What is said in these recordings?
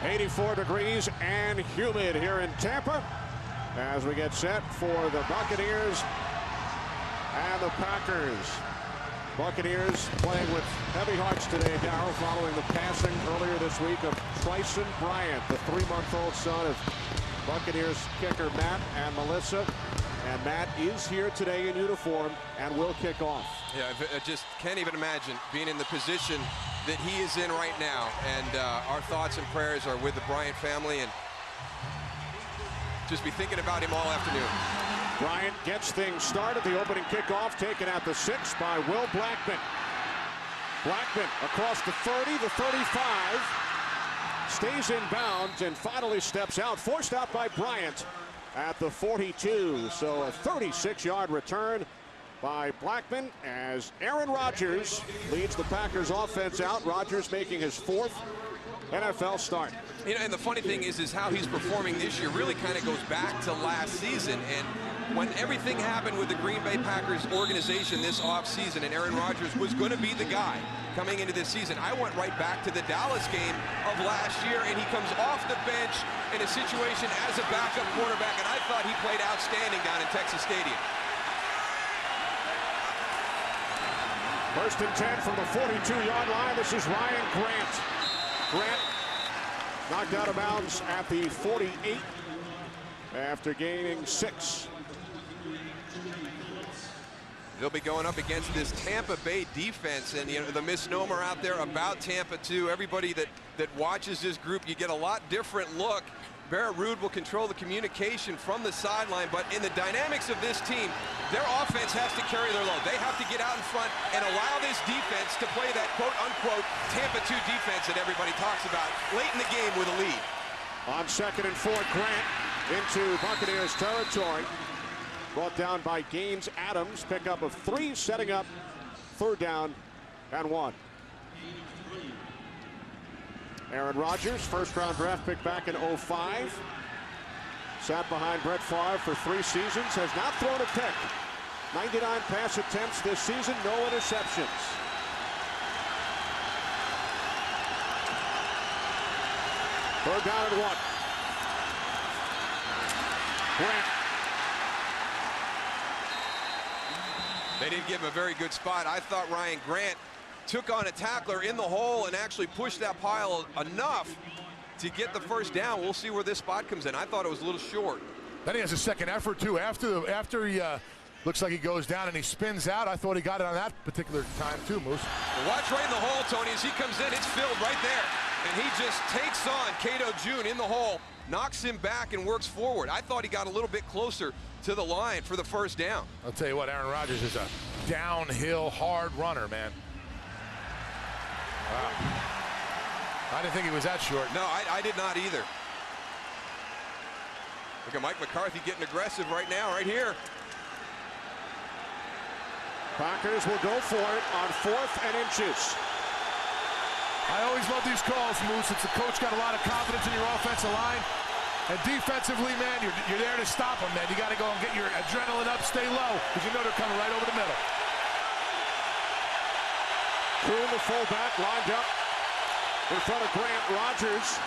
84 degrees and humid here in Tampa as we get set for the Buccaneers and the Packers. Buccaneers playing with heavy hearts today, Darryl, following the passing earlier this week of Bryson Bryant, the 3-month-old son of Buccaneers kicker Matt and Melissa. And Matt is here today in uniform and will kick off. Yeah, I just can't even imagine being in the position that he is in right now. And our thoughts and prayers are with the Bryant family, and just be thinking about him all afternoon. Bryant gets things started. The opening kickoff taken at the 6 by Will Blackman. Blackman across the 30, the 35. Stays in bounds and finally steps out. Forced out by Bryant at the 42. So a 36-yard return by Blackman as Aaron Rodgers leads the Packers offense out. Rodgers making his 4th NFL start. You know, and the funny thing is how he's performing this year really kind of goes back to last season. And when everything happened with the Green Bay Packers organization this offseason and Aaron Rodgers was going to be the guy coming into this season, I went right back to the Dallas game of last year, and he comes off the bench in a situation as a backup quarterback, and I thought he played outstanding down in Texas Stadium. First and 10 from the 42-yard line. This is Ryan Grant. Grant knocked out of bounds at the 48 after gaining 6. They'll be going up against this Tampa Bay defense, and you know the misnomer out there about Tampa too. Everybody that watches this group, you get a lot different look. Barrett Ruud will control the communication from the sideline, but in the dynamics of this team, their offense has to carry their load. They have to get out in front and allow this defense to play that quote-unquote Tampa 2 defense that everybody talks about late in the game with a lead. On 2nd and 4, Grant into Buccaneers territory. Brought down by Gaines Adams. Pickup of 3, setting up 3rd down and 1. Aaron Rodgers, first-round draft pick back in 05. Sat behind Brett Favre for 3 seasons. Has not thrown a pick. 99 pass attempts this season, no interceptions. Third down and 1. Grant. They didn't give him a very good spot. I thought Ryan Grant took on a tackler in the hole and actually pushed that pile enough to get the first down. We'll see where this spot comes in. I thought it was a little short. Then he has a second effort too. After he looks like he goes down and he spins out, I thought he got it on that particular time too, Moose. Watch right in the hole, Tony. As he comes in, it's filled right there. And he just takes on Cato June in the hole, knocks him back and works forward. I thought he got a little bit closer to the line for the first down. I'll tell you what, Aaron Rodgers is a downhill hard runner, man. Wow. I didn't think he was that short. No, I did not either. Look at Mike McCarthy getting aggressive right now, right here. Packers will go for it on 4th and inches. I always love these calls, Moose. It's the coach got a lot of confidence in your offensive line. And defensively, man, you're there to stop them, man. You got to go and get your adrenaline up, stay low, because you know they're coming right over the middle. Kuhn, the fullback, lined up in front of Grant. Rodgers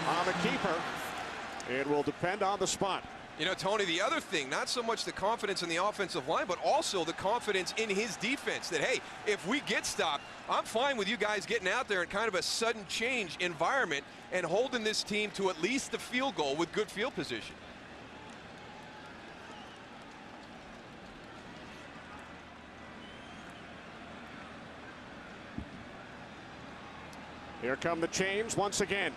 on the keeper. It will depend on the spot. You know, Tony, the other thing, not so much the confidence in the offensive line, but also the confidence in his defense that, hey, if we get stopped, I'm fine with you guys getting out there in kind of a sudden change environment and holding this team to at least the field goal with good field position. Here come the chains once again.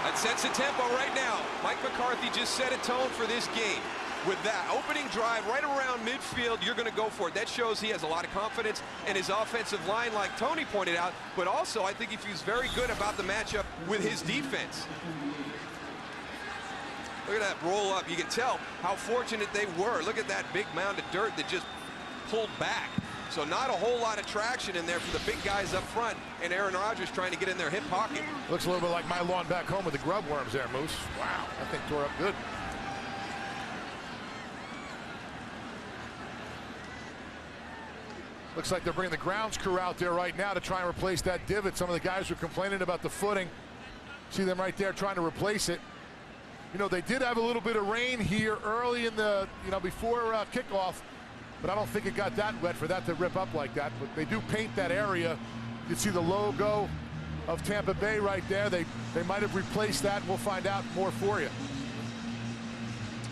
That sets the tempo right now. Mike McCarthy just set a tone for this game. With that opening drive right around midfield, you're going to go for it. That shows he has a lot of confidence in his offensive line, like Tony pointed out, but also I think he feels very good about the matchup with his defense. Look at that roll up. You can tell how fortunate they were. Look at that big mound of dirt that just pulled back. So not a whole lot of traction in there for the big guys up front, and Aaron Rodgers trying to get in their hip pocket. Looks a little bit like my lawn back home with the grub worms there, Moose. Wow, that thing tore up good. Looks like they're bringing the grounds crew out there right now to try and replace that divot. Some of the guys were complaining about the footing. See them right there trying to replace it. You know, they did have a little bit of rain here early in the, before kickoff, but I don't think it got that wet for that to rip up like that. But they do paint that area. You can see the logo of Tampa Bay right there. They might have replaced that, and we'll find out more for you.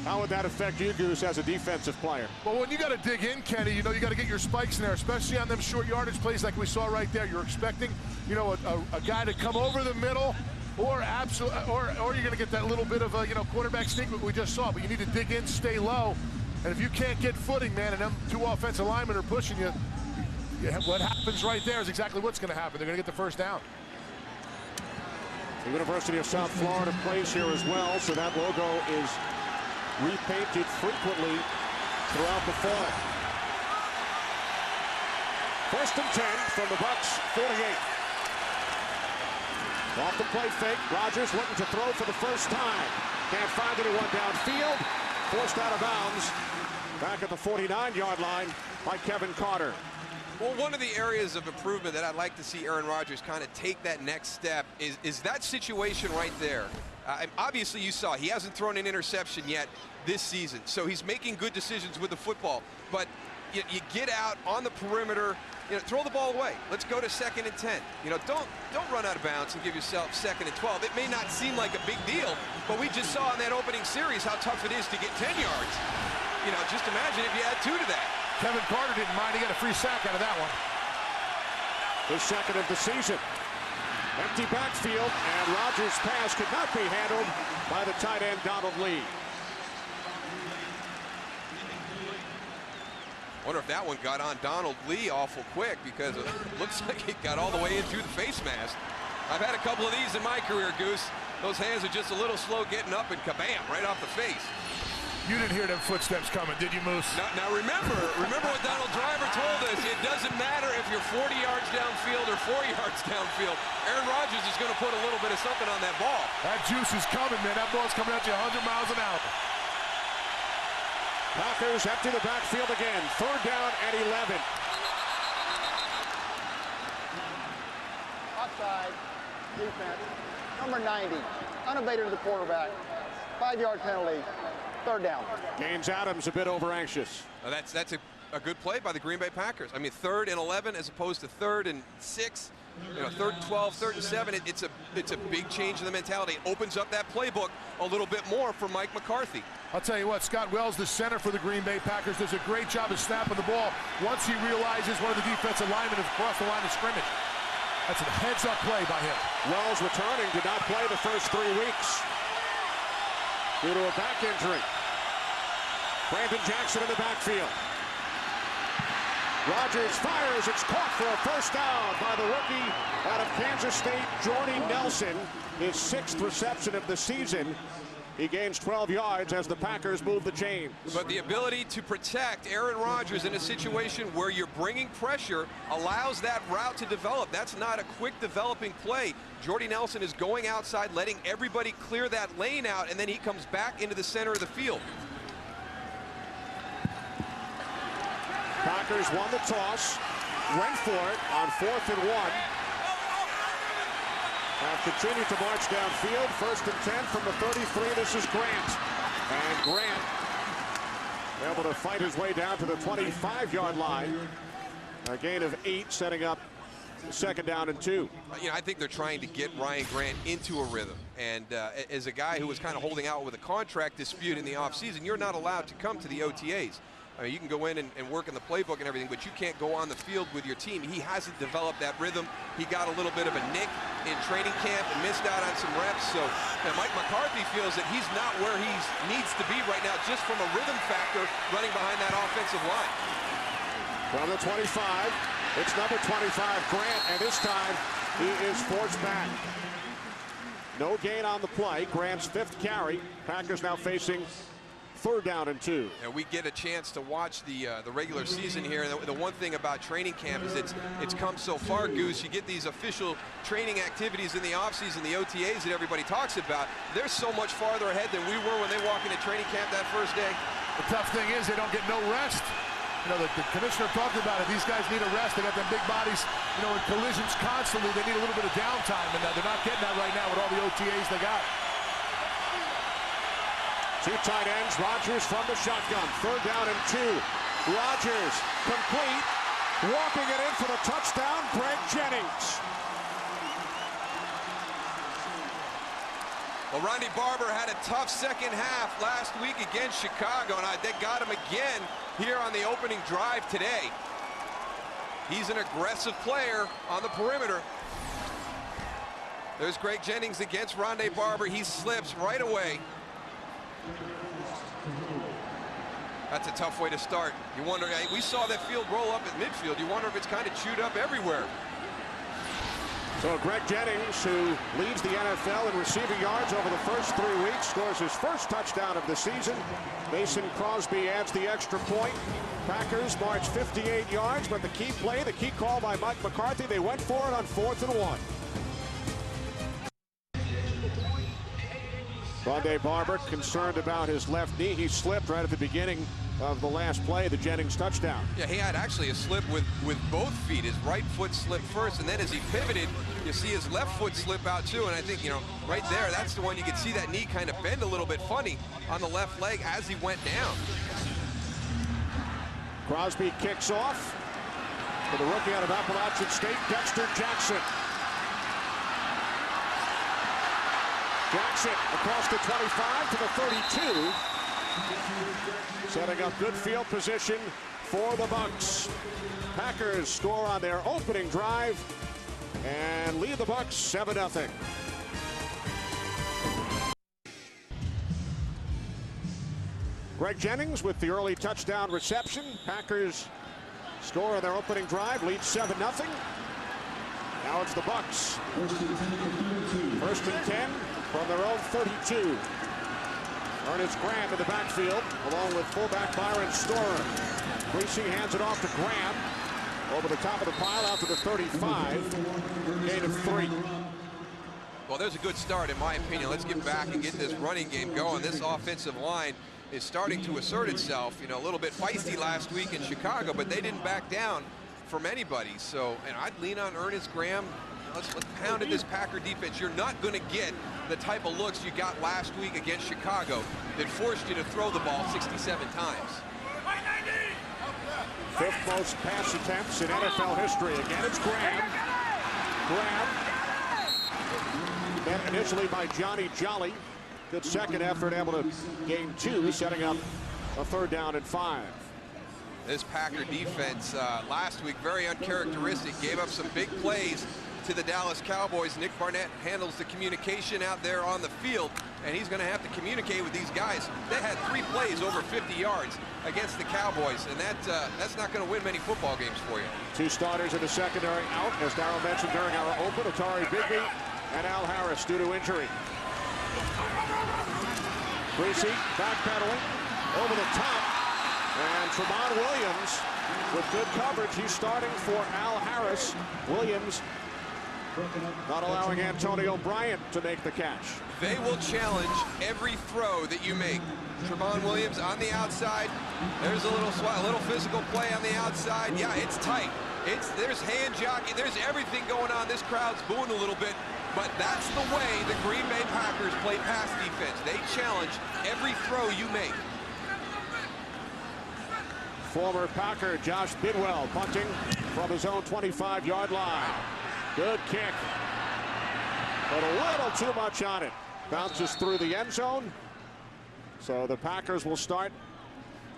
How would that affect you, Goose, as a defensive player? Well, when you got to dig in, Kenny, you got to get your spikes in there, especially on them short yardage plays like we saw right there. You're expecting, a guy to come over the middle, or you're going to get that little bit of a, quarterback sneak that we just saw. But you need to dig in, stay low, and if you can't get footing, man, and them two offensive linemen are pushing you, what happens right there is exactly what's going to happen. They're going to get the first down. The University of South Florida plays here as well, so that logo is repainted frequently throughout the fall. 1st and 10 from the Bucs 48. Off the play fake, Rodgers looking to throw for the first time. Can't find anyone downfield. Forced out of bounds. Back at the 49-yard line by Kevin Carter. Well, one of the areas of improvement that I'd like to see Aaron Rodgers kind of take that next step is that situation right there. Obviously, you saw he hasn't thrown an interception yet this season, so he's making good decisions with the football. But you get out on the perimeter, throw the ball away. Let's go to 2nd and 10. Don't run out of bounds and give yourself 2nd and 12. It may not seem like a big deal, but we just saw in that opening series how tough it is to get 10 yards. Just imagine if you add 2 to that. Kevin Carter didn't mind. He got a free sack out of that one. The 2nd of the season. Empty backfield, and Rodgers' pass could not be handled by the tight end, Donald Lee. Wonder if that one got on Donald Lee awful quick, because it looks like it got all the way in through the face mask. I've had a couple of these in my career, Goose. Those hands are just a little slow getting up, and kabam, right off the face. You didn't hear them footsteps coming, did you, Moose? Now remember what Donald Driver told us. It doesn't matter if you're 40 yards downfield or 4 yards downfield. Aaron Rodgers is going to put a little bit of something on that ball. That juice is coming, man. That ball's coming at you 100 miles an hour. Packers empty the backfield again. 3rd down and 11. Offside, defense, number 90, unabated to the quarterback. 5-yard penalty. 3rd down. Gaines Adams a bit over anxious. That's a good play by the Green Bay Packers. I mean, 3rd and 11 as opposed to 3rd and 6. 3rd and 12, 3rd and 7. It's a big change in the mentality. It opens up that playbook a little bit more for Mike McCarthy. I'll tell you what, Scott Wells, the center for the Green Bay Packers, does a great job of snapping the ball once he realizes one of the defensive linemen has crossed the line of scrimmage. That's a heads-up play by him. Wells returning, did not play the first 3 weeks due to a back injury. Brandon Jackson in the backfield. Rodgers fires. It's caught for a first down by the rookie out of Kansas State, Jordy Nelson. His 6th reception of the season. He gains 12 yards as the Packers move the chains. But the ability to protect Aaron Rodgers in a situation where you're bringing pressure allows that route to develop. That's not a quick developing play. Jordy Nelson is going outside, letting everybody clear that lane out, and then he comes back into the center of the field. Packers won the toss, went for it on 4th and 1. Have continued to march downfield. 1st and 10 from the 33. This is Grant. And Grant able to fight his way down to the 25-yard line. A gain of 8, setting up 2nd down and 2. I think they're trying to get Ryan Grant into a rhythm. And as a guy who was kind of holding out with a contract dispute in the offseason, you're not allowed to come to the OTAs. I mean, you can go in and work in the playbook and everything, but you can't go on the field with your team. He hasn't developed that rhythm. He got a little bit of a nick in training camp and missed out on some reps. So Mike McCarthy feels that he's not where he needs to be right now, just from a rhythm factor running behind that offensive line. From the 25, it's number 25, Grant, and this time he is forced back. No gain on the play. Grant's 5th carry. Packers now facing 3rd down and 2. And we get a chance to watch the regular season here. And the one thing about training camp is it's come so far, Goose. You get these official training activities in the offseason, the OTAs that everybody talks about. They're so much farther ahead than we were when they walk into training camp that first day. The tough thing is they don't get no rest. You know, the commissioner talked about it. These guys need a rest. They got them big bodies, you know, in collisions constantly. They need a little bit of downtime, and they're not getting that right now with all the OTAs they got. Two tight ends, Rodgers from the shotgun. 3rd down and 2. Rodgers complete. Walking it in for the touchdown, Greg Jennings. Well, Ronnie Barber had a tough second half last week against Chicago, and they got him again here on the opening drive today. He's an aggressive player on the perimeter. There's Greg Jennings against Rondé Barber. He slips right away. That's a tough way to start. You wonder, we saw that field roll up at midfield. You wonder if it's kind of chewed up everywhere. So Greg Jennings, who leads the NFL in receiving yards over the first 3 weeks, scores his first touchdown of the season. Mason Crosby adds the extra point. Packers march 58 yards, but the key play, the key call by Mike McCarthy, they went for it on 4th and 1. Rondé Barber concerned about his left knee. He slipped right at the beginning of the last play, the Jennings touchdown. Yeah, he had actually a slip with both feet. His right foot slipped first, and then as he pivoted, you see his left foot slip out too. And I think, you know, right there, that's the one you could see that knee kind of bend a little bit funny on the left leg as he went down. Crosby kicks off for the rookie out of Appalachian State, Dexter Jackson. Jackson across the 25 to the 32. Setting up good field position for the Bucs. Packers score on their opening drive and lead the Bucs 7-0. Greg Jennings with the early touchdown reception. Packers score on their opening drive, lead 7-0. Now it's the Bucs. 1st and 10 from their own 32. Ernest Graham in the backfield, along with fullback Byron Storer. Greasy hands it off to Graham. Over the top of the pile out to the 35. Gain of 3. Well, there's a good start, in my opinion. Let's get back and get this running game going. This offensive line is starting to assert itself. You know, a little bit feisty last week in Chicago, but they didn't back down from anybody. So, and I'd lean on Ernest Graham. Let's pound at this Packer defense. You're not going to get the type of looks you got last week against Chicago that forced you to throw the ball 67 times. 5th most pass attempts in NFL history. Again, it's Graham. Graham. Met initially by Johnny Jolly. Good second effort, able to gain 2, setting up a 3rd down and 5. This Packer defense last week, very uncharacteristic, gave up some big plays to the Dallas Cowboys. Nick Barnett handles the communication out there on the field, and he's going to have to communicate with these guys. They had 3 plays over 50 yards against the Cowboys, and that's not going to win many football games for you. 2 starters in the secondary out, as Darryl mentioned during our open. Atari Bigby and Al Harris due to injury. Greasy backpedaling over the top, and Tramon Williams with good coverage. He's starting for Al Harris. Williams not allowing Antonio Bryant to make the catch. They will challenge every throw that you make. Tramon Williams on the outside. There's a little physical play on the outside. Yeah, it's tight. There's hand jockey. There's everything going on. This crowd's booing a little bit, but that's the way the Green Bay Packers play pass defense. They challenge every throw you make. Former Packer Josh Bidwell punting from his own 25-yard line. Good kick, but a little too much on it. Bounces through the end zone. So the Packers will start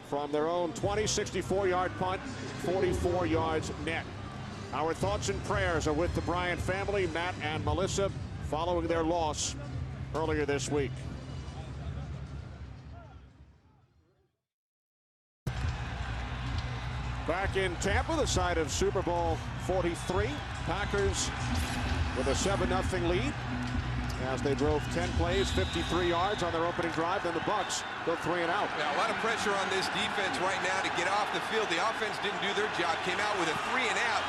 from their own 20, 64-yard punt, 44 yards net. Our thoughts and prayers are with the Bryant family, Matt and Melissa, following their loss earlier this week. Back in Tampa, the site of Super Bowl 43. Packers with a 7-0 lead as they drove 10 plays, 53 yards on their opening drive. Then the Bucs go 3 and out. Yeah, a lot of pressure on this defense right now to get off the field. The offense didn't do their job, came out with a 3 and out.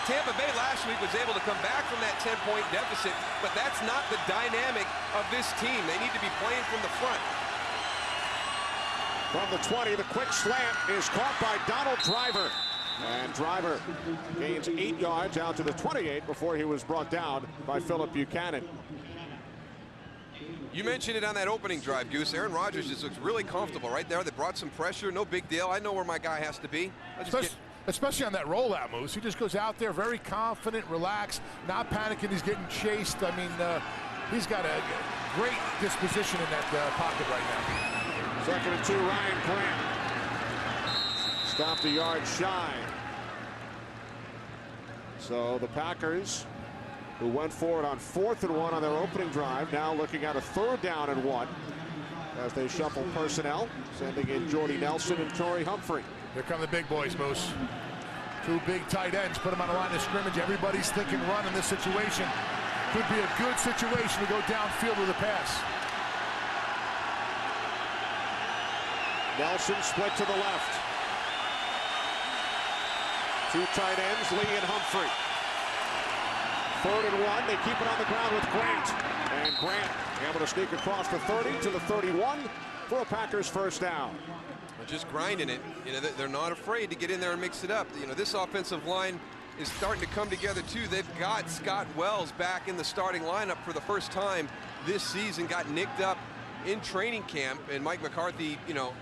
Tampa Bay last week was able to come back from that 10-point deficit, but that's not the dynamic of this team. They need to be playing from the front. From the 20, the quick slant is caught by Donald Driver. And Driver gains 8 yards out to the 28 before he was brought down by Phillip Buchanan. You mentioned it on that opening drive, Goose. Aaron Rodgers just looks really comfortable right there. They brought some pressure, no big deal. I know where my guy has to be. Especially on that rollout, Moose. He just goes out there very confident, relaxed, not panicking. He's getting chased. I mean, he's got a great disposition in that pocket right now. 2nd and 2, Ryan Grant. Stopped a yard shy. So the Packers, who went forward on 4th and 1 on their opening drive, now looking at a 3rd down and 1 as they shuffle personnel, sending in Jordy Nelson and Torrey Humphrey. Here come the big boys, Moose. 2 big tight ends, put them on the line of scrimmage. Everybody's thinking run in this situation. Could be a good situation to go downfield with a pass. Nelson split to the left. 2 tight ends, Lee and Humphrey. 3rd and 1, they keep it on the ground with Grant. And Grant able to sneak across the 30 to the 31 for a Packers first down. Just grinding it. You know, they're not afraid to get in there and mix it up. You know, this offensive line is starting to come together too. They've got Scott Wells back in the starting lineup for the first time this season. Got nicked up in training camp, and Mike McCarthy, you know,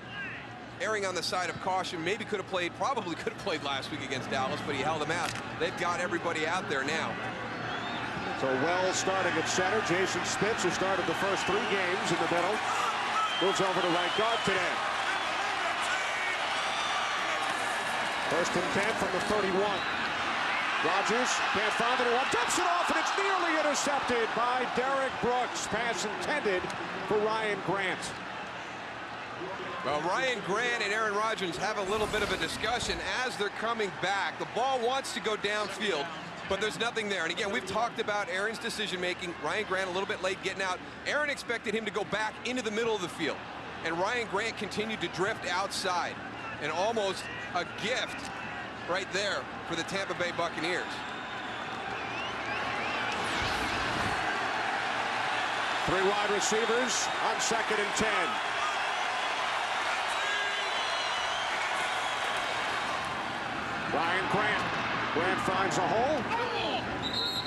erring on the side of caution. Maybe could have played, probably could have played last week against Dallas, but he held them out. They've got everybody out there now. So Wells starting at center. Jason Spitz, who started the first 3 games in the middle, moves over to right guard today. 1st and 10 from the 31. Rodgers can't find anyone, dumps it off, and it's nearly intercepted by Derek Brooks. Pass intended for Ryan Grant. Well, Ryan Grant and Aaron Rodgers have a little bit of a discussion as they're coming back. The ball wants to go downfield, but there's nothing there. And again, we've talked about Aaron's decision-making. Ryan Grant a little bit late getting out. Aaron expected him to go back into the middle of the field, and Ryan Grant continued to drift outside. And almost a gift right there for the Tampa Bay Buccaneers. Three wide receivers on 2nd and 10. Ryan Grant. Grant finds a hole.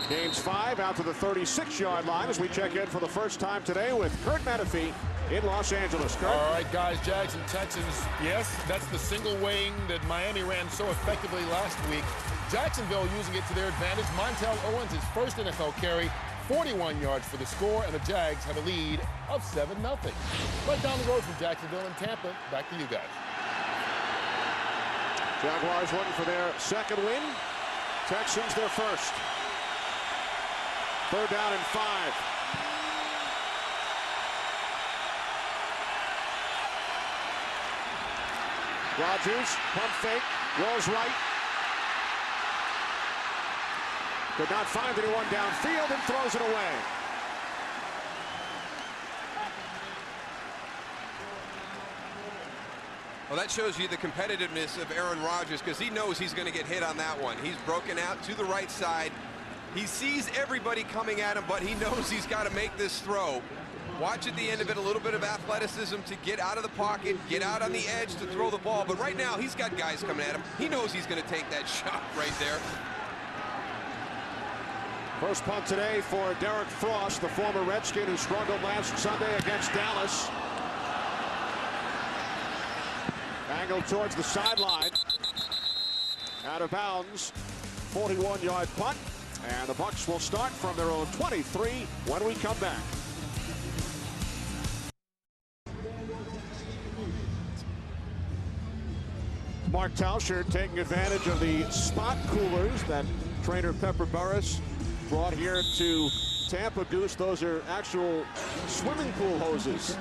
Gains 5 out to the 36-yard line as we check in for the first time today with Kurt Menefee in Los Angeles. Kurt. All right, guys, Jags and Texans. Yes, that's the single wing that Miami ran so effectively last week. Jacksonville using it to their advantage. Montel Owens, his first NFL carry, 41 yards for the score, and the Jags have a lead of 7-0. Right down the road from Jacksonville and Tampa. Back to you guys. Jaguars looking for their 2nd win. Texans their 1st. 3rd down and 5. Rodgers, pump fake, rolls right. Could not find anyone downfield and throws it away. Well, that shows you the competitiveness of Aaron Rodgers, because he knows he's going to get hit on that one. He's broken out to the right side. He sees everybody coming at him, but he knows he's got to make this throw. Watch at the end of it, a little bit of athleticism to get out of the pocket, get out on the edge to throw the ball. But right now, he's got guys coming at him. He knows he's going to take that shot right there. First punt today for Derek Frost, the former Redskin who struggled last Sunday against Dallas. Angled towards the sideline. Out of bounds. 41-yard punt. And the Bucs will start from their own 23 when we come back. Mark Tauscher taking advantage of the spot coolers that trainer Pepper Burris brought here to Tampa. Goose, those are actual swimming pool hoses.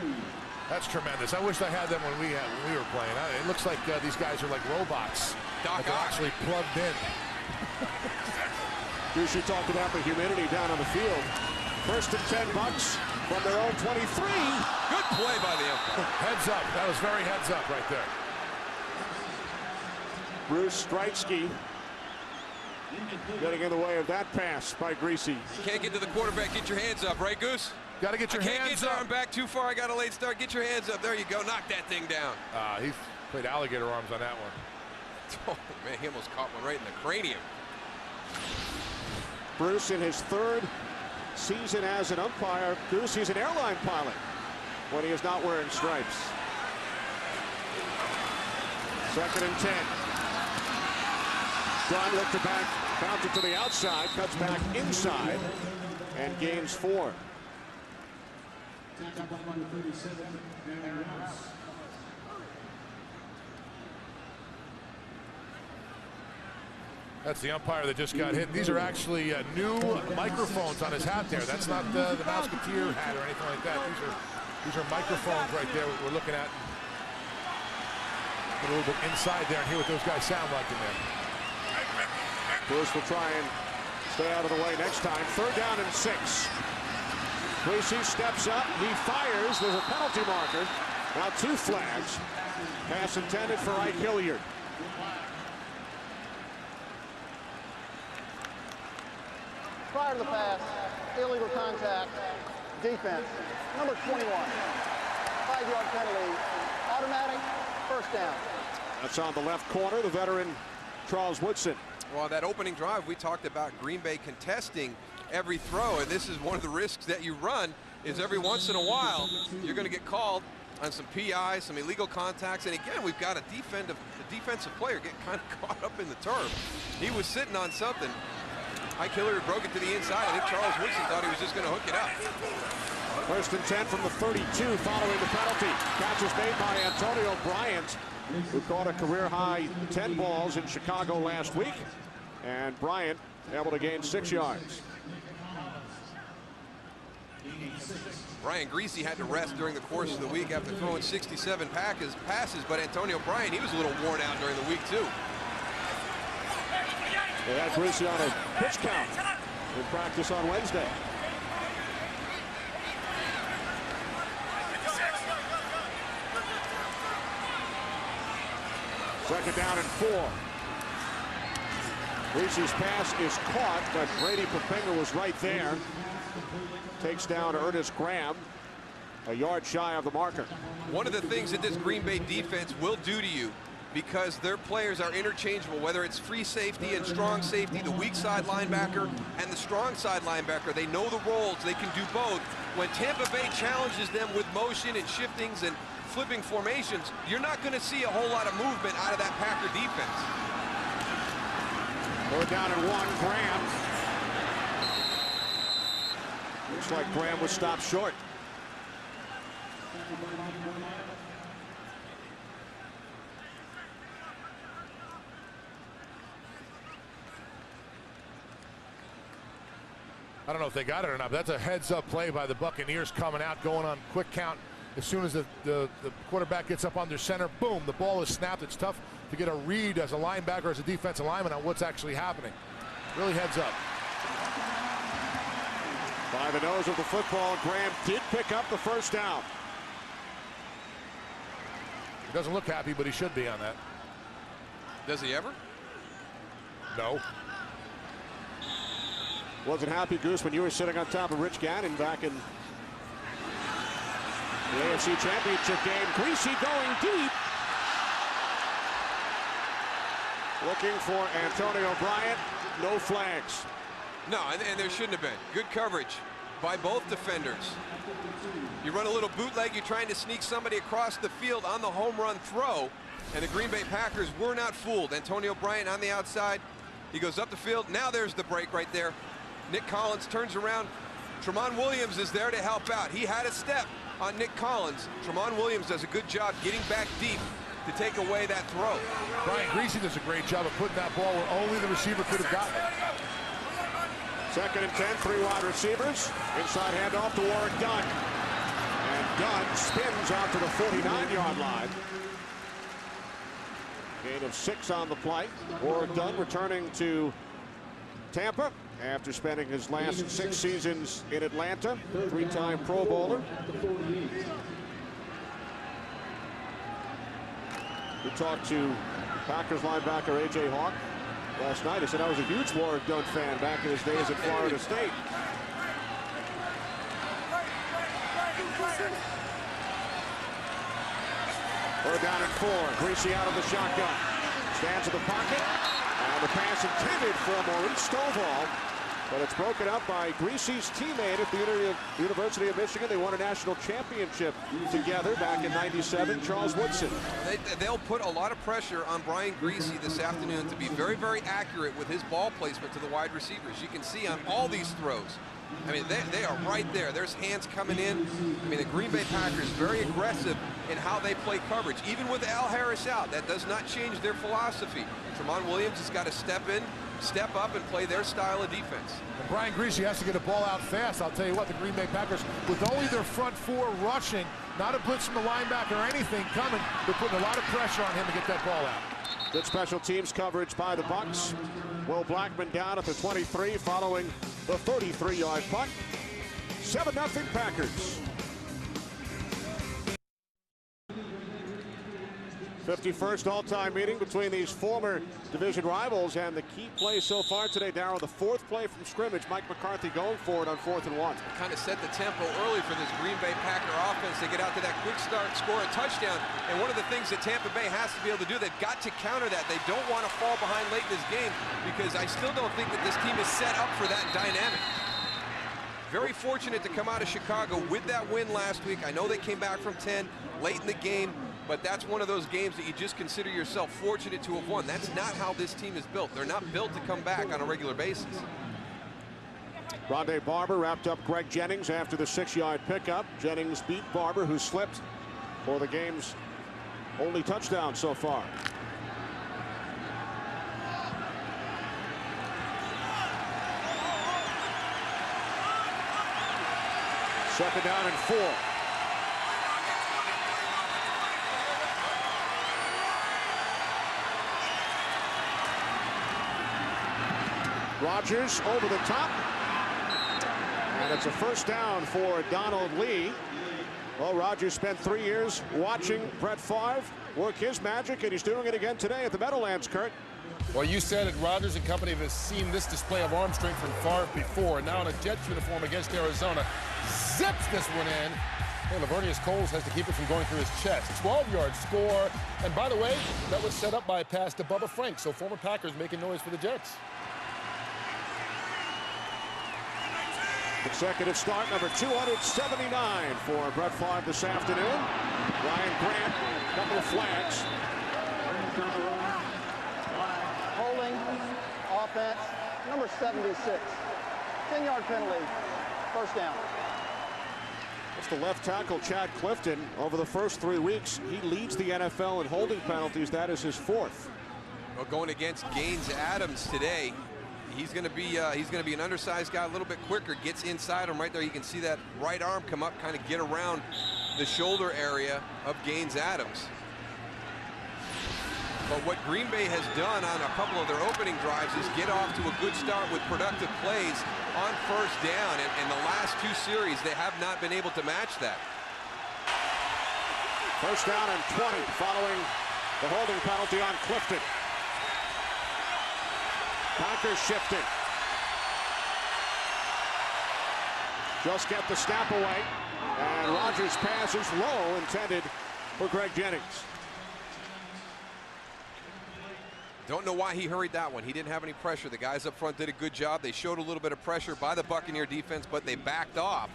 That's tremendous. I wish I had them when we were playing. It looks like these guys are like robots. They're actually plugged in. Goose, you talked about the humidity down on the field. 1st and 10 Bucs from their own 23. Good play by the umpire. Heads up. That was very heads up right there. Bruce Stritsky getting in the way of that pass by Greasy. You can't get to the quarterback, get your hands up, right, Goose? Got to get your I can't hands get there. up. I'm back too far. I got a late start. Get your hands up. There you go. Knock that thing down. He played alligator arms on that one. Oh, man, he almost caught one right in the cranium. Bruce in his 3rd season as an umpire. Goose, he's an airline pilot when he is not wearing stripes. 2nd and 10. John looked to back, bounces to the outside, cuts back inside, and gains 4. That's the umpire that just got hit. These are actually new microphones on his hat there. That's not the Mouseketeer hat or anything like that. These are microphones right there we're looking at. Get a little bit inside there and hear what those guys sound like in there. Bruce will try and stay out of the way next time. 3rd down and 6. Greasy steps up. He fires. There's a penalty marker. Now 2 flags. Pass intended for Ike Hilliard. Prior to the pass, illegal contact, defense, number 21. 5-yard penalty, automatic, 1st down. That's on the left corner, the veteran Charles Woodson. Well, that opening drive, we talked about Green Bay contesting every throw, and this is one of the risks that you run, is every once in a while, you're going to get called on some PI, some illegal contacts, and again, we've got a defensive player get kind of caught up in the turf. He was sitting on something. Ike Hilliard broke it to the inside. I think Charles Woodson thought he was just going to hook it up. 1st and 10 from the 32 following the penalty. Catch was made by Antonio Bryant, who caught a career-high 10 balls in Chicago last week. And Bryant able to gain 6 yards. Brian Greasy had to rest during the course of the week after throwing 67 passes, but Antonio Bryant, he was a little worn out during the week, too. They had Greasy on a pitch count in practice on Wednesday. Second down and 4. Greasy's pass is caught, but Brady Papinga was right there. Takes down Ernest Graham, a yard shy of the marker. One of the things that this Green Bay defense will do to you, because their players are interchangeable, whether it's free safety and strong safety, the weak side linebacker and the strong side linebacker, they know the roles, they can do both. When Tampa Bay challenges them with motion and shiftings and flipping formations, you're not going to see a whole lot of movement out of that Packer defense. 4th down and 1, Graham. Looks like Graham was stopped short. I don't know if they got it or not, but that's a heads-up play by the Buccaneers coming out, going on quick count. As soon as the quarterback gets up under center, boom, the ball is snapped. It's tough to get a read as a linebacker, as a defensive lineman on what's actually happening. Really heads up. By the nose of the football, Graham did pick up the 1st down. He doesn't look happy, but he should be on that. Does he ever? No. Wasn't happy, Goose, when you were sitting on top of Rich Gannon back in the AFC Championship game. Greasy going deep. Looking for Antonio Bryant. No flags. No, and there shouldn't have been. Good coverage by both defenders. You run a little bootleg, you're trying to sneak somebody across the field on the home run throw, and the Green Bay Packers were not fooled. Antonio Bryant on the outside. He goes up the field. Now there's the break right there. Nick Collins turns around. Tramon Williams is there to help out. He had a step on Nick Collins. Tramon Williams does a good job getting back deep to take away that throw. Brian Greasy does a great job of putting that ball where only the receiver could have gotten it. 2nd and 10, 3 wide receivers. Inside handoff to Warrick Dunn. And Dunn spins out to the 49-yard line. Gain of 6 on the play. Warrick Dunn returning to Tampa after spending his last 6 seasons in Atlanta. 3-time Pro Bowler. We talked to Packers linebacker A.J. Hawk last night. He said I was a huge Warrick Dunn fan back in his days at Florida State. Third down and 4. Greasy out of the shotgun. Stands in the pocket. And the pass intended for Maurice Stovall. But it's broken up by Greasy's teammate at the University of Michigan. They won a national championship together back in '97, Charles Woodson. They'll put a lot of pressure on Brian Greasy this afternoon to be very, very accurate with his ball placement to the wide receivers. You can see on all these throws. I mean, they are right there. There's hands coming in. I mean, the Green Bay Packers very aggressive in how they play coverage. Even with Al Harris out, that does not change their philosophy. Tramon Williams has got to step up and play their style of defense. And Brian Greasy has to get a ball out fast. I'll tell you what, the Green Bay Packers, with only their front four rushing, not a blitz from the linebacker or anything coming, they're putting a lot of pressure on him to get that ball out. Good special teams coverage by the Bucs. Will Blackman down at the 23 following the 33-yard punt. 7-0 Packers. 51st all-time meeting between these former division rivals, and the key play so far today, Darryl, the fourth play from scrimmage, Mike McCarthy going for it on 4th and 1. Kind of set the tempo early for this Green Bay Packer offense. They get out to that quick start, score a touchdown, and one of the things that Tampa Bay has to be able to do, they've got to counter that. They don't want to fall behind late in this game, because I still don't think that this team is set up for that dynamic. Very fortunate to come out of Chicago with that win last week. I know they came back from 10 late in the game, but that's one of those games that you just consider yourself fortunate to have won. That's not how this team is built. They're not built to come back on a regular basis. Rondé Barber wrapped up Greg Jennings after the 6-yard pickup. Jennings beat Barber, who slipped for the game's only touchdown so far. Second down and 4. Rodgers over the top. And it's a first down for Donald Lee. Well, Rodgers spent 3 years watching Brett Favre work his magic, and he's doing it again today at the Meadowlands, Kurt. Well, you said it. Rodgers and company have seen this display of arm strength from Favre before. And now in a Jets uniform against Arizona, zips this one in. Hey, Lavernius Coles has to keep it from going through his chest. 12-yard score. And by the way, that was set up by a pass to Bubba Frank. So former Packers making noise for the Jets. Consecutive start, number 279 for Brett Favre this afternoon. Ryan Grant, couple of flags. Holding, offense, number 76. 10-yard penalty, first down. It's the left tackle, Chad Clifton. Over the first 3 weeks, he leads the NFL in holding penalties. That is his 4th. Well, going against Gaines Adams today, he's going to be an undersized guy, a little bit quicker. Gets inside him right there. You can see that right arm come up, kind of get around the shoulder area of Gaines Adams. But what Green Bay has done on a couple of their opening drives is get off to a good start with productive plays on first down. And in the last 2 series, they have not been able to match that. First down and 20 following the holding penalty on Clifton. Packers shifting. Just get the snap away. And Rodgers' pass is low, intended for Greg Jennings. Don't know why he hurried that one. He didn't have any pressure. The guys up front did a good job. They showed a little bit of pressure by the Buccaneer defense, but they backed off.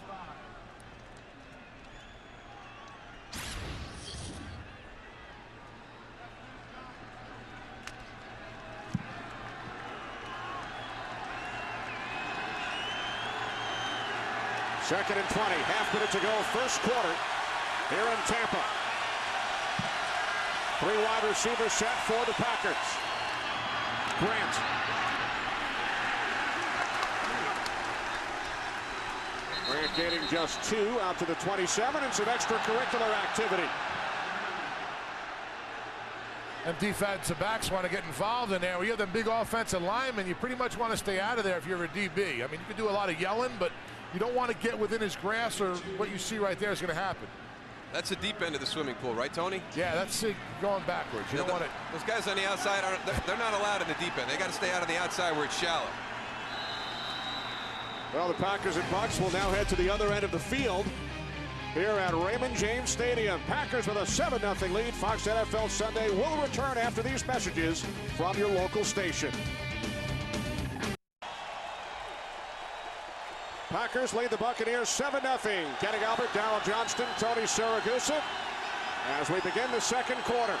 Second and 20, half minute to go, first quarter here in Tampa. 3 wide receivers set for the Packers. Grant. Grant getting just 2 out to the 27, and some extracurricular activity. And defensive backs want to get involved in there. When you have them big offensive linemen, you pretty much want to stay out of there if you're a DB. I mean, you can do a lot of yelling, but you don't want to get within his grasp, or what you see right there is going to happen. That's the deep end of the swimming pool, right, Tony? Yeah, that's going backwards. You don't want it. Those guys on the outside, they're not allowed in the deep end. They got to stay out of the outside where it's shallow. Well, the Packers and Bucs will now head to the other end of the field here at Raymond James Stadium. Packers with a 7-0 lead. Fox NFL Sunday will return after these messages from your local station. Packers lead the Buccaneers 7-0. Kenny Albert, Darryl Johnston, Tony Siragusa as we begin the second quarter.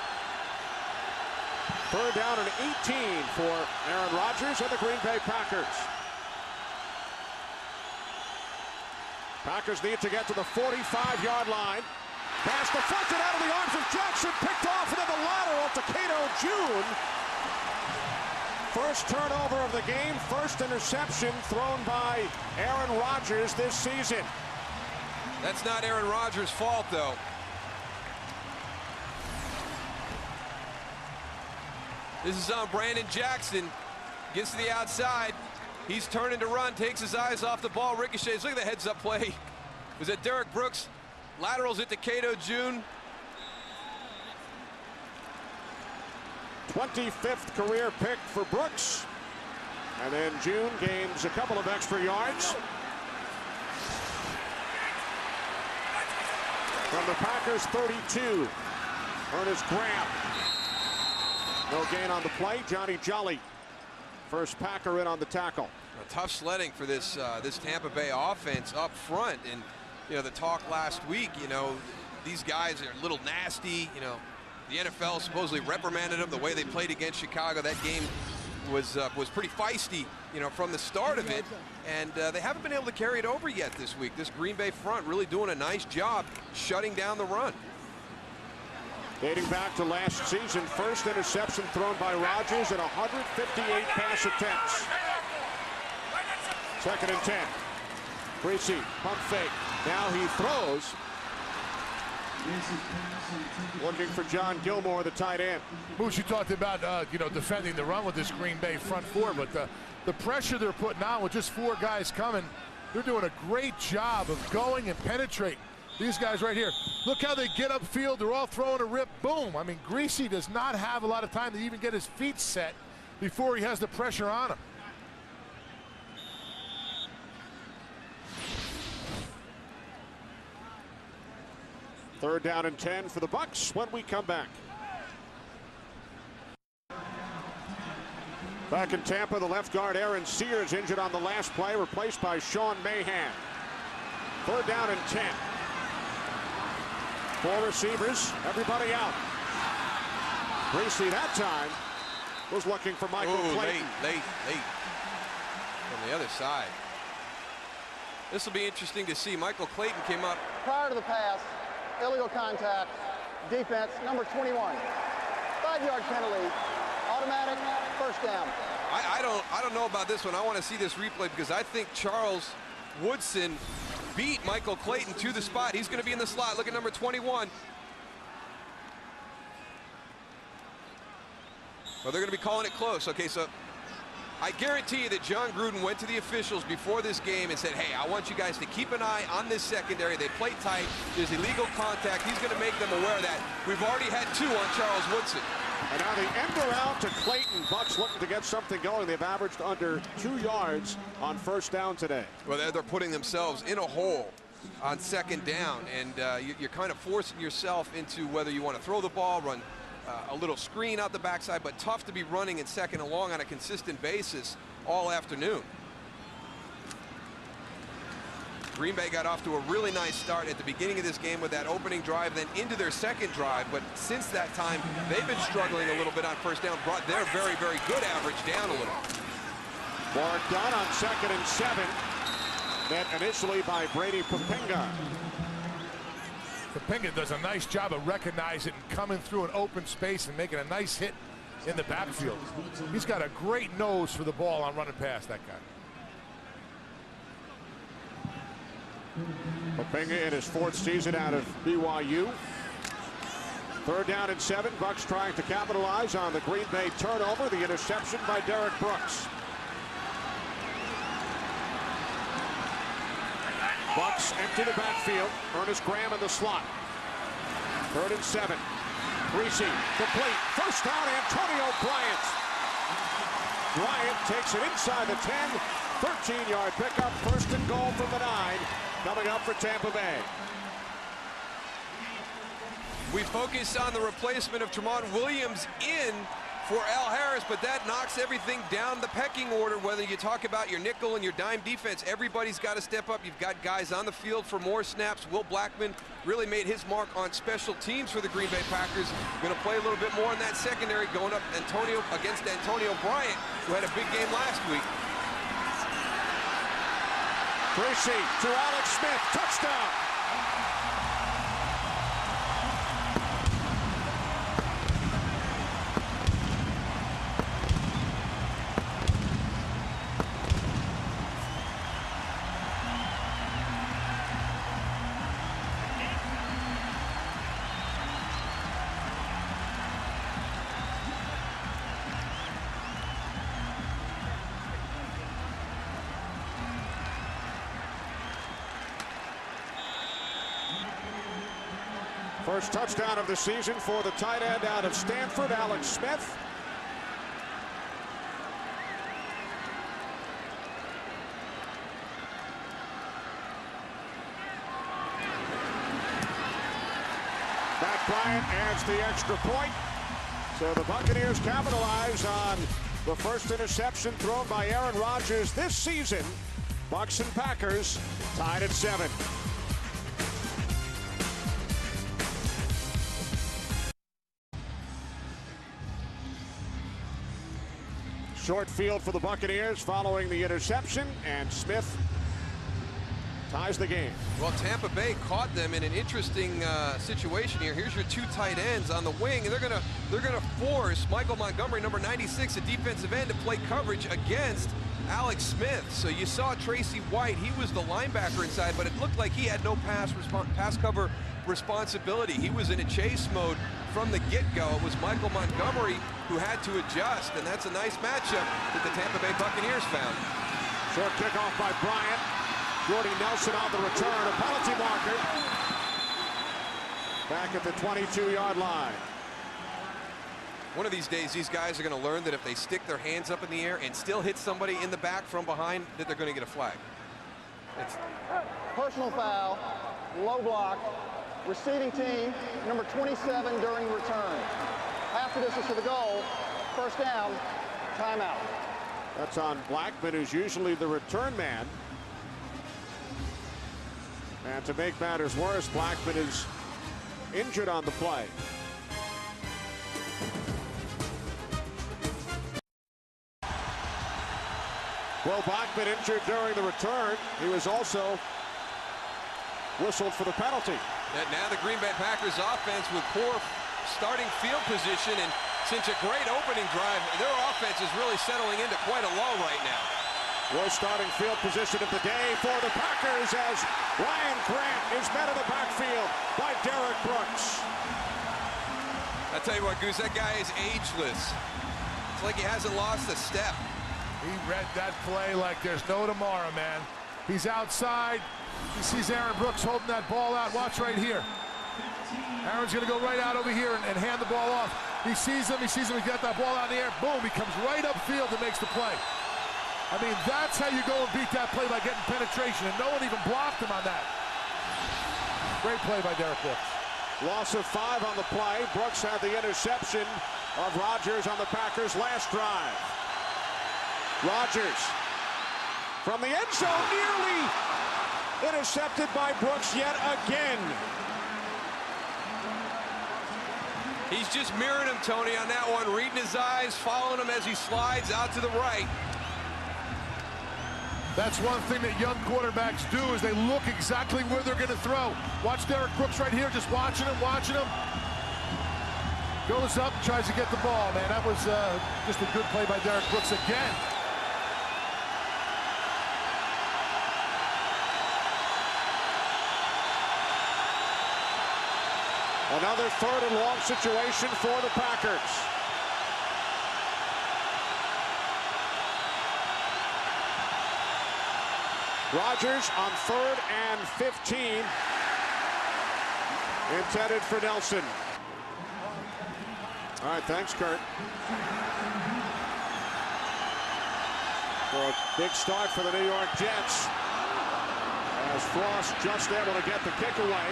Third down and 18 for Aaron Rodgers and the Green Bay Packers. Packers need to get to the 45-yard line. Pass deflected out of the arms of Jackson, picked off, and then the lateral to Cato June. First turnover of the game, first interception thrown by Aaron Rodgers this season. That's not Aaron Rodgers' fault, though. This is on Brandon Jackson. Gets to the outside. He's turning to run, takes his eyes off the ball, ricochets. Look at the heads-up play. Was it Derek Brooks? Laterals it to Cato June. 25th career pick for Brooks. And then June gains a couple of extra yards. From the Packers 32, Ernest Graham. No gain on the play. Johnny Jolly, first Packer in on the tackle. Tough sledding for this this Tampa Bay offense up front. And, you know, the talk last week, you know, these guys are a little nasty. You know, the NFL supposedly reprimanded them the way they played against Chicago. That game was pretty feisty, you know, from the start of it. And they haven't been able to carry it over yet this week. This Green Bay front really doing a nice job shutting down the run. Dating back to last season, first interception thrown by Rodgers in 158 pass attempts. Second and 10. Greasy, pump fake. Now he throws. Looking for John Gilmore, the tight end. Moose, you talked about, you know, defending the run with this Green Bay front four, but the pressure they're putting on with just 4 guys coming, they're doing a great job of going and penetrating. These guys right here, look how they get upfield. They're all throwing a rip. Boom. I mean, Greasy does not have a lot of time to even get his feet set before he has the pressure on him. Third down and 10 for the Bucs when we come back. Back in Tampa, the left guard Aaron Sears injured on the last play, replaced by Sean Mahan. Third down and 10. 4 receivers, everybody out. Greasy that time was looking for Michael Clayton. Late. From the other side. This will be interesting to see. Michael Clayton came up. Prior to the pass, illegal contact, defense, number 21. 5-yard penalty, automatic, first down. I don't know about this one. I want to see this replay because I think Charles Woodson beat Michael Clayton to the spot. He's going to be in the slot. Look at number 21. Well, they're going to be calling it close. Okay, so I guarantee you that John Gruden went to the officials before this game and said, hey, I want you guys to keep an eye on this secondary. They play tight. There's illegal contact. He's going to make them aware of that. We've already had 2 on Charles Woodson. And now the end around to Clayton. Bucs looking to get something going. They've averaged under 2 yards on first down today. Well, they're putting themselves in a hole on second down, and you're kind of forcing yourself into whether you want to throw the ball, run a little screen out the backside, but tough to be running in second and long on a consistent basis all afternoon. Green Bay got off to a really nice start at the beginning of this game with that opening drive, then into their second drive. But since that time, they've been struggling a little bit on first down, brought their very, very good average down a little. Mark done on 2nd and 7. Met initially by Brady Papinga. Papinga does a nice job of recognizing and coming through an open space and making a nice hit in the backfield. He's got a great nose for the ball on running past that guy. Papinga in his 4th season out of BYU. Third down and 7. Bucs trying to capitalize on the Green Bay turnover. The interception by Derek Brooks. Bucs empty the backfield. Ernest Graham in the slot. 3rd and 7. Greasy, complete. First down, Antonio Bryant. Bryant takes it inside the 10. 13-yard pickup. 1st and goal from the 9. Coming up for Tampa Bay. We focus on the replacement of Tremont Williams in for Al Harris, but that knocks everything down the pecking order. Whether you talk about your nickel and your dime defense, everybody's got to step up. You've got guys on the field for more snaps. Will Blackman really made his mark on special teams for the Green Bay Packers. Going to play a little bit more in that secondary, going up against Antonio Bryant, who had a big game last week. Tracy to Alex Smith, touchdown. First touchdown of the season for the tight end out of Stanford, Alex Smith. Matt Bryant adds the extra point. So the Buccaneers capitalize on the first interception thrown by Aaron Rodgers this season. Bucs and Packers tied at 7. Short field for the Buccaneers following the interception, and Smith ties the game. Well, Tampa Bay caught them in an interesting situation here. Here's your two tight ends on the wing, and they're gonna force Michael Montgomery, number 96, a defensive end, to play coverage against Alex Smith. So you saw Tracy White. He was the linebacker inside, but it looked like he had no pass cover responsibility. He was in a chase mode from the get-go. It was Michael Montgomery who had to adjust, and that's a nice matchup that the Tampa Bay Buccaneers found. Short kickoff by Bryant. Jordy Nelson on the return, a penalty marker. Back at the 22-yard line. One of these days, these guys are going to learn that if they stick their hands up in the air and still hit somebody in the back from behind, that they're going to get a flag. Personal foul, low block, receiving team, number 27 during return. Half the distance to the goal, first down, timeout. That's on Blackman, who's usually the return man. And to make matters worse, Blackman is injured on the play. Will Blackman injured during the return. He was also whistled for the penalty. And now the Green Bay Packers offense with poor starting field position, and since a great opening drive, their offense is really settling into quite a lull right now. Worst starting field position of the day for the Packers as Ryan Grant is met in the backfield by Derek Brooks. I tell you what, Goose, that guy is ageless. It's like he hasn't lost a step. He read that play like there's no tomorrow, man. He's outside. He sees Aaron Brooks holding that ball out. Watch right here. Aaron's going to go right out over here and hand the ball off. He sees him. He's got that ball out in the air. Boom, he comes right upfield and makes the play. I mean, that's how you go and beat that play, by getting penetration, and no one even blocked him on that. Great play by Derek Brooks. Loss of 5 on the play. Brooks had the interception of Rodgers on the Packers' last drive. Rodgers from the end zone, nearly intercepted by Brooks yet again. He's just mirroring him, Tony, on that one, reading his eyes, following him as he slides out to the right. That's one thing that young quarterbacks do, is they look exactly where they're going to throw. Watch Derek Brooks right here, just watching him. Goes up, tries to get the ball, man. That was just a good play by Derek Brooks again. Another 3rd and long situation for the Packers. Rodgers on 3rd and 15. Intended for Nelson. All right, thanks, Kurt. For a big start for the New York Jets, as Frost just able to get the kick away.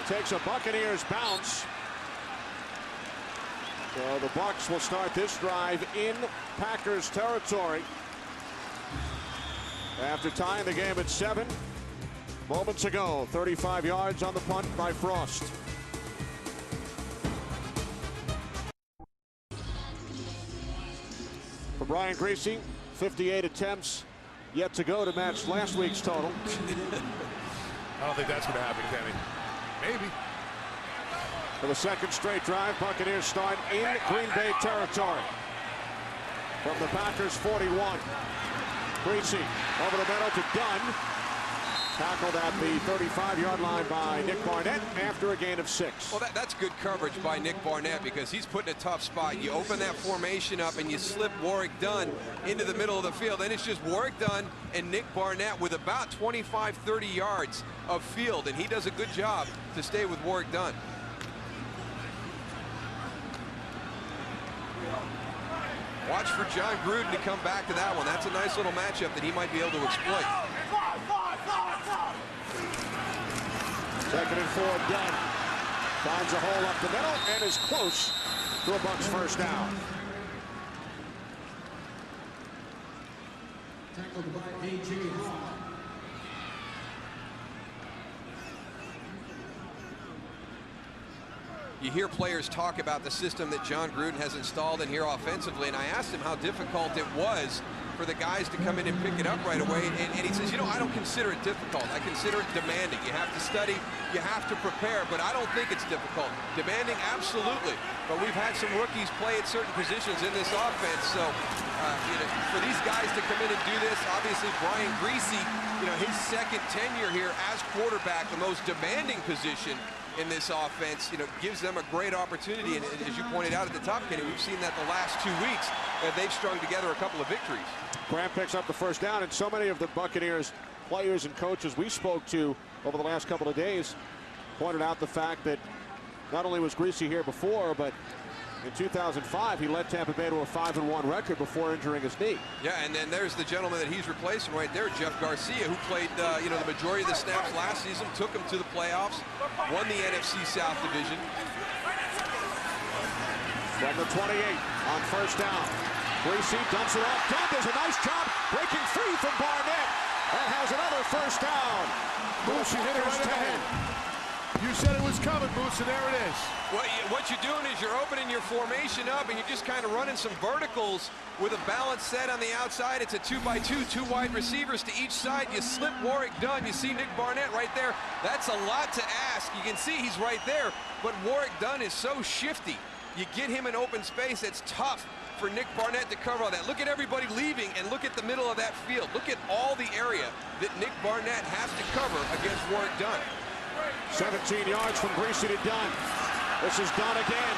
Takes a Buccaneers bounce So the Bucs will start this drive in Packers territory after tying the game at 7 moments ago. 35 yards on the punt by Frost. For Brian Griese, 58 attempts yet to go to match last week's total. I don't think that's going to happen, Kenny. Maybe. For the second straight drive, Buccaneers start in Green Bay territory. From the Packers 41. Griese over the middle to Dunn. Tackled at the 35-yard line by Nick Barnett after a gain of 6. Well, that's good coverage by Nick Barnett because he's put in a tough spot. You open that formation up and you slip Warrick Dunn into the middle of the field. Then it's just Warrick Dunn and Nick Barnett with about 25, 30 yards of field, and he does a good job to stay with Warrick Dunn. Watch for John Gruden to come back to that one. That's a nice little matchup that he might be able to exploit. Second and 4, Dunn finds a hole up the middle and is close to a Bucs first down. Tackled by A.J. Hawk. You hear players talk about the system that John Gruden has installed in here offensively, and I asked him how difficult it was for the guys to come in and pick it up right away, and he says, you know, I don't consider it difficult. I consider it demanding. You have to study, you have to prepare, but I don't think it's difficult. Demanding, absolutely, but we've had some rookies play at certain positions in this offense, so you know, for these guys to come in and do this, obviously Brian Griese, you know, his second tenure here as quarterback, the most demanding position in this offense, you know, gives them a great opportunity. And as you pointed out at the top, Kenny, we've seen that the last 2 weeks, they've strung together a couple of victories. Grant picks up the first down, and so many of the Buccaneers players and coaches we spoke to over the last couple of days pointed out the fact that not only was Griese here before, but in 2005, he led Tampa Bay to a 5-1 record before injuring his knee. Yeah, and then there's the gentleman that he's replacing right there, Jeff Garcia, who played, you know, the majority of the snaps last season, took him to the playoffs, won the NFC South Division. From the 28 on first down, Griese dumps it off. Dunn does a nice job breaking free from Barnett and has another first down. Moose, you hit it right ahead. You said it was coming, Moose, and there it is. What you're doing is you're opening your formation up and you're just kind of running some verticals with a balanced set on the outside. It's a 2-by-2, 2 wide receivers to each side. You slip Warrick Dunn. You see Nick Barnett right there. That's a lot to ask. You can see he's right there, but Warrick Dunn is so shifty. You get him in open space, it's tough for Nick Barnett to cover all that. Look at everybody leaving and look at the middle of that field. Look at all the area that Nick Barnett has to cover against Warrick Dunn. 17 yards from Griese to Dunn. This is Dunn again.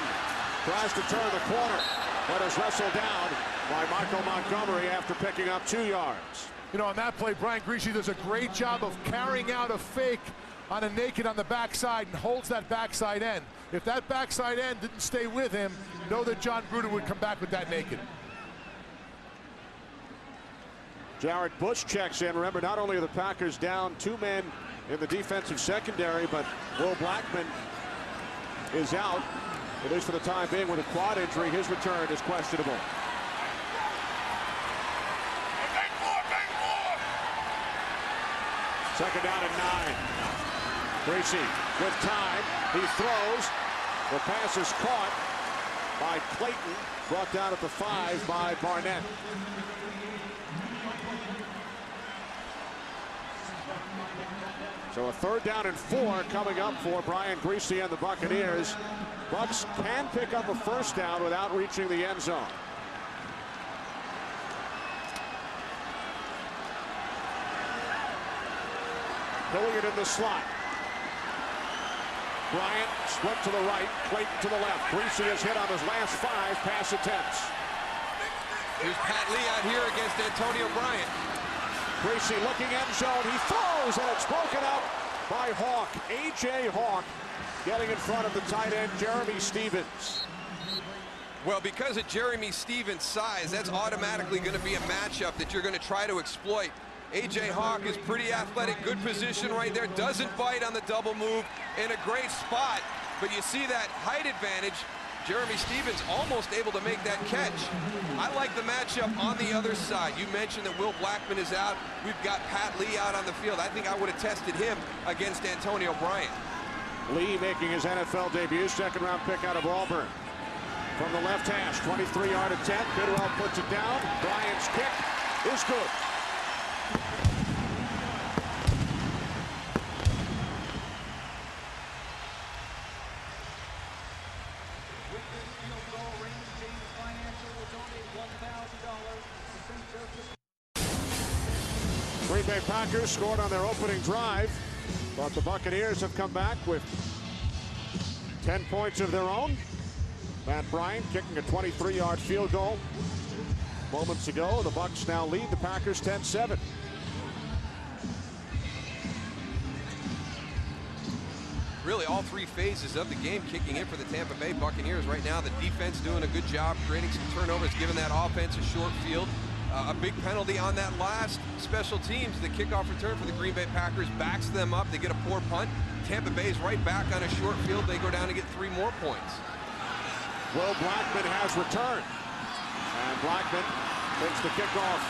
Tries to turn the corner, but is wrestled down by Michael Montgomery after picking up 2 yards. You know, on that play, Brian Griese does a great job of carrying out a fake on a naked on the backside and holds that backside end. If that backside end didn't stay with him, know that John Gruden would come back with that naked. Jared Bush checks in. Remember, not only are the Packers down 2 men in the defensive secondary, but Will Blackman is out, at least for the time being, with a quad injury. His return is questionable. Second down and 9. Griese with time. He throws. The pass is caught by Clayton. Brought down at the 5 by Barnett. So a 3rd down and 4 coming up for Brian Griese and the Buccaneers. Bucs can pick up a first down without reaching the end zone. Hilliard in the slot. Bryant swept to the right, Clayton to the left. Griese has hit on his last 5 pass attempts. Here's Pat Lee out here against Antonio Bryant. Griese looking end zone. He throws, and it's broken up by Hawk. A.J. Hawk getting in front of the tight end, Jeremy Stevens. Well, because of Jeremy Stevens' size, that's automatically going to be a matchup that you're going to try to exploit. A.J. Hawk is pretty athletic, good position right there, doesn't bite on the double move, in a great spot. But you see that height advantage. Jeremy Stevens almost able to make that catch. I like the matchup on the other side. You mentioned that Will Blackman is out. We've got Pat Lee out on the field. I think I would have tested him against Antonio Bryant. Lee making his NFL debut, second-round pick out of Auburn. From the left hash, 23-yard attempt. Bidwell puts it down. Bryant's kick is good. Green Bay Packers scored on their opening drive, but the Buccaneers have come back with 10 points of their own. Matt Bryant kicking a 23-yard field goal moments ago. The Bucs now lead the Packers 10-7. Really all three phases of the game kicking in for the Tampa Bay Buccaneers right now. The defense doing a good job creating some turnovers, giving that offense a short field. A big penalty on that last special teams. The kickoff return for the Green Bay Packers backs them up. They get a poor punt. Tampa Bay's right back on a short field. They go down to get 3 more points. Will Blackman has returned. And Blackman takes the kickoff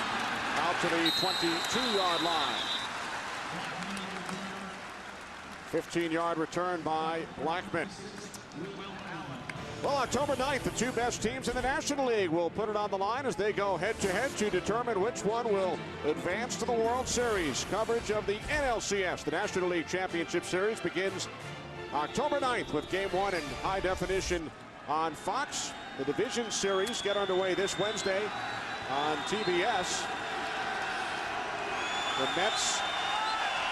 out to the 22-yard line. 15-yard return by Blackman. Well, October 9th, the two best teams in the National League will put it on the line as they go head-to-head to determine which one will advance to the World Series. Coverage of the NLCS, the National League Championship Series, begins October 9th with Game 1 in high definition on Fox. The Division Series get underway this Wednesday on TBS. The Mets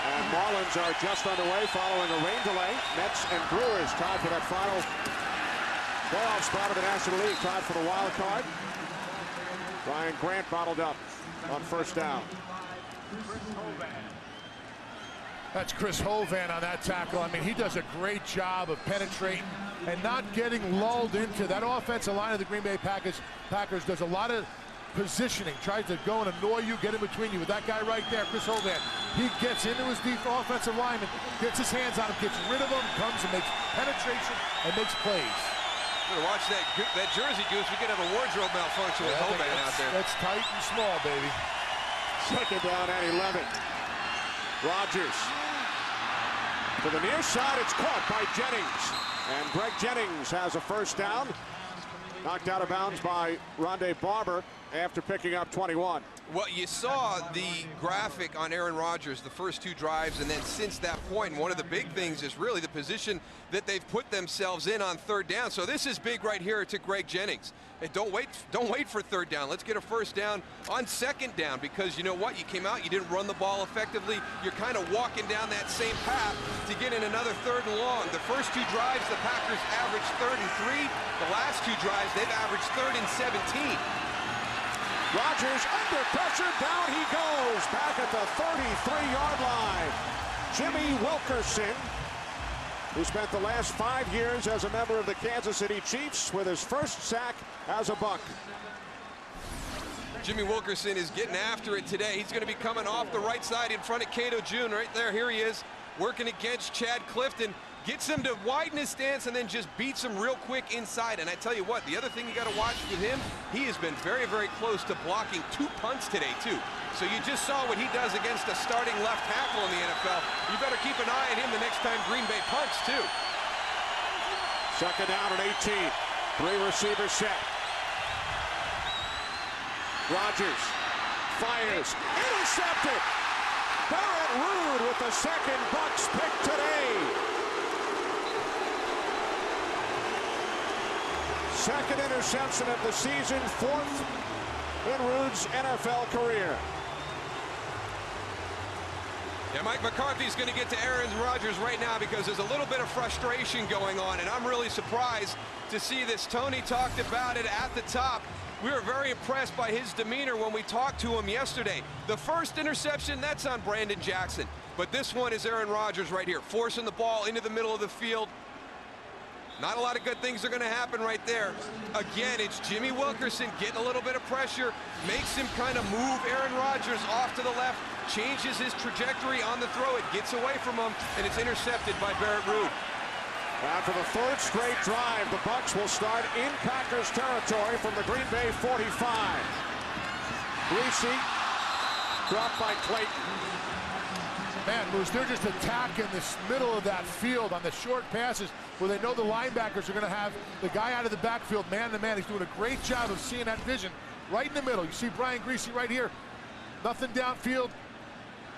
and Marlins are just underway following a rain delay. Mets and Brewers tied for that final playoff spot of the National League, tied for the wild card. Ryan Grant bottled up on first down. That's Chris Hovan on that tackle. I mean, he does a great job of penetrating and not getting lulled into that offensive line of the Green Bay Packers. Does a lot of positioning, tries to go and annoy you, get in between you. With that guy right there, Chris Hovan, he gets into his deep offensive lineman, gets his hands on him, gets rid of him, comes and makes penetration and makes plays. Watch that jersey, Goose. We could have a wardrobe malfunction with Hoban out there. That's tight and small, baby. Second down and 11. Rodgers to the near side. It's caught by Jennings. And Greg Jennings has a first down. Knocked out of bounds by Rondé Barber after picking up 21. Well, you saw the graphic on Aaron Rodgers, the first 2 drives, and then since that point, and one of the big things is really the position that they've put themselves in on third down. So this is big right here to Greg Jennings. Hey, don't wait for third down. Let's get a first down on second down, because you know what? You came out, you didn't run the ball effectively. You're kind of walking down that same path to get in another 3rd and long. The first 2 drives, the Packers averaged 3rd and 3. The last 2 drives, they've averaged 3rd and 17. Rodgers under pressure, down he goes, back at the 33-yard line. Jimmy Wilkerson, who spent the last 5 years as a member of the Kansas City Chiefs, with his first sack as a Buck. Jimmy Wilkerson is getting after it today. He's going to be coming off the right side in front of Cato June right there. Here he is, working against Chad Clifton. Gets him to widen his stance and then just beats him real quick inside. And I tell you what, the other thing you got to watch with him, he has been very, very close to blocking 2 punts today, too. So you just saw what he does against a starting left tackle in the NFL. You better keep an eye on him the next time Green Bay punts, too. Second down and 18. 3 receivers set. Rodgers fires. Intercepted. Barrett Ruud with the second Bucs pick today. Second interception of the season, 4th in Ruud's NFL career. Yeah, Mike McCarthy's going to get to Aaron Rodgers right now because there's a little bit of frustration going on, and I'm really surprised to see this. Tony talked about it at the top. We were very impressed by his demeanor when we talked to him yesterday. The first interception, that's on Brandon Jackson. But this one is Aaron Rodgers right here, forcing the ball into the middle of the field. Not a lot of good things are going to happen right there. Again, it's Jimmy Wilkerson getting a little bit of pressure, makes him kind of move Aaron Rodgers off to the left, changes his trajectory on the throw. It gets away from him, and it's intercepted by Barrett Ruud. For the third straight drive, the Bucs will start in Packers territory from the Green Bay 45. Greasy, dropped by Clayton. Man, Moose, they're just attacking this middle of that field on the short passes where they know the linebackers are going to have the guy out of the backfield, man to man. He's doing a great job of seeing that vision right in the middle. You see Brian Greasy right here. Nothing downfield.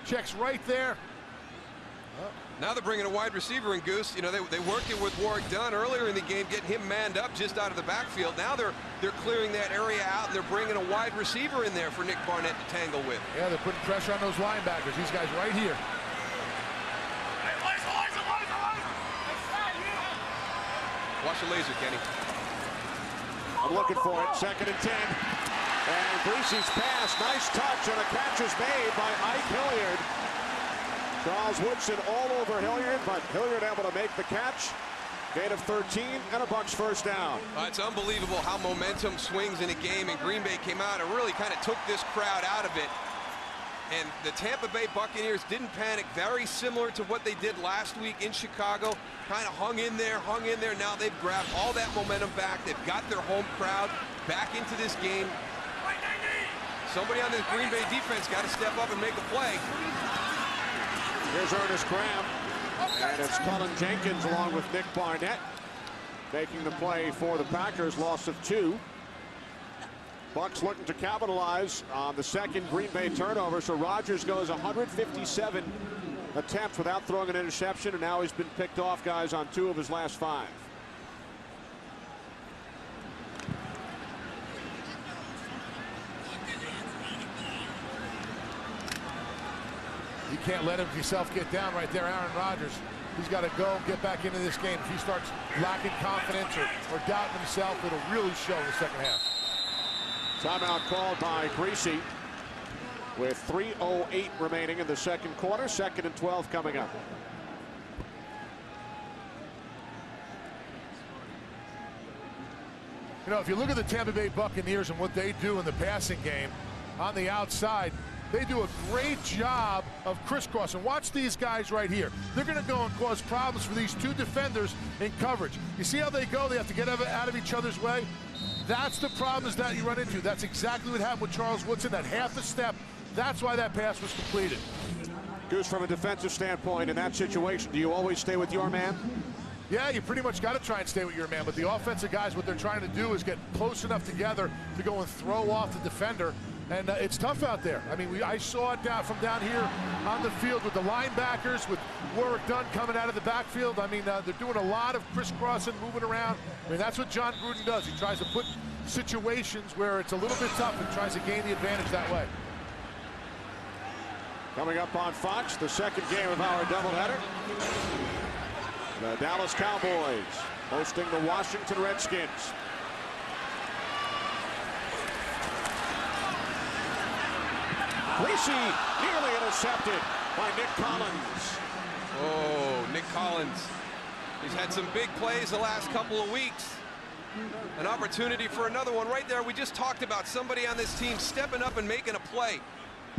Checks right there. Now they're bringing a wide receiver in, Goose. You know, they worked it with Warrick Dunn earlier in the game, getting him manned up just out of the backfield. Now they're clearing that area out, and they're bringing a wide receiver in there for Nick Barnett to tangle with. Yeah, they're putting pressure on those linebackers. These guys right here. Watch the laser, Kenny. I'm looking for it. 2nd and 10. And Greasy's pass. Nice touch, and a catch is made by Ike Hilliard. Charles Woodson all over Hilliard, but Hilliard able to make the catch. Gain of 13 and a Bucs first down. It's unbelievable how momentum swings in a game, and Green Bay came out and really kind of took this crowd out of it. And the Tampa Bay Buccaneers didn't panic, very similar to what they did last week in Chicago. Kind of hung in there. Now they've grabbed all that momentum back. They've got their home crowd back into this game. Somebody on the Green Bay defense got to step up and make a play. Here's Ernest Graham, and it's Cullen Jenkins along with Nick Barnett making the play for the Packers. Loss of 2. Bucs looking to capitalize on the second Green Bay turnover. So Rodgers goes 157 attempts without throwing an interception, and now he's been picked off, guys, on 2 of his last 5. You can't let himself get down right there, Aaron Rodgers. He's got to go and get back into this game. If he starts lacking confidence or doubting himself, it'll really show in the second half. Timeout called by Greasy with 3:08 remaining in the second quarter. 2nd and 12 coming up. You know, if you look at the Tampa Bay Buccaneers and what they do in the passing game on the outside, they do a great job of crisscrossing. Watch these guys right here. They're going to go and cause problems for these 2 defenders in coverage. You see how they go? They have to get out of each other's way. That's the problems that you run into. That's exactly what happened with Charles Woodson, that half a step. That's why that pass was completed. Goose, from a defensive standpoint, in that situation, do you always stay with your man? Yeah, you pretty much got to try and stay with your man. But the offensive guys, what they're trying to do is get close enough together to go and throw off the defender. And it's tough out there. I mean, I saw it from down here on the field with the linebackers, with Warrick Dunn coming out of the backfield. I mean, they're doing a lot of crisscrossing, moving around. I mean, that's what John Gruden does. He tries to put situations where it's a little bit tough and tries to gain the advantage that way. Coming up on Fox, the second game of our doubleheader. The Dallas Cowboys hosting the Washington Redskins. Greasy nearly intercepted by Nick Collins. Oh, Nick Collins. He's had some big plays the last couple of weeks. An opportunity for another one right there. We just talked about somebody on this team stepping up and making a play.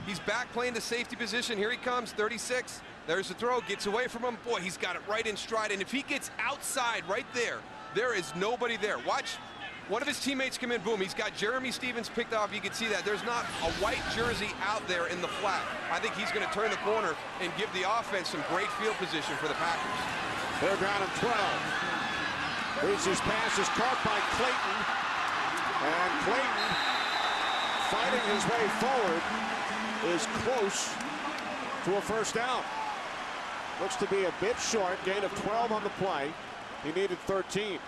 He's back playing the safety position. Here he comes, 36. There's the throw, gets away from him. Boy, he's got it right in stride. And if he gets outside right there, there is nobody there. Watch. One of his teammates come in, boom, he's got Jeremy Stevens picked off. You can see that. There's not a white jersey out there in the flat. I think he's going to turn the corner and give the offense some great field position for the Packers. They're down at 12. Greasy's pass is caught by Clayton. And Clayton, fighting his way forward, is close to a first down. Looks to be a bit short. Gain of 12 on the play. He needed 13.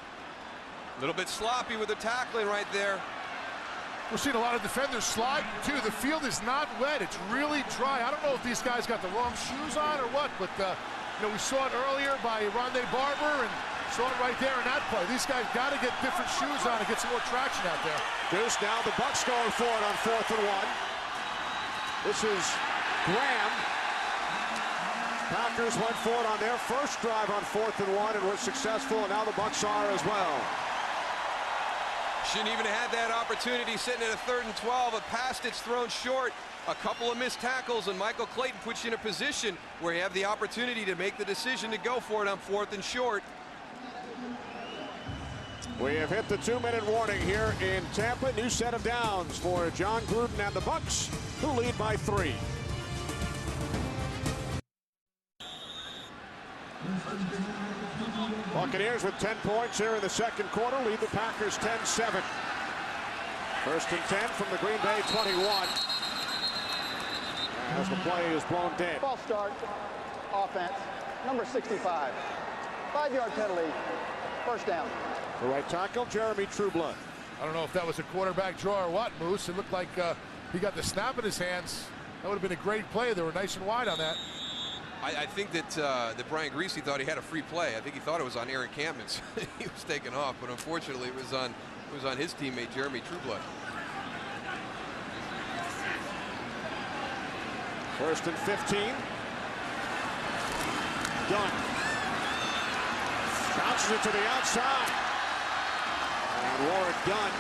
A little bit sloppy with the tackling right there. We're seeing a lot of defenders slide, too. The field is not wet. It's really dry. I don't know if these guys got the wrong shoes on or what, but, you know, we saw it earlier by Rondé Barber and saw it right there in that play. These guys got to get different shoes on and get some more traction out there. Goose, now the Bucs going for it on 4th and 1. This is Graham. Packers went for it on their first drive on 4th and 1 and were successful, and now the Bucs are as well. Shouldn't even have had that opportunity sitting at a 3rd and 12. A pass that's thrown short. A couple of missed tackles, and Michael Clayton puts you in a position where you have the opportunity to make the decision to go for it on 4th and short. We have hit the 2-minute warning here in Tampa. New set of downs for John Gruden and the Bucs, who lead by 3. Buccaneers with 10 points here in the second quarter, lead the Packers 10-7. First and 10 from the Green Bay 21. As the play is blown dead. False start, offense, number 65. 5-yard penalty, first down. The right tackle, Jeremy Trueblood. I don't know if that was a quarterback draw or what, Moose. It looked like he got the snap in his hands. That would have been a great play. They were nice and wide on that. I think that Brian Greasy thought he had a free play. I think he thought it was on Aaron Campbell's. He was taken off, but unfortunately it was on his teammate Jeremy Trueblood. First and 15. Dunn. Bounces it to the outside. And Warwick Dunn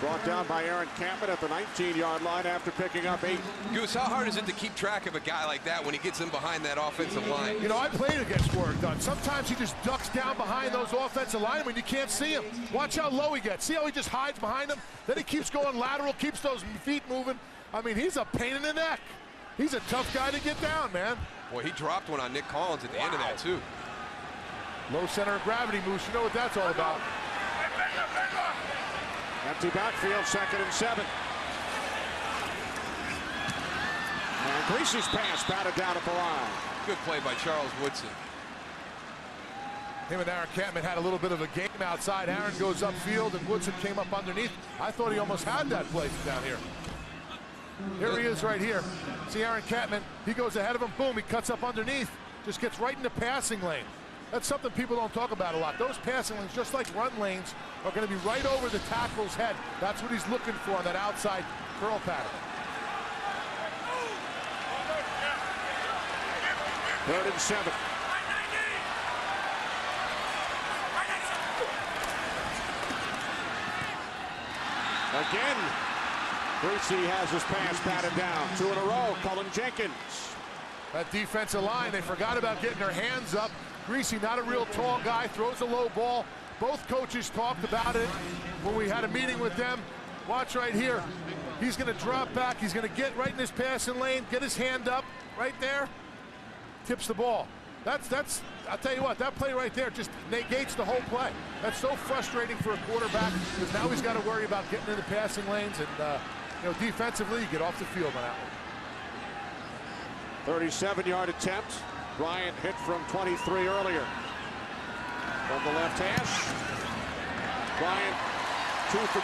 brought down by Aaron Campbell at the 19-yard line after picking up 8. Goose, how hard is it to keep track of a guy like that when he gets in behind that offensive line? You know, I played against Warwick Dunn. Sometimes he just ducks down behind those offensive linemen. You can't see him. Watch how low he gets. See how he just hides behind them? Then he keeps going lateral, keeps those feet moving. I mean, he's a pain in the neck. He's a tough guy to get down, man. Boy, he dropped one on Nick Collins at the end of that, too. Low center of gravity, Moose. You know what that's all about. Empty backfield, 2nd and 7. And Greasy's pass batted down at the line. Good play by Charles Woodson. Him and Aaron Campbell had a little bit of a game outside. Aaron goes upfield and Woodson came up underneath. I thought he almost had that play down here. Here he is right here. See Aaron Campbell, he goes ahead of him, boom, he cuts up underneath. Just gets right in the passing lane. That's something people don't talk about a lot. Those passing lanes, just like run lanes, are going to be right over the tackle's head. That's what he's looking for on that outside curl pattern. 3rd and 7. Again, Greasy has his pass batted down. 2 in a row, Cullen Jenkins. That defensive line, they forgot about getting their hands up. Greasy, not a real tall guy, throws a low ball. Both coaches talked about it when we had a meeting with them. Watch right here. He's going to drop back. He's going to get right in his passing lane, get his hand up right there, tips the ball. That's I'll tell you what, that play right there just negates the whole play. That's so frustrating for a quarterback because now he's got to worry about getting in the passing lanes and, you know, defensively, you get off the field on that one. 37-yard attempt. Bryant hit from 23 earlier. From the left hash. Bryant 2 for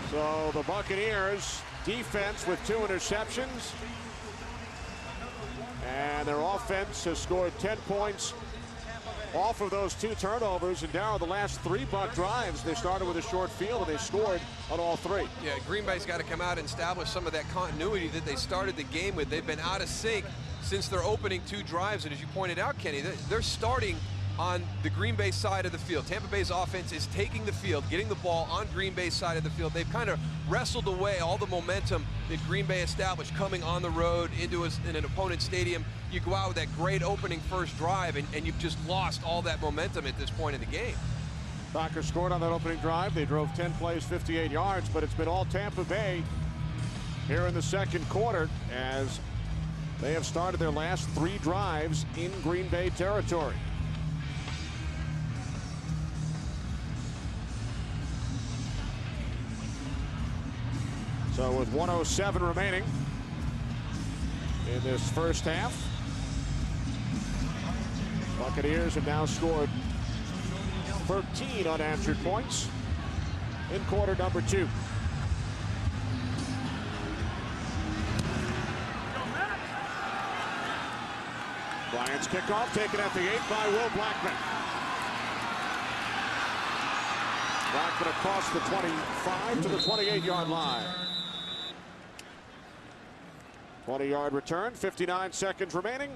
2. So the Buccaneers defense with 2 interceptions. And their offense has scored 10 points off of those 2 turnovers. And now the last 3 Buck drives, they started with a short field and they scored on all 3. Yeah, Green Bay's got to come out and establish some of that continuity that they started the game with. They've been out of sync since their opening 2 drives. And as you pointed out, Kenny, they're starting on the Green Bay side of the field. Tampa Bay's offense is taking the field, getting the ball on Green Bay's side of the field. They've kind of wrestled away all the momentum that Green Bay established coming on the road into in an opponent's stadium. You go out with that great opening first drive, and you've just lost all that momentum at this point in the game. Packers scored on that opening drive. They drove 10 plays, 58 yards, but it's been all Tampa Bay here in the second quarter as they have started their last 3 drives in Green Bay territory. So with 1:07 remaining in this first half, Buccaneers have now scored 13 unanswered points in quarter number 2. Bryant's kickoff taken at the 8 by Will Blackman. Blackman across the 25 to the 28-yard line. 20-yard return, 59 seconds remaining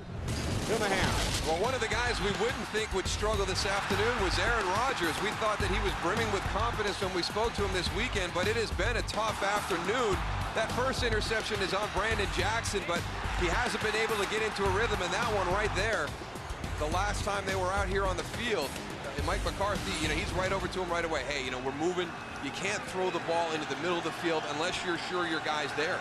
in the half. Well, one of the guys we wouldn't think would struggle this afternoon was Aaron Rodgers. We thought that he was brimming with confidence when we spoke to him this weekend, but it has been a tough afternoon. That first interception is on Brandon Jackson, but he hasn't been able to get into a rhythm, and that one right there the last time they were out here on the field. Mike McCarthy, he's right over to him right away. Hey, we're moving. You can't throw the ball into the middle of the field unless you're sure your guy's there.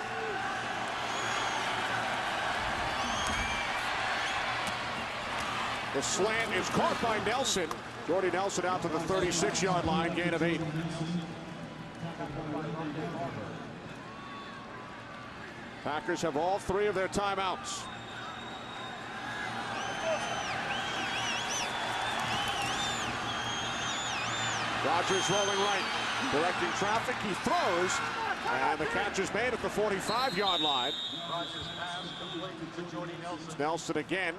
The slant is caught by Nelson. Jordy Nelson out to the 36-yard line, gain of 8. Packers have all 3 of their timeouts. Rodgers rolling right, directing traffic. He throws, and the catch is made at the 45-yard line. It's Nelson again.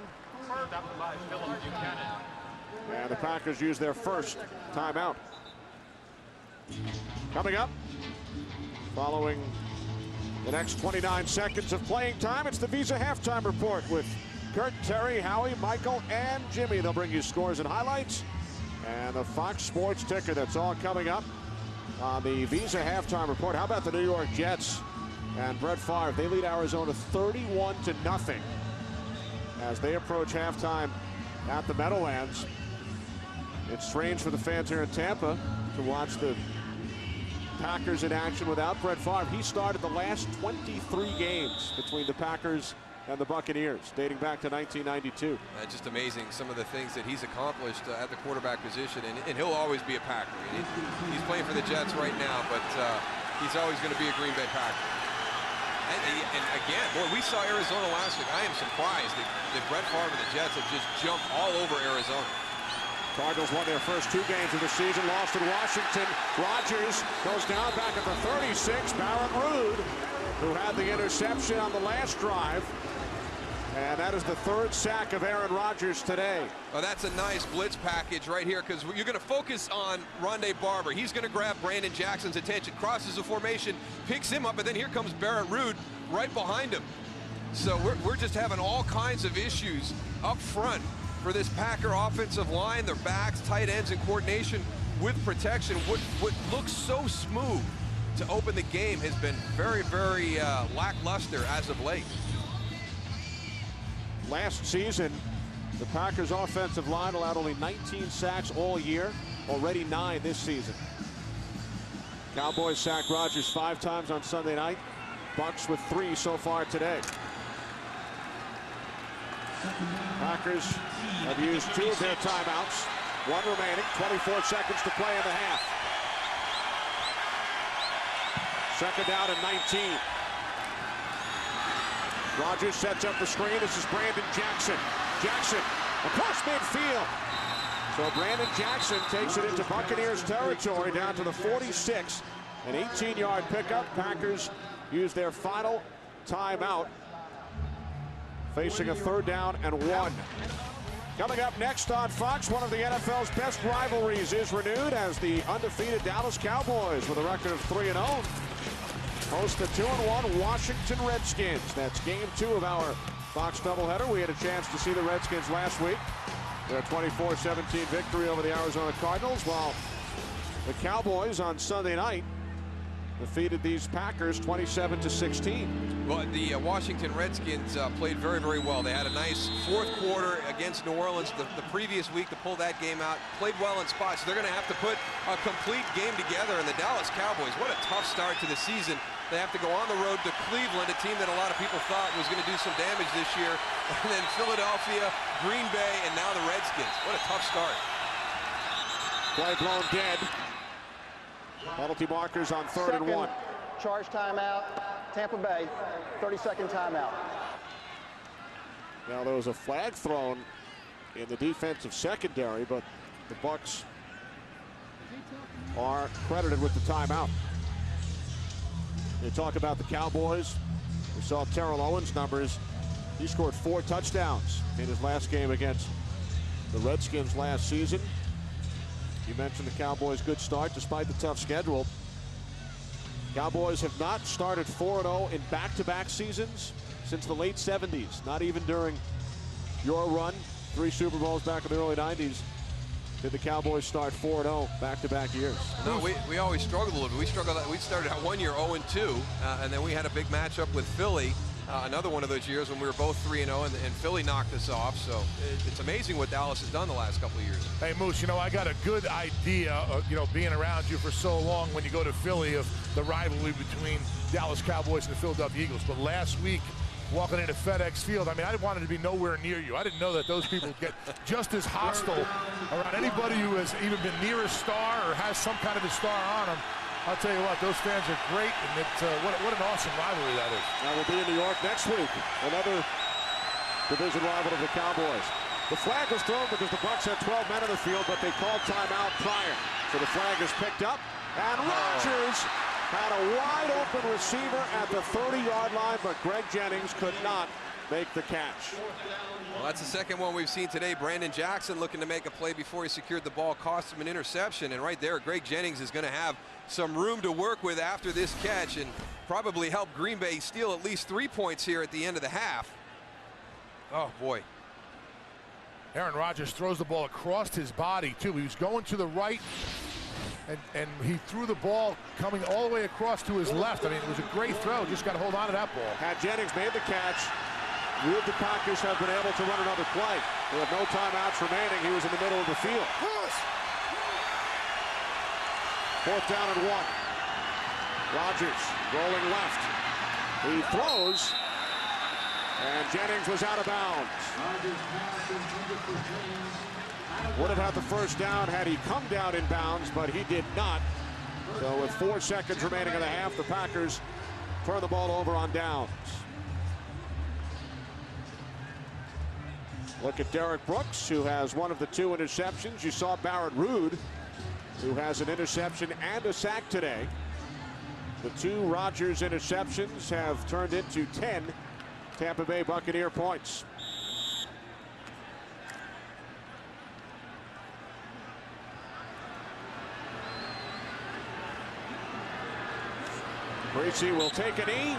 And the Packers use their first timeout. Coming up, following the next 29 seconds of playing time, it's the Visa Halftime Report with Kurt, Terry, Howie, Michael, and Jimmy. They'll bring you scores and highlights. And the Fox Sports ticker, that's all coming up on the Visa Halftime Report. How about the New York Jets and Brett Favre? They lead Arizona 31-0 as they approach halftime at the Meadowlands. It's strange for the fans here in Tampa to watch the Packers in action without Brett Favre. He started the last 23 games between the Packers and the Buccaneers, dating back to 1992. Just amazing, some of the things that he's accomplished at the quarterback position, and he'll always be a Packer. He's playing for the Jets right now, but he's always going to be a Green Bay Packer. And again, boy, we saw Arizona last week. I am surprised that Brett Favre and the Jets have just jumped all over Arizona. Cardinals won their first 2 games of the season, lost in Washington. Rodgers goes down back at the 36. Barrett Ruud, who had the interception on the last drive. And that is the 3rd sack of Aaron Rodgers today. Oh, that's a nice blitz package right here, because you're going to focus on Rondé Barber. He's going to grab Brandon Jackson's attention, crosses the formation, picks him up, and then here comes Barrett Ruud right behind him. So we're just having all kinds of issues up front for this Packer offensive line, their backs, tight ends, and coordination with protection. What looks so smooth to open the game has been very, very lackluster as of late. Last season, the Packers offensive line allowed only 19 sacks all year, already 9 this season. Cowboys sacked Rodgers 5 times on Sunday night. Bucs with 3 so far today. Packers have used 2 of their timeouts. 1 remaining, 24 seconds to play in the half. 2nd down and 19. Rodgers sets up the screen. This is Brandon Jackson. Jackson across midfield. So Brandon Jackson takes it into Buccaneers territory down to the 46. An 18-yard pickup. Packers use their final timeout, facing a 3rd down and 1. Coming up next on Fox, one of the NFL's best rivalries is renewed as the undefeated Dallas Cowboys, with a record of 3-0, host the 2-1 Washington Redskins. That's game 2 of our Fox doubleheader. We had a chance to see the Redskins last week. Their 24-17 victory over the Arizona Cardinals, while the Cowboys on Sunday night defeated these Packers 27-16. Well, the Washington Redskins played very, very well. They had a nice 4th quarter against New Orleans the previous week to pull that game out. Played well in spots. So they're going to have to put a complete game together. And the Dallas Cowboys, what a tough start to the season. They have to go on the road to Cleveland, a team that a lot of people thought was going to do some damage this year. And then Philadelphia, Green Bay, and now the Redskins. What a tough start. Play blown dead. Penalty markers on 3rd and 1. Charge timeout, Tampa Bay, 30-second timeout. Now there was a flag thrown in the defensive secondary, but the Bucs are credited with the timeout. They talk about the Cowboys. We saw Terrell Owens' numbers. He scored 4 touchdowns in his last game against the Redskins last season. You mentioned the Cowboys' good start despite the tough schedule. Cowboys have not started 4-0 in back-to-back seasons since the late 70s. Not even during your run, 3 Super Bowls back in the early 90s, did the Cowboys start 4-0 back-to-back years. No, we always struggled a little bit. We started out one year 0-2, and then we had a big matchup with Philly Another one of those years when we were both 3-0 and Philly knocked us off. So it's amazing what Dallas has done the last couple of years. Hey, Moose, you know, I got a good idea of, you know, being around you for so long when you go to Philly of the rivalry between Dallas Cowboys and the Philadelphia Eagles. But last week, walking into FedEx Field, I mean, I wanted to be nowhere near you. I didn't know that those people get just as hostile around anybody who has even been near a star or has some kind of a star on them. I'll tell you what, those fans are great, and what an awesome rivalry that is. Now we'll be in New York next week. Another division rival of the Cowboys. The flag was thrown because the Bucs had 12 men on the field, but they called timeout prior. So the flag is picked up, and Rodgers had a wide open receiver at the 30-yard line, but Greg Jennings could not make the catch. Well, that's the second one we've seen today. Brandon Jackson looking to make a play before he secured the ball, cost him an interception, and right there, Greg Jennings is going to have some room to work with after this catch and probably help Green Bay steal at least 3 points here at the end of the half. Oh, boy. Aaron Rodgers throws the ball across his body, too. He was going to the right, and he threw the ball coming all the way across to his left. I mean, it was a great throw. Just got to hold on to that ball. Had Jennings made the catch, would the Packers have been able to run another play? They have no timeouts remaining. He was in the middle of the field. 4th down and 1. Rodgers rolling left. He throws, and Jennings was out of bounds. Would have had the first down had he come down in bounds, but he did not. So with 4 seconds remaining in the half, the Packers turn the ball over on downs. Look at Derek Brooks, who has one of the 2 interceptions. You saw Barrett Ruud, who has an interception and a sack today. The 2 Rodgers interceptions have turned into 10 Tampa Bay Buccaneer points. Bracey will take a knee,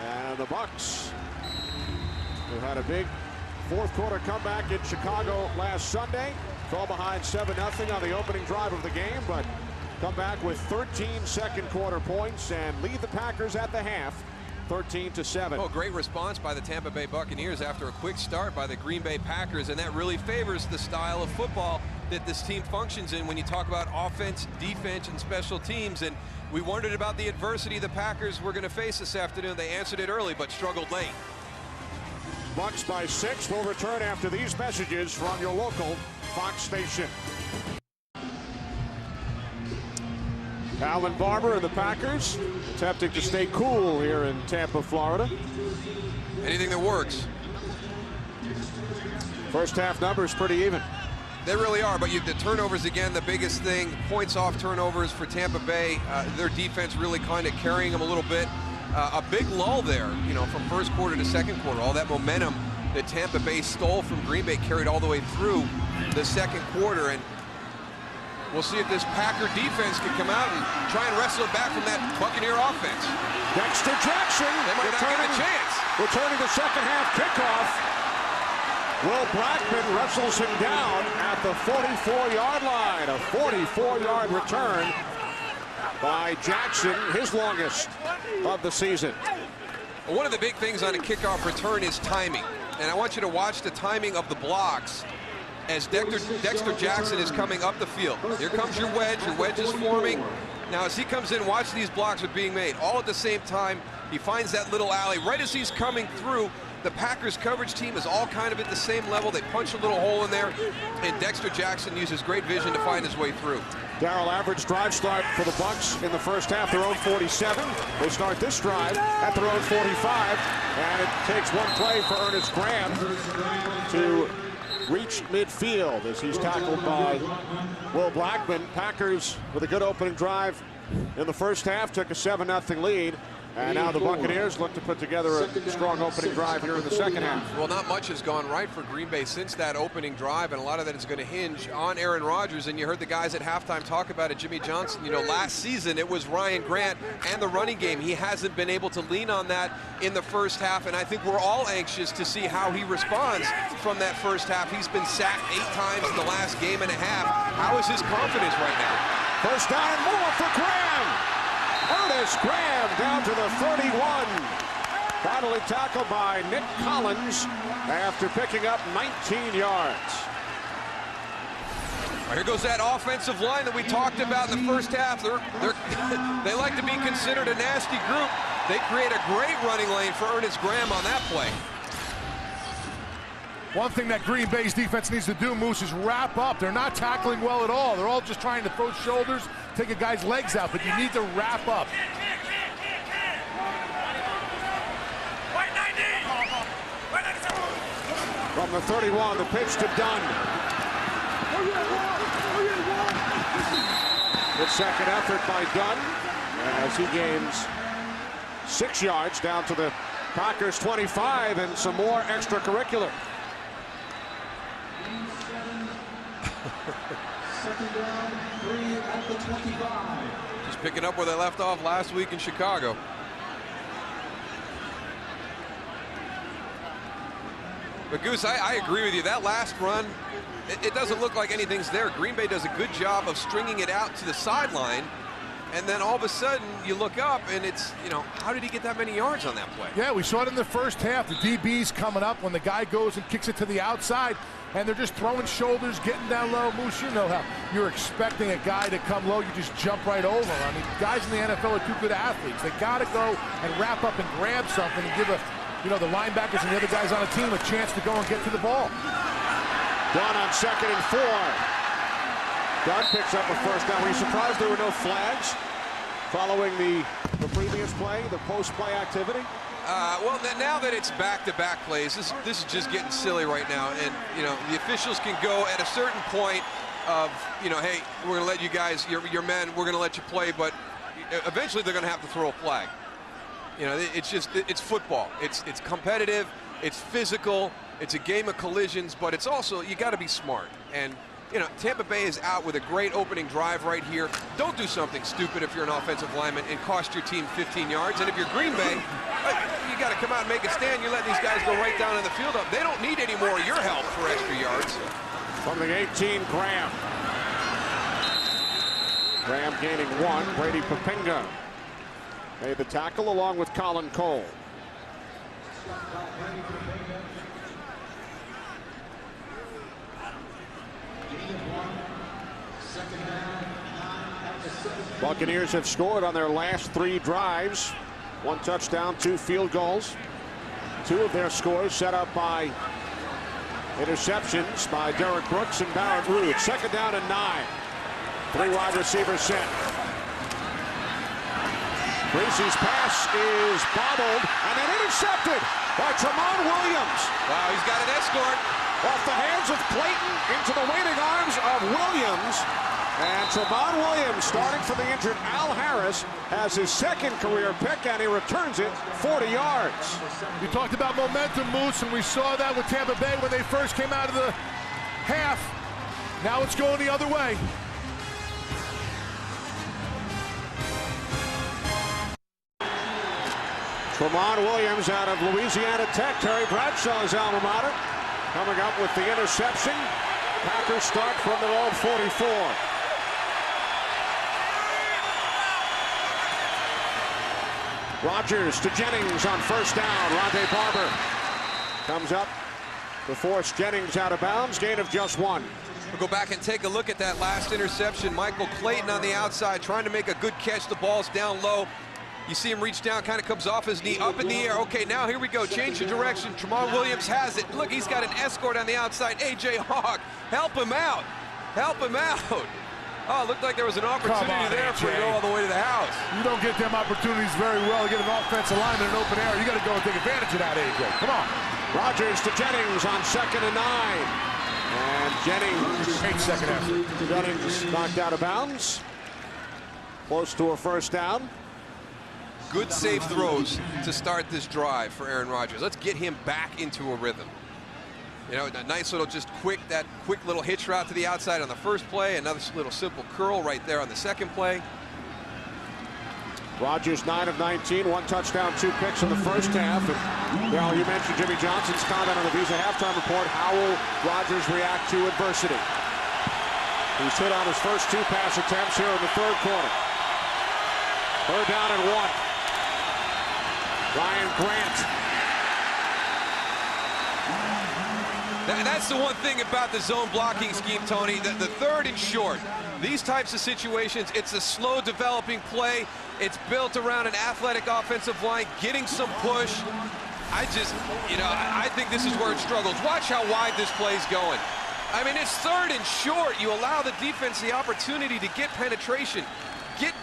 and the Bucs, who had a big 4th quarter comeback in Chicago last Sunday, fell behind 7-0 on the opening drive of the game, but come back with 13 second quarter points and lead the Packers at the half 13-7. Oh, great response by the Tampa Bay Buccaneers after a quick start by the Green Bay Packers, and that really favors the style of football that this team functions in when you talk about offense, defense, and special teams. And we wondered about the adversity the Packers were going to face this afternoon. They answered it early, but struggled late. Bucs by 6. Will return after these messages from your local Fox station. Alvin Barber and the Packers attempting to stay cool here in Tampa, Florida. Anything that works. First half numbers pretty even. They really are, but the turnovers again, the biggest thing. Points off turnovers for Tampa Bay. Their defense really kind of carrying them a little bit. A big lull there, you know, from first quarter to second quarter. All that momentum that Tampa Bay stole from Green Bay carried all the way through the second quarter. And we'll see if this Packer defense can come out and try and wrestle it back from that Buccaneer offense. Dexter Jackson They might not get a chance. Returning the second half kickoff. Will Blackman wrestles him down at the 44-yard line. A 44-yard return by Jackson, his longest of the season. One of the big things on a kickoff return is timing. And I want you to watch the timing of the blocks as Dexter Jackson is coming up the field. Here comes your wedge. Your wedge is forming. Now, as he comes in, watch these blocks are being made. All at the same time, he finds that little alley. Right as he's coming through, the Packers coverage team is all kind of at the same level. They punch a little hole in there, and Dexter Jackson uses great vision to find his way through. Darrell, average drive start for the Bucs in the first half, their own 47. They start this drive at their own 45, and it takes one play for Ernest Graham to reach midfield as he's tackled by Will Blackman. Packers with a good opening drive in the first half, took a 7-0 lead. And now the Buccaneers look to put together a strong opening drive here in the second half. Well, not much has gone right for Green Bay since that opening drive, and a lot of that is going to hinge on Aaron Rodgers. And you heard the guys at halftime talk about it. Jimmy Johnson, you know, last season it was Ryan Grant and the running game. He hasn't been able to lean on that in the first half, and I think we're all anxious to see how he responds from that first half. He's been sacked 8 times in the last game and a half. How is his confidence right now? First down and more for Graham. Ernest Graham down to the 31. Finally tackled by Nick Collins after picking up 19 yards. Here goes that offensive line that we talked about in the first half. They like to be considered a nasty group. They create a great running lane for Ernest Graham on that play. One thing that Green Bay's defense needs to do, Moose, is wrap up. They're not tackling well at all. They're all just trying to throw shoulders, take a guy's legs out, but you need to wrap up. From the 31, the pitch to Dunn. Good second effort by Dunn as he gains 6 yards down to the Packers 25 and some more extracurricular. Second down, 3 at the 25. Just picking up where they left off last week in Chicago. But Goose, I agree with you. That last run, it doesn't look like anything's there. Green Bay does a good job of stringing it out to the sideline, and then all of a sudden you look up and it's, you know, how did he get that many yards on that play? Yeah, we saw it in the first half. The DB's coming up when the guy goes and kicks it to the outside, and they're just throwing shoulders, getting down low. Moose, you know how you're expecting a guy to come low, you just jump right over him. I mean, guys in the NFL are too good athletes. They got to go and wrap up and grab something and give the linebackers and the other guys on the team a chance to go and get to the ball. Dunn on 2nd and 4. Dunn picks up a first down. Were you surprised there were no flags following the previous play, the post-play activity? Well, now that it's back-to-back plays, this is just getting silly right now. And, you know, the officials can go at a certain point of, you know, hey, we're going to let you guys, your men, we're going to let you play, but eventually they're going to have to throw a flag. You know, it's football. It's competitive, it's physical, it's a game of collisions, but it's also, you got to be smart. And, you know, Tampa Bay is out with a great opening drive right here. Don't do something stupid if you're an offensive lineman and cost your team 15 yards. And if you're Green Bay, you got to come out and make a stand. You let these guys go right down in the field. They don't need any more of your help for extra yards. From the 18, Graham. Graham gaining 1. Brady Papinga made the tackle along with Colin Cole. Buccaneers have scored on their last 3 drives. 1 touchdown, 2 field goals. 2 of their scores set up by interceptions by Derek Brooks and Barrett Rood. 2nd down and 9. 3 wide receivers set. Breezy's pass is bobbled and then intercepted by Tramon Williams. Wow, he's got an escort. Off the hands of Clayton into the waiting arms of Williams. And Tramon Williams, starting for the injured Al Harris, has his 2nd career pick, and he returns it 40 yards. You talked about momentum, Moose, and we saw that with Tampa Bay when they first came out of the half. Now it's going the other way. Tramon Williams out of Louisiana Tech, Terry Bradshaw's alma mater, coming up with the interception. Packers start from their own 44. Rodgers to Jennings on 1st down. Rondé Barber comes up to force Jennings out of bounds. Gain of just 1. We'll go back and take a look at that last interception. Michael Clayton on the outside trying to make a good catch. The ball's down low. You see him reach down, kind of comes off his knee, up in the air. Okay, now here we go. Change the direction. Tramon Williams has it. Look, he's got an escort on the outside. A.J. Hawk, help him out. Help him out. Oh, it looked like there was an opportunity there for you to go all the way to the house. You don't get them opportunities very well. You get an offensive lineman in an open area. You got to go and take advantage of that, A.J. Come on. Rodgers to Jennings on 2nd and 9. And Jennings. 8-second effort. Jennings knocked out of bounds. Close to a 1st down. Good safe throws to start this drive for Aaron Rodgers. Let's get him back into a rhythm. You know, a nice little quick little hitch route to the outside on the first play. Another little simple curl right there on the 2nd play. Rodgers 9 of 19, 1 touchdown, 2 picks in the first half. And, well, you mentioned Jimmy Johnson's comment on the Visa halftime report. How will Rodgers react to adversity? He's hit on his first 2 pass attempts here in the 3rd quarter. 3rd down and 1. Ryan Grant. That's the one thing about the zone blocking scheme, Tony, the third and short. These types of situations, it's a slow developing play. It's built around an athletic offensive line, getting some push. I think this is where it struggles. Watch how wide this play's going. I mean, it's third and short. You allow the defense the opportunity to get penetration.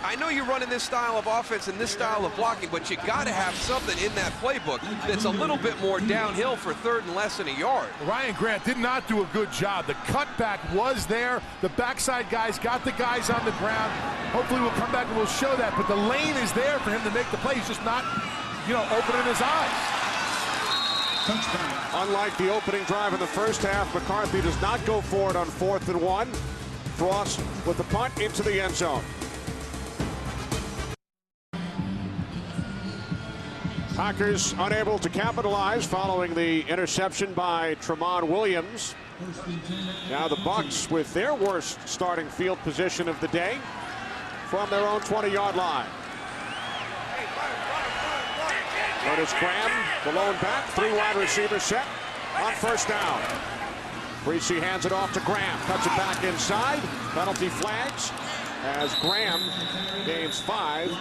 I know you're running this style of offense and this style of blocking, but you got to have something in that playbook that's a little bit more downhill for third and less than a yard. Ryan Grant did not do a good job. The cutback was there. The backside guys got the guys on the ground. Hopefully we'll come back and we'll show that, but the lane is there for him to make the play. He's just not, opening his eyes. Unlike the opening drive in the first half, McCarthy does not go for it on 4th and 1. Frost with the punt into the end zone. Packers unable to capitalize following the interception by Tramon Williams. Now the Bucs with their worst starting field position of the day from their own 20-yard line. Notice Graham, the lone back, 3 wide receiver set on first down. Breesy hands it off to Graham, cuts it back inside, penalty flags as Graham gains 5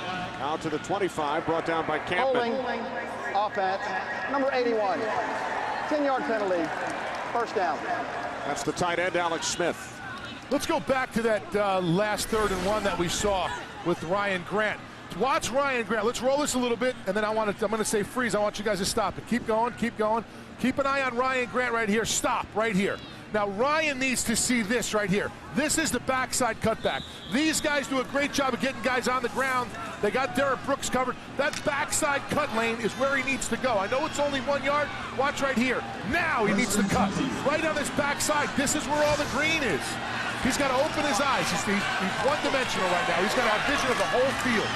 out to the 25, brought down by Campbell. Holding offense, number 81, 10-yard penalty, first down. That's the tight end, Alex Smith. Let's go back to that last 3rd and 1 that we saw with Ryan Grant. Watch Ryan Grant. Let's roll this a little bit, and then I'm going to say freeze. I want you guys to stop it. Keep going, keep going. Keep an eye on Ryan Grant right here. Stop right here. Now, Ryan needs to see this right here. This is the backside cutback. These guys do a great job of getting guys on the ground. They got Derek Brooks covered. That backside cut lane is where he needs to go. I know it's only 1 yard. Watch right here. Now he needs to cut. Right on this backside. This is where all the green is. He's got to open his eyes. He's one-dimensional right now. He's got to have vision of the whole field.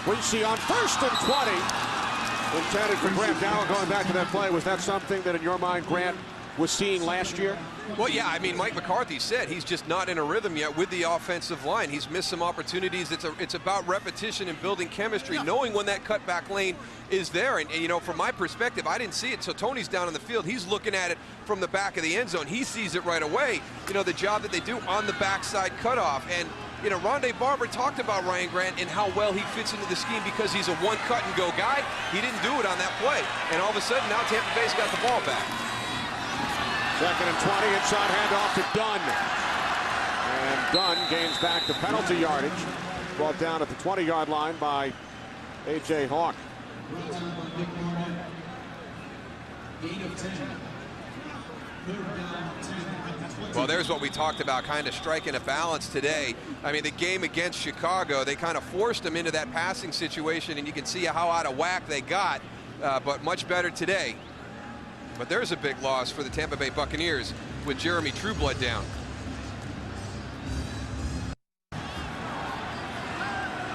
We see on 1st and 20. Intended for Grant. Now going back to that play, was that something that in your mind Grant was seeing last year? Well, yeah, I mean, Mike McCarthy said he's just not in a rhythm yet with the offensive line. He's missed some opportunities. It's about repetition and building chemistry, knowing when that cutback lane is there. And, from my perspective, I didn't see it. So Tony's down in the field. He's looking at it from the back of the end zone. He sees it right away. The job that they do on the backside cutoff. And, Rondé Barber talked about Ryan Grant and how well he fits into the scheme because he's a one-cut-and-go guy. He didn't do it on that play. And all of a sudden, now Tampa Bay's got the ball back. 2nd and 20, inside handoff to Dunn. And Dunn gains back the penalty yardage. Brought down at the 20-yard line by A.J. Hawk. Well, there's what we talked about, kind of striking a balance today. I mean, the game against Chicago, they kind of forced them into that passing situation, and you can see how out of whack they got, but much better today. But there's a big loss for the Tampa Bay Buccaneers with Jeremy Trueblood down.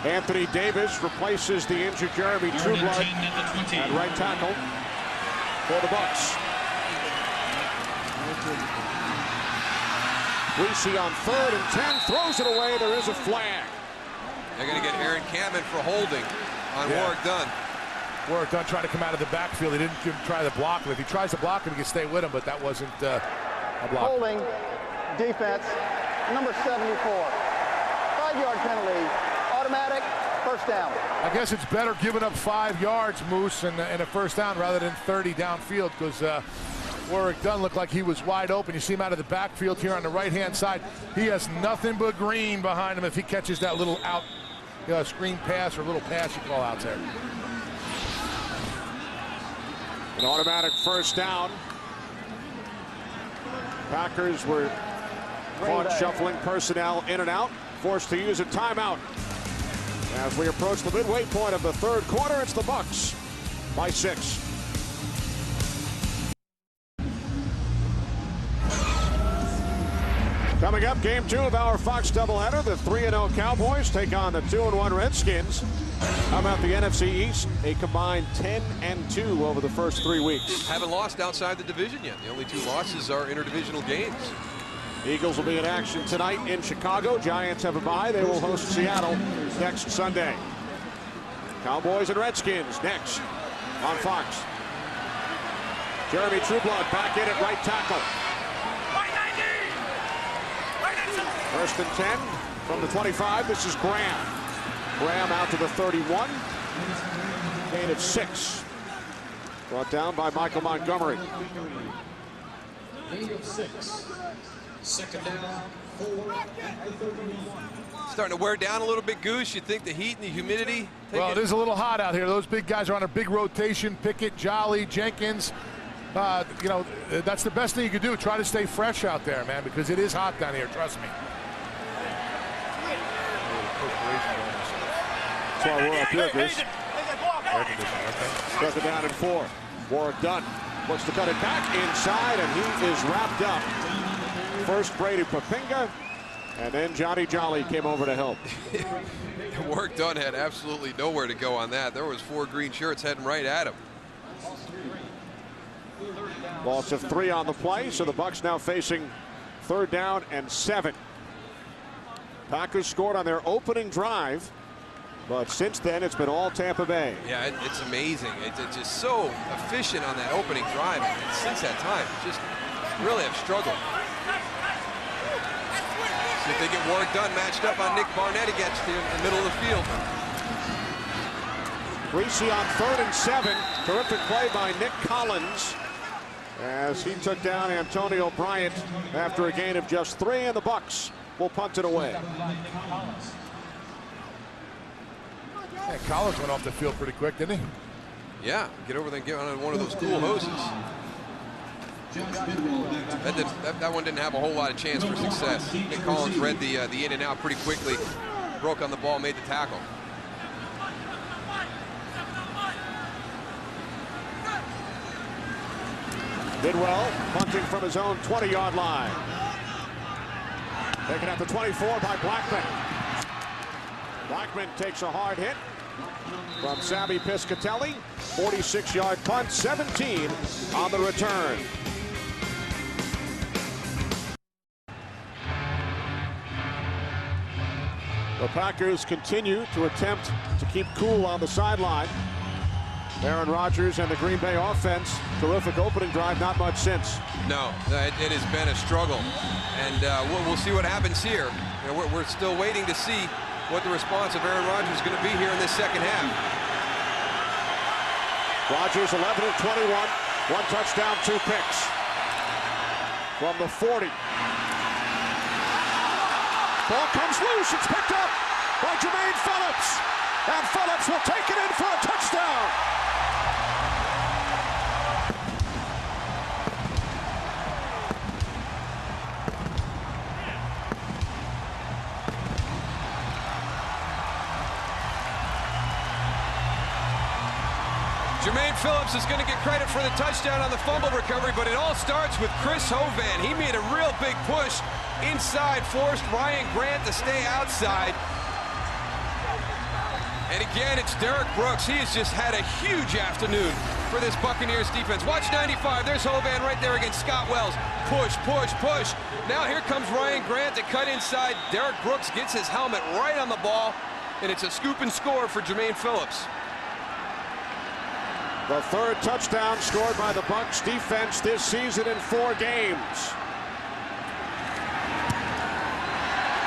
Anthony Davis replaces the injured Jeremy Trueblood at right tackle for the Bucs. Breesy on 3rd and 10, throws it away. There is a flag. They're going to get Aaron Campbell for holding on Warrick Dunn. Warrick Dunn trying to come out of the backfield. He didn't try to block him. If he tries to block him, he can stay with him, but that wasn't a block. Holding defense, number 74. 5-yard penalty, automatic, first down. I guess it's better giving up 5 yards, Moose, and a first down rather than 30 downfield because Warrick Dunn looked like he was wide open. You see him out of the backfield here on the right-hand side. He has nothing but green behind him if he catches that little out, screen pass or little pass you call out there. An automatic first down. Packers were caught shuffling personnel in and out, forced to use a timeout. As we approach the midway point of the 3rd quarter, it's the Bucs by 6. Coming up, game 2 of our Fox doubleheader. The 3-0 Cowboys take on the 2-1 Redskins. How about the NFC East? A combined 10-2 over the first 3 weeks. Haven't lost outside the division yet. The only 2 losses are interdivisional games. Eagles will be in action tonight in Chicago. Giants have a bye. They will host Seattle next Sunday. Cowboys and Redskins next on Fox. Jeremy Trueblood back in at right tackle. First and 10 from the 25. This is Graham. Graham out to the 31. Gain of 6. Brought down by Michael Montgomery. Gain of 6. Second down, 4 at the 31. Starting to wear down a little bit, Goose. You think the heat and the humidity? Well, it is a little hot out here. Those big guys are on a big rotation. Pickett, Jolly, Jenkins. You know, that's the best thing you can do. Try to stay fresh out there, man, because it is hot down here. Trust me. That's why we're up here, Goose. Second down and 4. Warwick Dunn looks to cut it back inside, and he is wrapped up. First Brady Papinga, and then Johnny Jolly came over to help. Warwick Dunn had absolutely nowhere to go on that. There was 4 green shirts heading right at him. Loss of 3 on the play, so the Bucs now facing 3rd down and 7. Packers scored on their opening drive, but since then it's been all Tampa Bay. Yeah, it's amazing. It's just so efficient on that opening drive. And since that time, just really have struggled. See if they get Warwick Dunn matched up on Nick Barnett. He gets to the middle of the field. Greasy on 3rd and 7. Terrific play by Nick Collins as he took down Antonio Bryant after a gain of just 3, and the Bucs will punt it away. Yeah, Collins went off the field pretty quick, didn't he? Yeah, get over there and get on one of those cool hoses. That one didn't have a whole lot of chance for success. Nick Collins read the in and out pretty quickly, broke on the ball, made the tackle. Bidwell punting from his own 20-yard line. Taken at the 24 by Blackman. Blackman takes a hard hit from Sammy Piscatelli. 46-yard punt, 17 on the return. The Packers continue to attempt to keep cool on the sideline. Aaron Rodgers and the Green Bay offense, terrific opening drive, not much since. No, it has been a struggle, and we'll see what happens here. You know, we're still waiting to see what the response of Aaron Rodgers is going to be here in this second half. Rodgers 11 of 21, 1 touchdown, 2 picks. From the 40. Ball comes loose, it's picked up by Jermaine Phillips, and Phillips will take it in for a touchdown. Jermaine Phillips is going to get credit for the touchdown on the fumble recovery, but it all starts with Chris Hovan. He made a real big push inside, forced Ryan Grant to stay outside. And again, it's Derek Brooks. He has just had a huge afternoon for this Buccaneers defense. Watch 95. There's Hovan right there against Scott Wells. Push, push, push. Now here comes Ryan Grant to cut inside. Derek Brooks gets his helmet right on the ball, and it's a scoop and score for Jermaine Phillips. The 3rd touchdown scored by the Bucs defense this season in 4 games.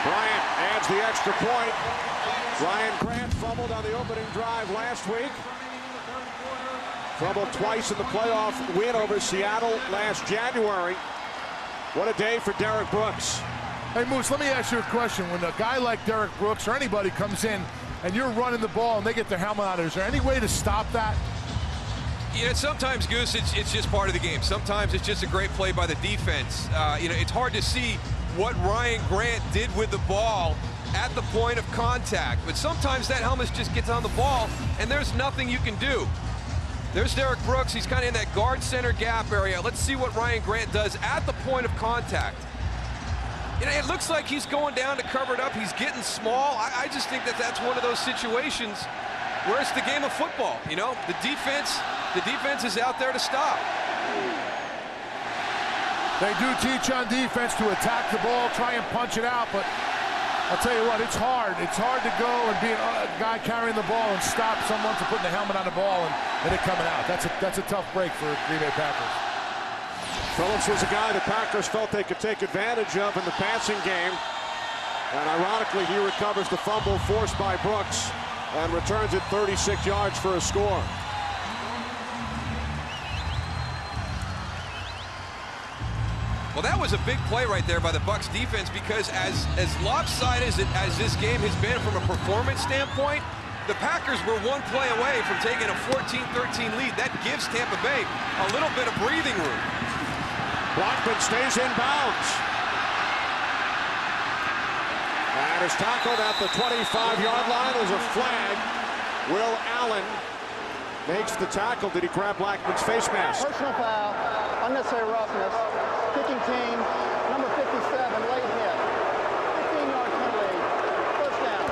Bryant adds the extra point. Ryan Grant fumbled on the opening drive last week. Fumbled twice in the playoff win over Seattle last January. What a day for Derek Brooks. Hey, Moose, let me ask you a question. When a guy like Derek Brooks or anybody comes in and you're running the ball and they get their helmet out, is there any way to stop that? You know, sometimes, Goose, it's just part of the game. Sometimes it's just a great play by the defense. You know, it's hard to see what Ryan Grant did with the ball at the point of contact. But sometimes that helmet just gets on the ball, and there's nothing you can do. There's Derek Brooks. He's kind of in that guard center gap area. Let's see what Ryan Grant does at the point of contact. You know, it looks like he's going down to cover it up. He's getting small. I just think that that's one of those situations where it's the game of football. You know, the defense is out there to stop. They do teach on defense to attack the ball, try and punch it out, but I'll tell you what, it's hard. It's hard to go and be a guy carrying the ball and stop someone from putting the helmet on the ball and it coming out. That's a tough break for Green Bay Packers. Phillips was a guy the Packers felt they could take advantage of in the passing game. And ironically, he recovers the fumble forced by Brooks and returns it 36 yards for a score. Well, that was a big play right there by the Bucs defense, because as lopsided as this game has been from a performance standpoint, the Packers were one play away from taking a 14-13 lead. That gives Tampa Bay a little bit of breathing room. Blackman stays in bounds. And is tackled at the 25-yard line. There's a flag. Will Allen makes the tackle. Did he grab Blackman's face mask? Personal foul, unnecessary roughness, kicking team, number 57, late hit. 15-yard penalty, first down.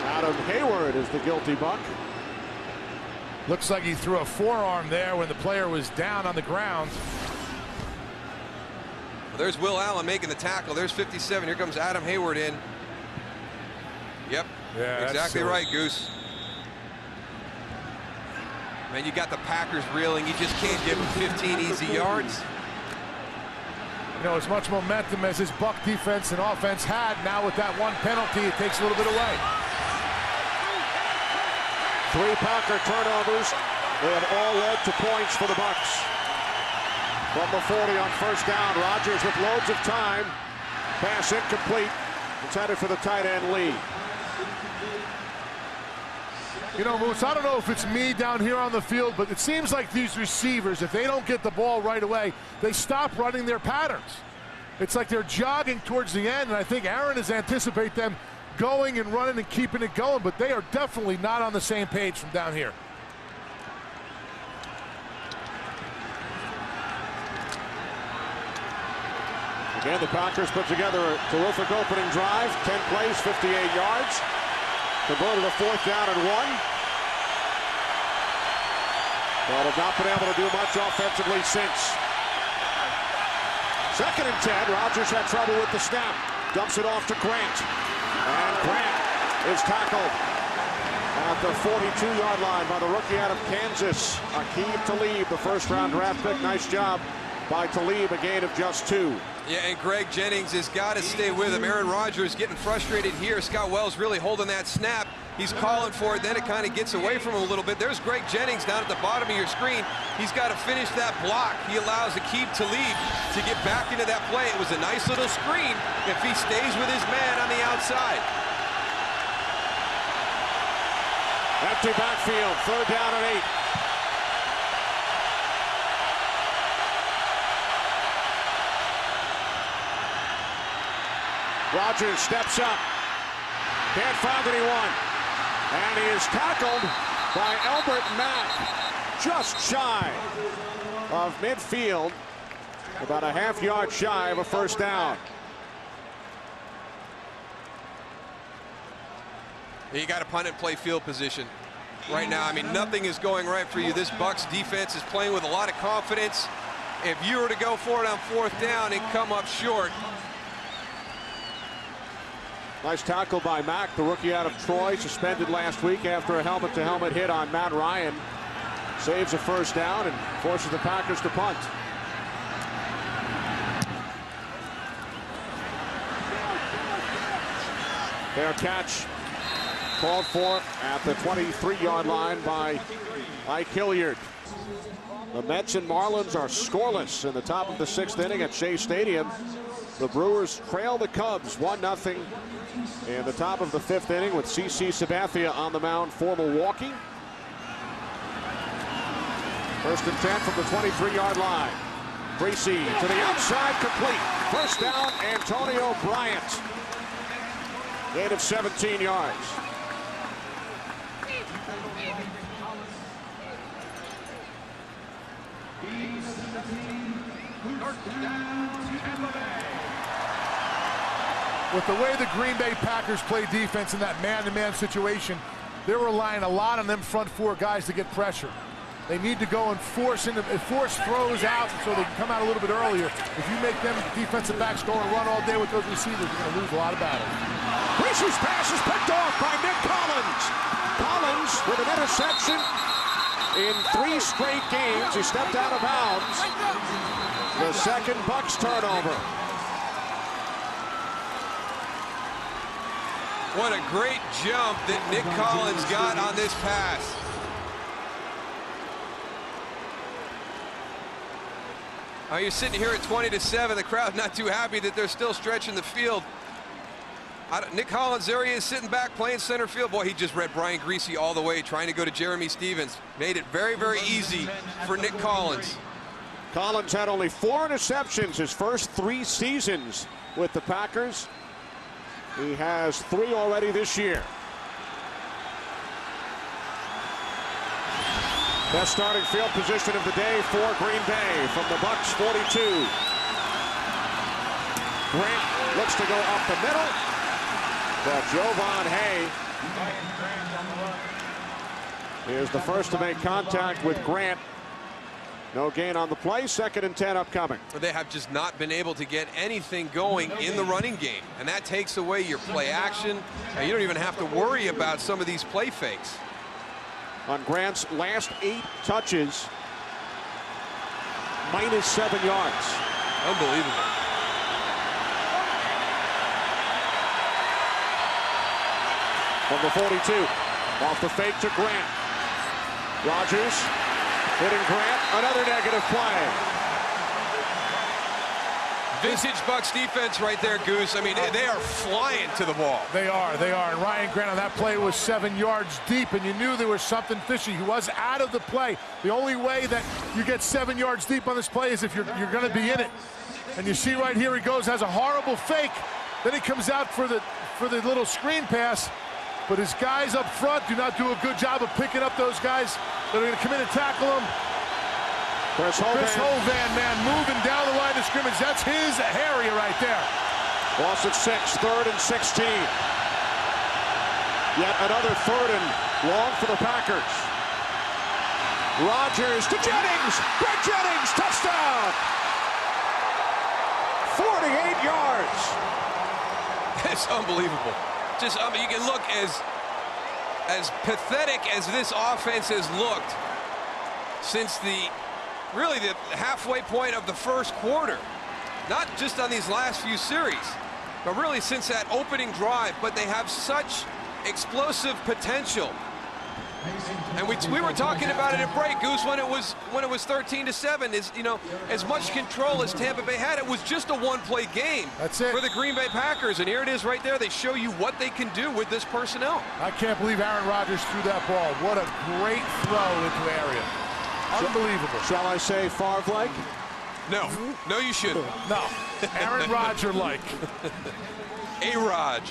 Adam Hayward is the guilty Buck. Looks like he threw a forearm there when the player was down on the ground. Well, there's Will Allen making the tackle. There's 57. Here comes Adam Hayward in. Yep, yeah, exactly right, Goose. Man, you got the Packers reeling. You just can't give them 15 easy yards. You know, as much momentum as this Buck defense and offense had, now with that one penalty, it takes a little bit away. 3 Packer turnovers. They have all led to points for the Bucs. From the 40 on first down, Rodgers with loads of time. Pass incomplete. It's headed for the tight end Lee. You know, Moose, I don't know if it's me down here on the field, but it seems like these receivers, if they don't get the ball right away, they stop running their patterns. It's like they're jogging towards the end, and I think Aaron is anticipate them going and running and keeping it going, but they are definitely not on the same page from down here. Again, the Packers put together a terrific opening drive. 10 plays, 58 yards. Converted a 4th down and 1. But have not been able to do much offensively since. 2nd and 10. Rodgers had trouble with the snap. Dumps it off to Grant. And Grant is tackled at the 42-yard line by the rookie out of Kansas, Aqib Talib, the first-round draft pick. Nice job by Talib, a gain of just 2. Yeah, and Greg Jennings has got to stay with him. Aaron Rodgers getting frustrated here. Scott Wells really holding that snap. He's calling for it, then it kind of gets away from him a little bit. There's Greg Jennings down at the bottom of your screen. He's got to finish that block. He allows Aqib Talib to get back into that play. It was a nice little screen if he stays with his man on the outside. Empty backfield, 3rd down and 8. Rodgers steps up. Can't find anyone. And he is tackled by Albert Mack. Just shy of midfield. About a half-yard shy of a first down. You got to punt and play field position right now. I mean, nothing is going right for you. This Bucs defense is playing with a lot of confidence. If you were to go for it on 4th down and come up short. Nice tackle by Mack, the rookie out of Troy, suspended last week after a helmet-to-helmet hit on Matt Ryan. Saves a first down and forces the Packers to punt. Fair catch called for at the 23-yard line by Ike Hilliard. The Mets and Marlins are scoreless in the top of the 6th inning at Shea Stadium. The Brewers trail the Cubs 1-0 in the top of the 5th inning with CC Sabathia on the mound for Milwaukee. 1st and 10 from the 23-yard line. Greasy to the outside, complete. First down, Antonio Bryant. Gain of 17 yards. With the way the Green Bay Packers play defense in that man-to-man situation, they're relying a lot on them front 4 guys to get pressure. They need to go and force throws out so they can come out a little bit earlier. If you make them defensive backs go and run all day with those receivers, you're going to lose a lot of battles. Reese's pass is picked off by Nick Collins. Collins with an interception in 3 straight games. He stepped out of bounds. The second Bucs turnover. What a great jump that Nick Collins got on this pass. Oh, you're sitting here at 20-7. The crowd not too happy that they're still stretching the field. Nick Collins, there he is sitting back playing center field. Boy, he just read Brian Griese all the way, trying to go to Jeremy Stevens. Made it very, very easy for Nick Collins. Collins had only 4 interceptions his first 3 seasons with the Packers. He has 3 already this year. Best starting field position of the day for Green Bay from the Bucs 42. Grant looks to go up the middle, but Jovan Hay is the first to make contact with Grant. No gain on the play. 2nd and 10 upcoming. They have just not been able to get anything going in the running game, and that takes away your play action. And you don't even have to worry about some of these play fakes. On Grant's last 8 touches, -7 yards. Unbelievable. From the 42, off the fake to Grant. Rodgers hitting Grant, another negative play. Vintage Bucs defense right there, Goose. I mean, they are flying to the ball. They are. And Ryan Grant on that play was 7 yards deep, and you knew there was something fishy. He was out of the play. The only way that you get 7 yards deep on this play is if you're going to be in it. And you see right here, he goes, has a horrible fake. Then he comes out for the little screen pass. But his guys up front do not do a good job of picking up those guys that are going to come in and tackle him. Chris Hovan, man, moving down the line of scrimmage. That's his area right there. Loss at 6, 3rd and 16. Yet another 3rd and long for the Packers. Rodgers to Jennings. Greg Jennings, touchdown. 48 yards. It's unbelievable. Just, I mean, you can look as pathetic as this offense has looked since really the halfway point of the first quarter. Not just on these last few series, but really since that opening drive. But they have such explosive potential. And we were talking about it at break, Goose, when it was 13-7. Is, you know, as much control as Tampa Bay had, it was just a one-play game. That's it. For the Green Bay Packers, and here it is right there. They show you what they can do with this personnel. I can't believe Aaron Rodgers threw that ball. What a great throw into the area. Unbelievable. Shall I say Favre-like? No, you shouldn't. No, Aaron Rodgers-like. A-Raj.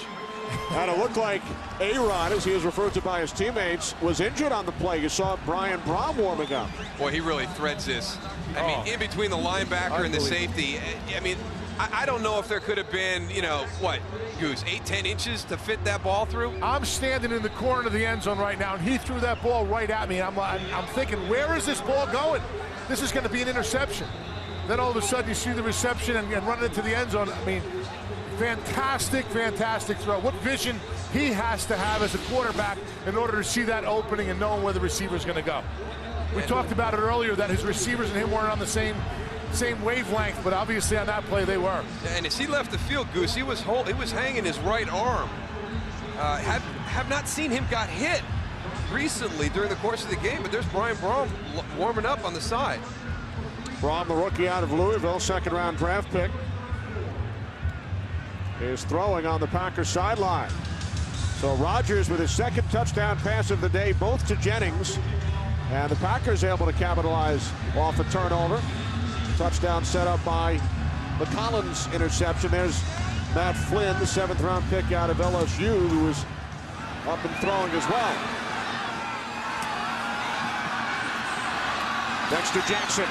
And it looked like A-Rod, as he is referred to by his teammates, was injured on the play. You saw Brian Brom warming up. Boy, he really threads this. I mean, in between the linebacker and the safety. I mean, I don't know if there could have been, you know, what, Goose, 8-10 inches to fit that ball through? I'm standing in the corner of the end zone right now, and he threw that ball right at me. I'm thinking, where is this ball going? This is going to be an interception. Then all of a sudden you see the reception and run it into the end zone. I mean, fantastic throw. What vision he has to have as a quarterback in order to see that opening and knowing where the receiver is going to go. We talked about it earlier that his receivers and him weren't on the same wavelength, but obviously on that play they were. And as he left the field, Goose, he was hanging his right arm. Have not seen him got hit recently during the course of the game, but there's Brian Brom warming up on the side. Brom, the rookie out of Louisville, 2nd-round draft pick, is throwing on the Packers sideline. So Rodgers with his 2nd touchdown pass of the day, both to Jennings, and the Packers able to capitalize off a turnover. Touchdown set up by the Collins interception. There's Matt Flynn, the 7th-round pick out of LSU, who was up and throwing as well. Dexter Jackson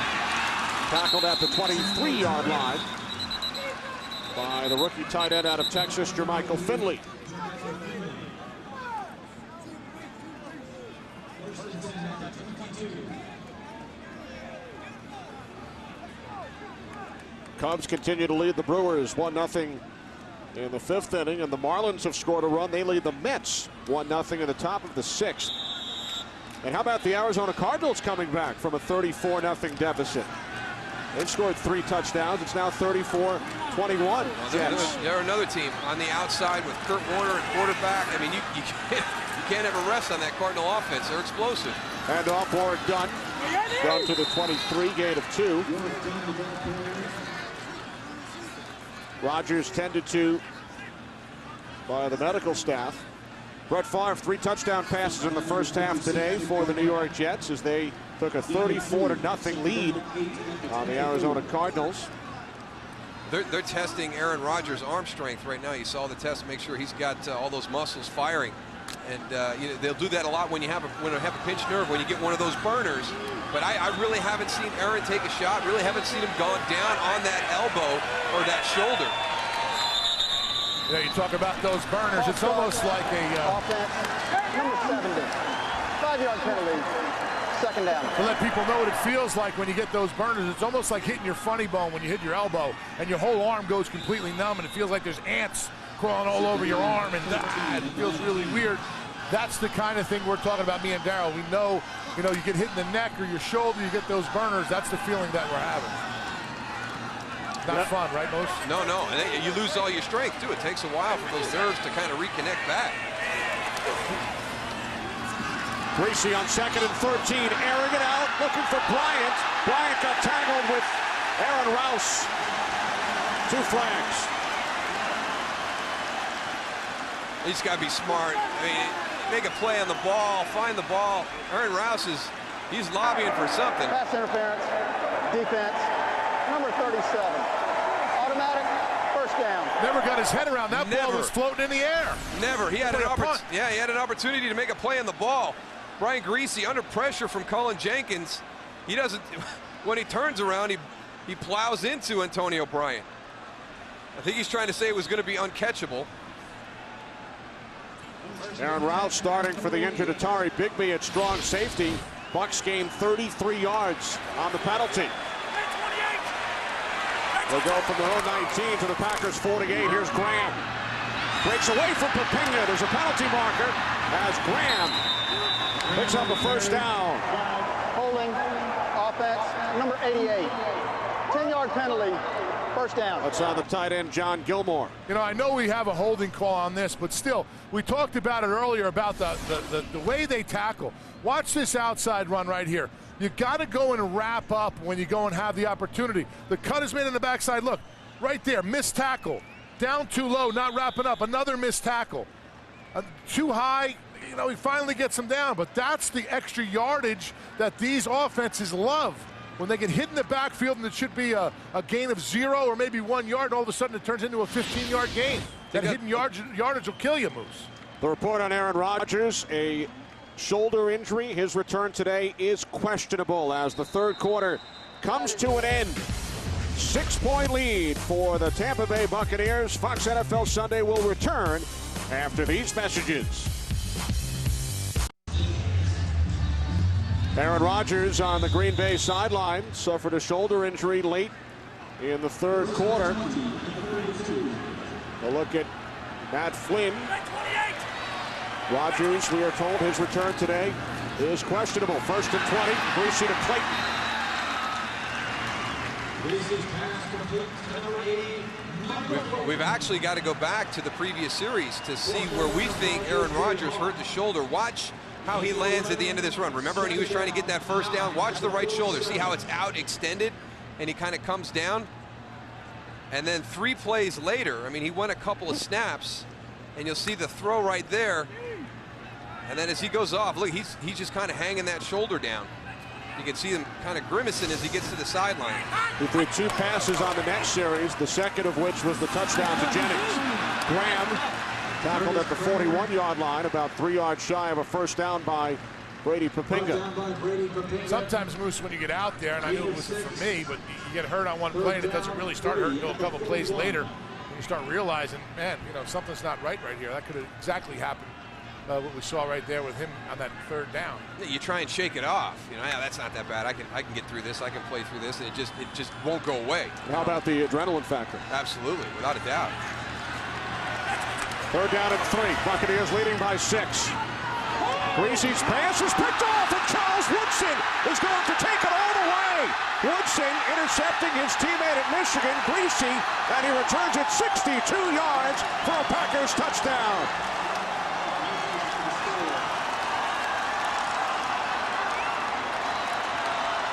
tackled at the 23-yard line by the rookie tight end out of Texas, Jermichael Finley. Cubs continue to lead the Brewers 1-0 in the 5th inning, and the Marlins have scored a run. They lead the Mets 1-0 in the top of the 6th. And how about the Arizona Cardinals coming back from a 34-0 deficit? They've scored 3 touchdowns. It's now 34-21. Well, they're another team on the outside with Kurt Warner at quarterback. I mean, you can't ever rest on that Cardinal offense. They're explosive. And off Warren Dunn. Down to the 23, gain of 2. Rodgers tended to by the medical staff. Brett Favre, 3 touchdown passes in the first half today for the New York Jets as they took a 34-0 lead on the Arizona Cardinals. They're testing Aaron Rodgers' arm strength right now. You saw the test, make sure he's got all those muscles firing. And they'll do that a lot when you have a pinched nerve, when you get one of those burners. But I really haven't seen Aaron take a shot. Really haven't seen him gone down on that elbow or that shoulder. Yeah, you talk about those burners. It's almost like a offense, number 70, 5-yard penalty, 2nd down. To let people know what it feels like when you get those burners. It's almost like hitting your funny bone when you hit your elbow and your whole arm goes completely numb and it feels like there's ants crawling all over your arm and it feels really weird. That's the kind of thing we're talking about, me and Darryl. We know, you get hit in the neck or your shoulder, you get those burners. That's the feeling that we're having. Not fun, right, Moose? No, and you lose all your strength, too. It takes a while for those nerves to kind of reconnect back. Greasy on 2nd and 13, airing it out, looking for Bryant. Bryant got tangled with Aaron Rouse. 2 flags. He's got to be smart. I mean, make a play on the ball, find the ball. Aaron Rouse he's lobbying for something. Pass interference, defense, number 37. Automatic, 1st down. Never got his head around. That ball was floating in the air. Never. He had an opportunity to make a play on the ball. Brian Greasy under pressure from Cullen Jenkins. He doesn't. When he turns around, he plows into Antonio Bryant. I think he's trying to say it was going to be uncatchable. Aaron Rouse starting for the injured Atari Bigby at strong safety. Bucks gain 33 yards on the penalty. They'll go from their own 19 to the Packers 48. Here's Graham. Breaks away from Papinga. There's a penalty marker as Graham picks up a 1st down. Holding, offense, number 88. 10-yard penalty, 1st down. That's on the tight end, John Gilmore. I know we have a holding call on this, but still, we talked about it earlier about the way they tackle. Watch this outside run right here. You got to go and wrap up when you go and have the opportunity. The cut is made on the backside. Look, right there, missed tackle. Down too low, not wrapping up. Another missed tackle. Too high, he finally gets him down. But that's the extra yardage that these offenses love. When they get hit in the backfield and it should be a gain of 0 or maybe 1 yard, and all of a sudden it turns into a 15-yard gain. That hidden yardage will kill you, Moose. The report on Aaron Rodgers, a shoulder injury. His return today is questionable as the 3rd quarter comes to an end. 6-point lead for the Tampa Bay Buccaneers. Fox NFL Sunday will return after these messages. Aaron Rodgers on the Green Bay sideline suffered a shoulder injury late in the 3rd quarter. A look at Matt Flynn. Rodgers, we are told his return today is questionable. 1st and 20, Greasy to Clayton. We've actually got to go back to the previous series to see where we think Aaron Rodgers hurt the shoulder. Watch how he lands at the end of this run. Remember when he was trying to get that 1st down? Watch the right shoulder. See how it's out extended and he kind of comes down? And then 3 plays later, I mean, he went a couple of snaps and you'll see the throw right there. And then as he goes off, look, he's just kind of hanging that shoulder down. You can see him kind of grimacing as he gets to the sideline. He threw 2 passes on the next series, the second of which was the touchdown to Jennings. Graham tackled at the 41-yard line, about 3 yards shy of a 1st down by Brady Papinga. Sometimes, Moose, when you get out there, and I knew it wasn't for me, but you get hurt on one play and it doesn't really start hurting until a couple plays later. And you start realizing, man, something's not right here. That could have exactly happened what we saw right there with him on that third down. You try and shake it off. You know, yeah, that's not that bad. I can get through this. I can play through this, and it just won't go away. How about the adrenaline factor? Absolutely, without a doubt. Third down and 3. Buccaneers leading by 6. Greasy's pass is picked off, and Charles Woodson is going to take it all the way. Woodson intercepting his teammate at Michigan, Greasy, and he returns it 62 yards for a Packers touchdown.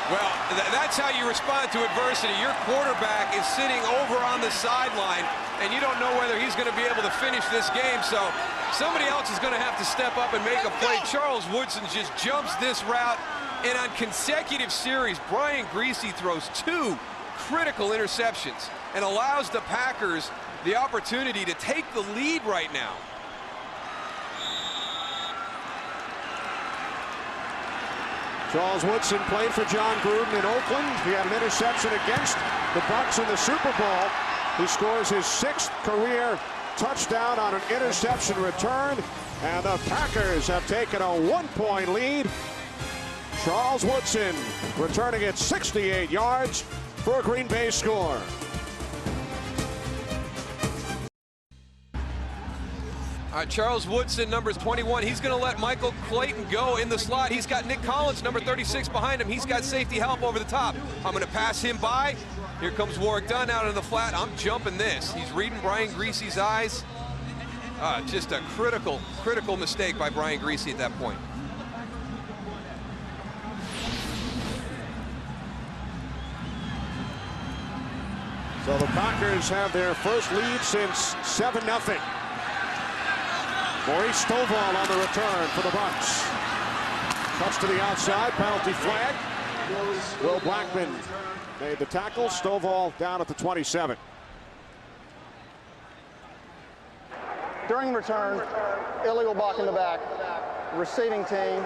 Well, that's how you respond to adversity. Your quarterback is sitting over on the sideline, and you don't know whether he's going to be able to finish this game, so somebody else is going to have to step up and make a play. Charles Woodson just jumps this route, and on consecutive series, Brian Greasy throws 2 critical interceptions and allows the Packers the opportunity to take the lead right now. Charles Woodson played for John Gruden in Oakland. He had an interception against the Bucs in the Super Bowl. He scores his 6th career touchdown on an interception return, and the Packers have taken a 1-point lead. Charles Woodson returning it 68 yards for a Green Bay score. Charles Woodson, number 21, he's going to let Michael Clayton go in the slot. He's got Nick Collins, number 36, behind him. He's got safety help over the top. I'm going to pass him by. Here comes Warwick Dunn out in the flat. I'm jumping this. He's reading Brian Greasy's eyes. Just a critical mistake by Brian Greasy at that point. So the Packers have their first lead since 7-0. Maurice Stovall on the return for the Bucs. Cuts to the outside, penalty flag. Will Blackman made the tackle. Stovall down at the 27. During the return, illegal block in the back. Receiving team,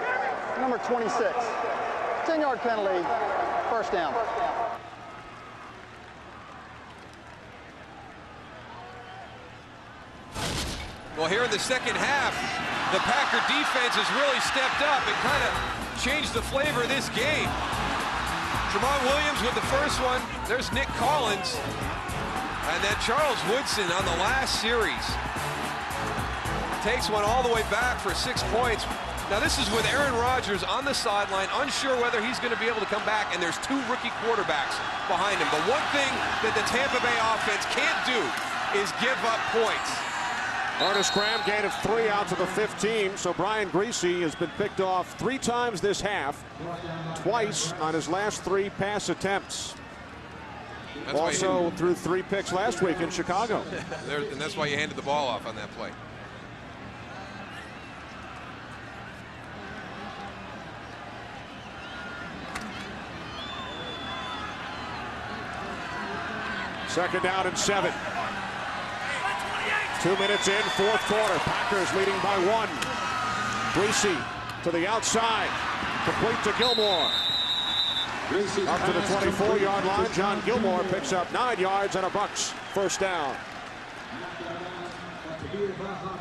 number 26. 10-yard penalty, first down. Well, here in the second half, the Packer defense has really stepped up and kind of changed the flavor of this game. Tramon Williams with the first one. There's Nick Collins. And then Charles Woodson on the last series. Takes one all the way back for 6 points. Now this is with Aaron Rodgers on the sideline, unsure whether he's going to be able to come back, and there's 2 rookie quarterbacks behind him. But one thing that the Tampa Bay offense can't do is give up points. Ernest Graham gain of 3 out to the 15. So Brian Greasy has been picked off 3 times this half, twice on his last 3 pass attempts. That's also threw 3 picks last week in Chicago. And that's why you handed the ball off on that play. Second down and 7. 2 minutes in, 4th quarter. Packers leading by 1. Greasy to the outside. Complete to Gilmore. Up to the 24-yard line. John Gilmore picks up 9 yards and a Bucs first down.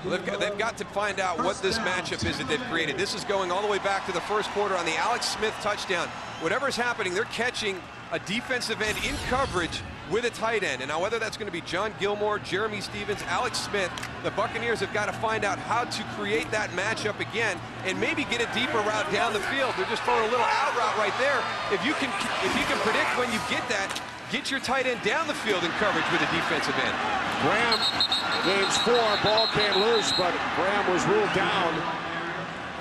Well, they've got to find out what this matchup is that they've created. This is going all the way back to the first quarter on the Alex Smith touchdown. Whatever's happening, they're catching a defensive end in coverage with a tight end. And now whether that's going to be John Gilmore, Jeremy Stevens, Alex Smith, the Buccaneers have got to find out how to create that matchup again and maybe get a deeper route down the field. They're just throwing a little out route right there. If you can predict when you get that, get your tight end down the field in coverage with a defensive end. Graham gains 4. Ball came loose, but Graham was ruled down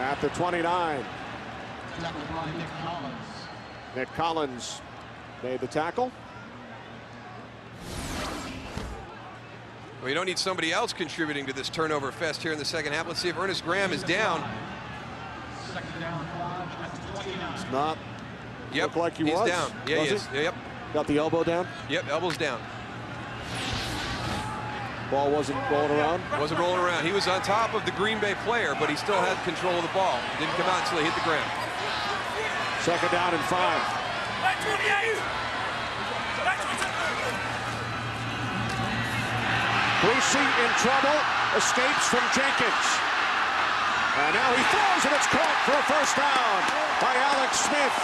at the 29. Nick Collins made the tackle. Well, you don't need somebody else contributing to this turnover fest here in the second half. Let's see if Ernest Graham is down. It's not. Yep, Looked like he's was. down. Yeah, was he is. Yep. Got the elbow down? Yep, elbow's down. Ball wasn't rolling around? Wasn't rolling around. He was on top of the Green Bay player, but he still had control of the ball. Didn't come out until he hit the ground. Second down and 5. Greasy in trouble, escapes from Jenkins. And now he throws, and it's caught for a first down by Alex Smith.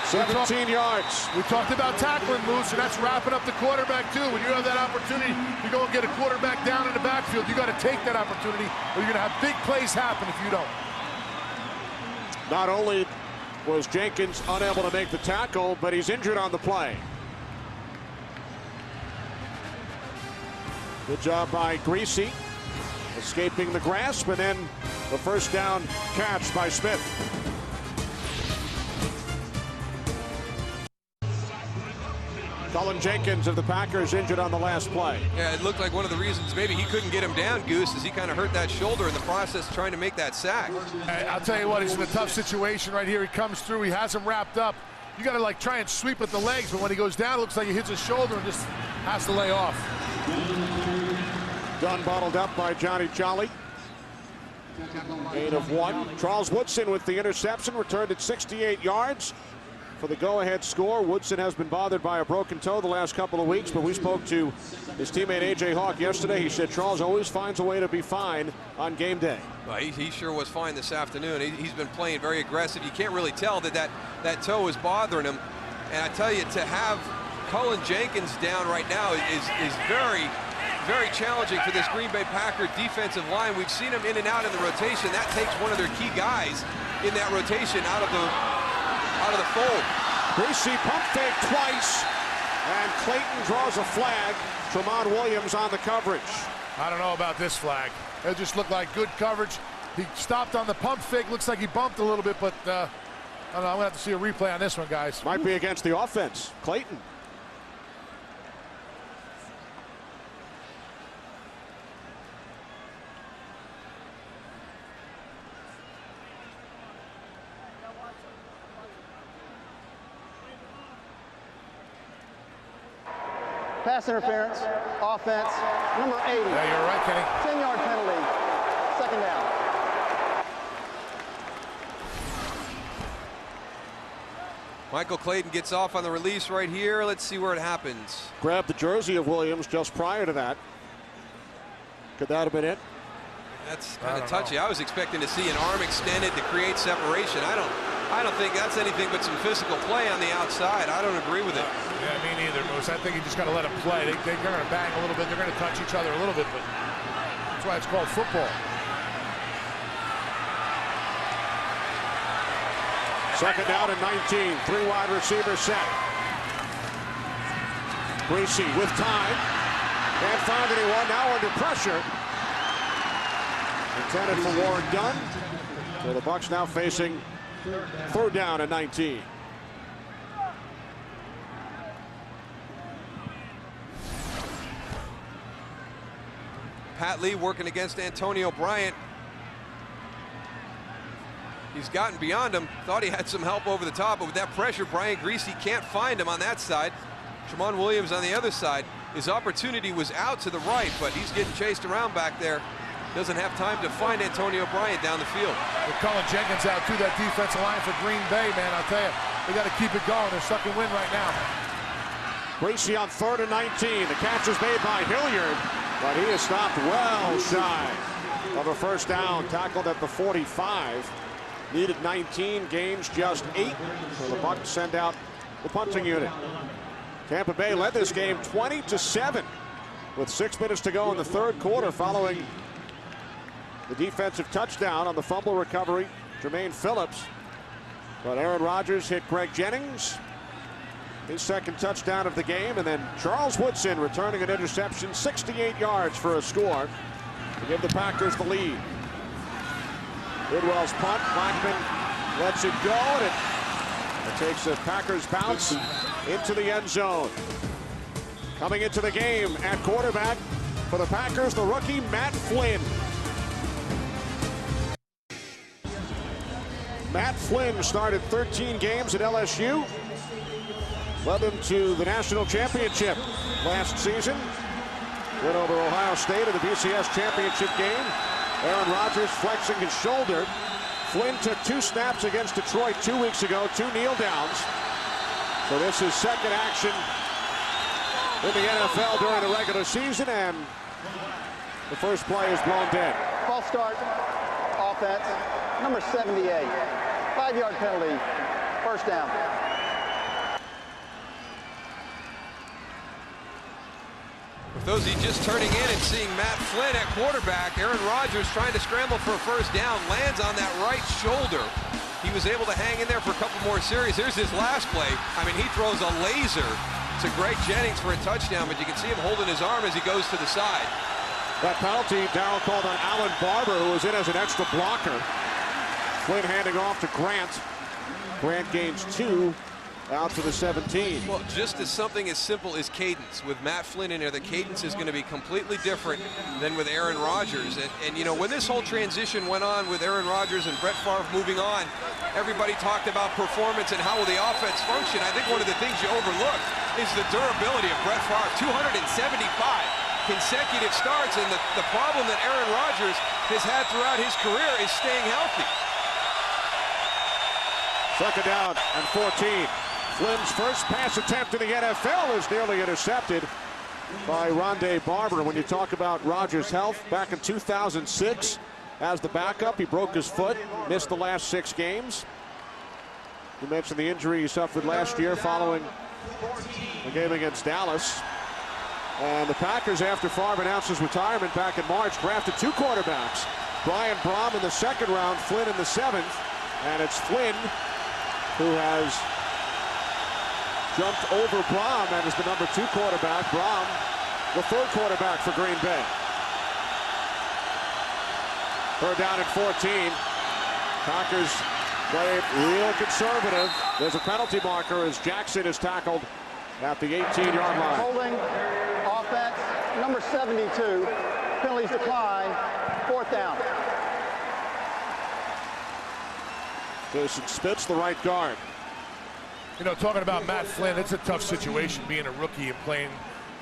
17 yards. We talked about tackling, Moose, and that's wrapping up the quarterback, too. When you have that opportunity to go and get a quarterback down in the backfield, you got to take that opportunity, or you're going to have big plays happen if you don't. Not only was Jenkins unable to make the tackle, but he's injured on the play. Good job by Greasy, escaping the grasp, and then the first down catch by Smith. Cullen Jenkins of the Packers injured on the last play. Yeah, it looked like one of the reasons maybe he couldn't get him down, Goose, is he kind of hurt that shoulder in the process trying to make that sack. Hey, I'll tell you what, he's in a tough situation right here. He comes through, he has him wrapped up. You got to like try and sweep at the legs, but when he goes down, it looks like he hits his shoulder and just has to lay off. Done bottled up by Johnny Jolly. Gain of 1. Charles Woodson with the interception, returned at 68 yards for the go-ahead score. Woodson has been bothered by a broken toe the last couple of weeks, but we spoke to his teammate A.J. Hawk yesterday. He said Charles always finds a way to be fine on game day. Well, he sure was fine this afternoon. He's been playing very aggressive. You can't really tell that toe is bothering him. And I tell you, to have Cullen Jenkins down right now is very, very challenging for this Green Bay Packer defensive line. We've seen him in and out in the rotation. That takes one of their key guys in that rotation out of the fold. Greasy pump fake twice, and Clayton draws a flag. Tramon Williams on the coverage. I don't know about this flag. It just looked like good coverage. He stopped on the pump fake. Looks like he bumped a little bit, but I don't know. I'm going to have to see a replay on this one, guys. Might be against the offense. Clayton. Pass interference, offense, number 80. Yeah, you're right, Kenny. 10-yard penalty, second down. Michael Clayton gets off on the release right here. Let's see where it happens. Grabbed the jersey of Williams just prior to that. Could that have been it? That's kind of touchy. I was expecting to see an arm extended to create separation. I don't think that's anything but some physical play on the outside. I don't agree with it. Yeah, me neither, Moose. I think you just got to let them play. They're going to bang a little bit. They're going to touch each other a little bit, but that's why it's called football. Second down and 19. 3 wide receiver set. Greasy with time. Can't find anyone. Now under pressure. Intended for Warren Dunn. So the Bucs now facing third down and 19. Pat Lee working against Antonio Bryant. He's gotten beyond him. Thought he had some help over the top, but with that pressure, Brian Greasy can't find him on that side. Tramon Williams on the other side. His opportunity was out to the right, but he's getting chased around back there. Doesn't have time to find Antonio Bryant down the field. They're calling Jenkins out to that defensive line for Green Bay, man. I'll tell you, they got to keep it going. They're sucking wind right now. Greasy on 3rd and 19. The catch is made by Hilliard, but he is stopped well shy of a first down. Tackled at the 45. Needed 19, gains just 8. So the Bucs send out the punting unit. Tampa Bay led this game 20-7 with 6 minutes to go in the third quarter following the defensive touchdown on the fumble recovery. Jermaine Phillips. But Aaron Rodgers hit Greg Jennings. His second touchdown of the game, and then Charles Woodson returning an interception, 68 yards for a score to give the Packers the lead. Bidwell's punt, Blackman lets it go, and it takes a Packers bounce into the end zone. Coming into the game at quarterback for the Packers, the rookie Matt Flynn. Matt Flynn started 13 games at LSU. Led them to the national championship last season. Went over Ohio State in the BCS championship game. Aaron Rodgers flexing his shoulder. Flynn took 2 snaps against Detroit 2 weeks ago, 2 kneel downs. So this is second action in the NFL during the regular season, and The first play is blown dead. False start, offense, number 78. 5-yard penalty, first down. For those of you just turning in and seeing Matt Flynn at quarterback, Aaron Rodgers trying to scramble for a first down, lands on that right shoulder. He was able to hang in there for a couple more series. Here's his last play. I mean, he throws a laser to Greg Jennings for a touchdown, but you can see him holding his arm as he goes to the side. That penalty, Darrell called on Alan Barber, who was in as an extra blocker. Flynn handing off to Grant. Grant gains 2 out to the 17. Well, just as something as simple as cadence. With Matt Flynn in there, the cadence is going to be completely different than with Aaron Rodgers. And you know, when this whole transition went on with Aaron Rodgers and Brett Favre moving on, everybody talked about performance and how will the offense function. I think one of the things you overlook is the durability of Brett Favre. 275 consecutive starts, and the problem that Aaron Rodgers has had throughout his career is staying healthy. Second down and 14. Flynn's first pass attempt in the NFL is nearly intercepted by Rondé Barber. When you talk about Rodgers' health, back in 2006, as the backup, he broke his foot, missed the last 6 games. You mentioned the injury he suffered last year following the game against Dallas. And the Packers, after Favre announced his retirement back in March, drafted 2 quarterbacks. Brian Brom in the 2nd round, Flynn in the 7th. And it's Flynn who has jumped over Brom and is the number 2 quarterback. Brom, the 3rd quarterback for Green Bay. 3rd down and 14. Packers played real conservative. There's a penalty marker as Jackson is tackled at the 18-yard line. Holding, offense, number 72. Penalties decline, 4th down. Jason Spitz, the right guard. You know, talking about Matt Flynn, it's a tough situation being a rookie and playing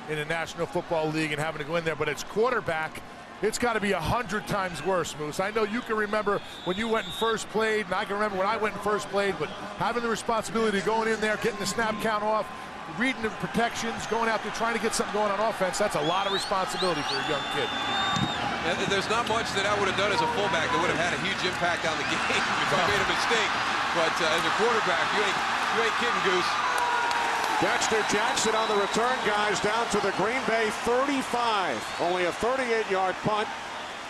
in the National Football League and having to go in there, but it's quarterback. It's got to be 100 times worse, Moose. I know you can remember when you went and first played, and I can remember when I went and first played, but having the responsibility of going in there, getting the snap count off, reading the protections, going out there trying to get something going on offense, that's a lot of responsibility for a young kid. And there's not much that I would have done as a fullback that would have had a huge impact on the game if I made a mistake. But as a quarterback, you ain't kidding, Goose. Dexter Jackson on the return, guys, down to the Green Bay 35. Only a 38-yard punt,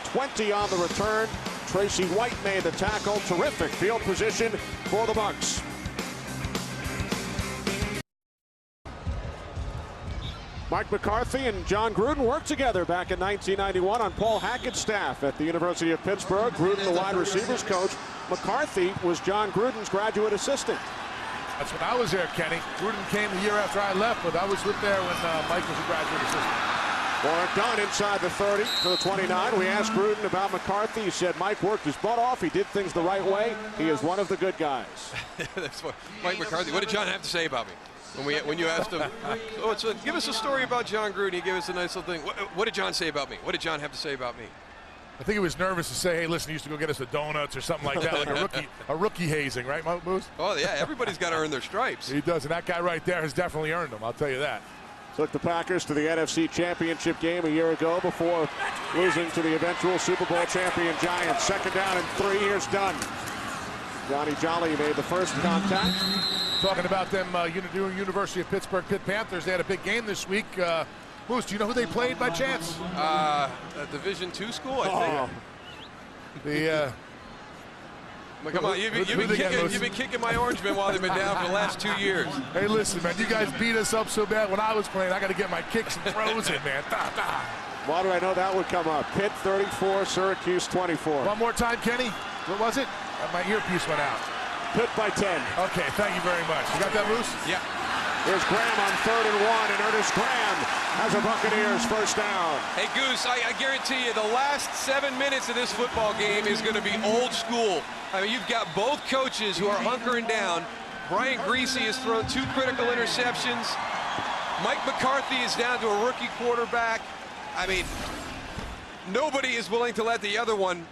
20 on the return. Tracy White made the tackle. Terrific field position for the Bucs. Mike McCarthy and John Gruden worked together back in 1991 on Paul Hackett's staff at the University of Pittsburgh. Gruden, the wide receivers coach. McCarthy was John Gruden's graduate assistant. That's when I was there, Kenny. Gruden came the year after I left, but I was with there when Mike was a graduate assistant. Warren Dunn inside the 30 to the 29. We asked Gruden about McCarthy. He said Mike worked his butt off. He did things the right way. He is one of the good guys. That's what Mike McCarthy. What did John have to say about me? When you asked him, give us a story about John Gruden. He gave us a nice little thing. What did John say about me? What did John have to say about me? I think he was nervous to say, hey, listen, he used to go get us the donuts or something like that, like a rookie hazing, right, Moose? Oh, yeah, everybody's got to earn their stripes. He does, and that guy right there has definitely earned them, I'll tell you that. Took the Packers to the NFC Championship game a year ago before losing to the eventual Super Bowl champion Giants. 2nd down and 3. Here's Dunn. Johnny Jolly made the first contact. Talking about them University of Pittsburgh Pitt Panthers, they had a big game this week. Moose, do you know who they played by chance? A Division II school, I think. Come on, you've been kicking my Orangemen while they've been down for the last 2 years. Hey, listen, man, you guys beat us up so bad when I was playing. I got to get my kicks and throws in, man. Why did I know that would come up? Pitt 34, Syracuse 24. One more time, Kenny. What was it? My earpiece went out. Pitt by 10. Okay, thank you very much. You got that, Moose? Yeah. Here's Graham on 3rd and 1, and Ernest Graham has a Buccaneers first down. Hey, Goose, I guarantee you the last 7 minutes of this football game is going to be old school. I mean, you've got both coaches who are hunkering down. Brian Griese has thrown 2 critical interceptions. Mike McCarthy is down to a rookie quarterback. I mean, nobody is willing to let the other one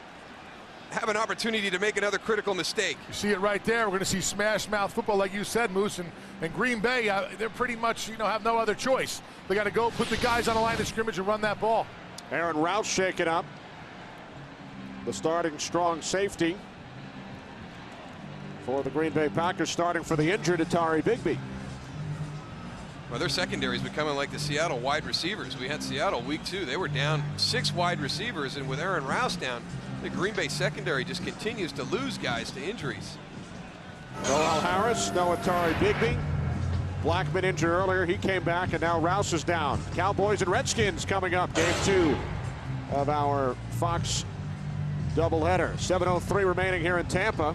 have an opportunity to make another critical mistake. You see it right there. We're going to see smash mouth football, like you said, Moose. And Green Bay, they're pretty much, have no other choice. They got to go put the guys on the line of scrimmage and run that ball. Aaron Rouse shaken up. The starting strong safety for the Green Bay Packers, starting for the injured Atari Bigby. Well, their secondary is becoming like the Seattle wide receivers. We had Seattle week 2. They were down 6 wide receivers, and with Aaron Rouse down, the Green Bay secondary just continues to lose guys to injuries. Noel Harris, no Atari Bigby. Blackman injured earlier. He came back, and now Rouse is down. Cowboys and Redskins coming up. Game 2 of our Fox doubleheader. 7:03 remaining here in Tampa.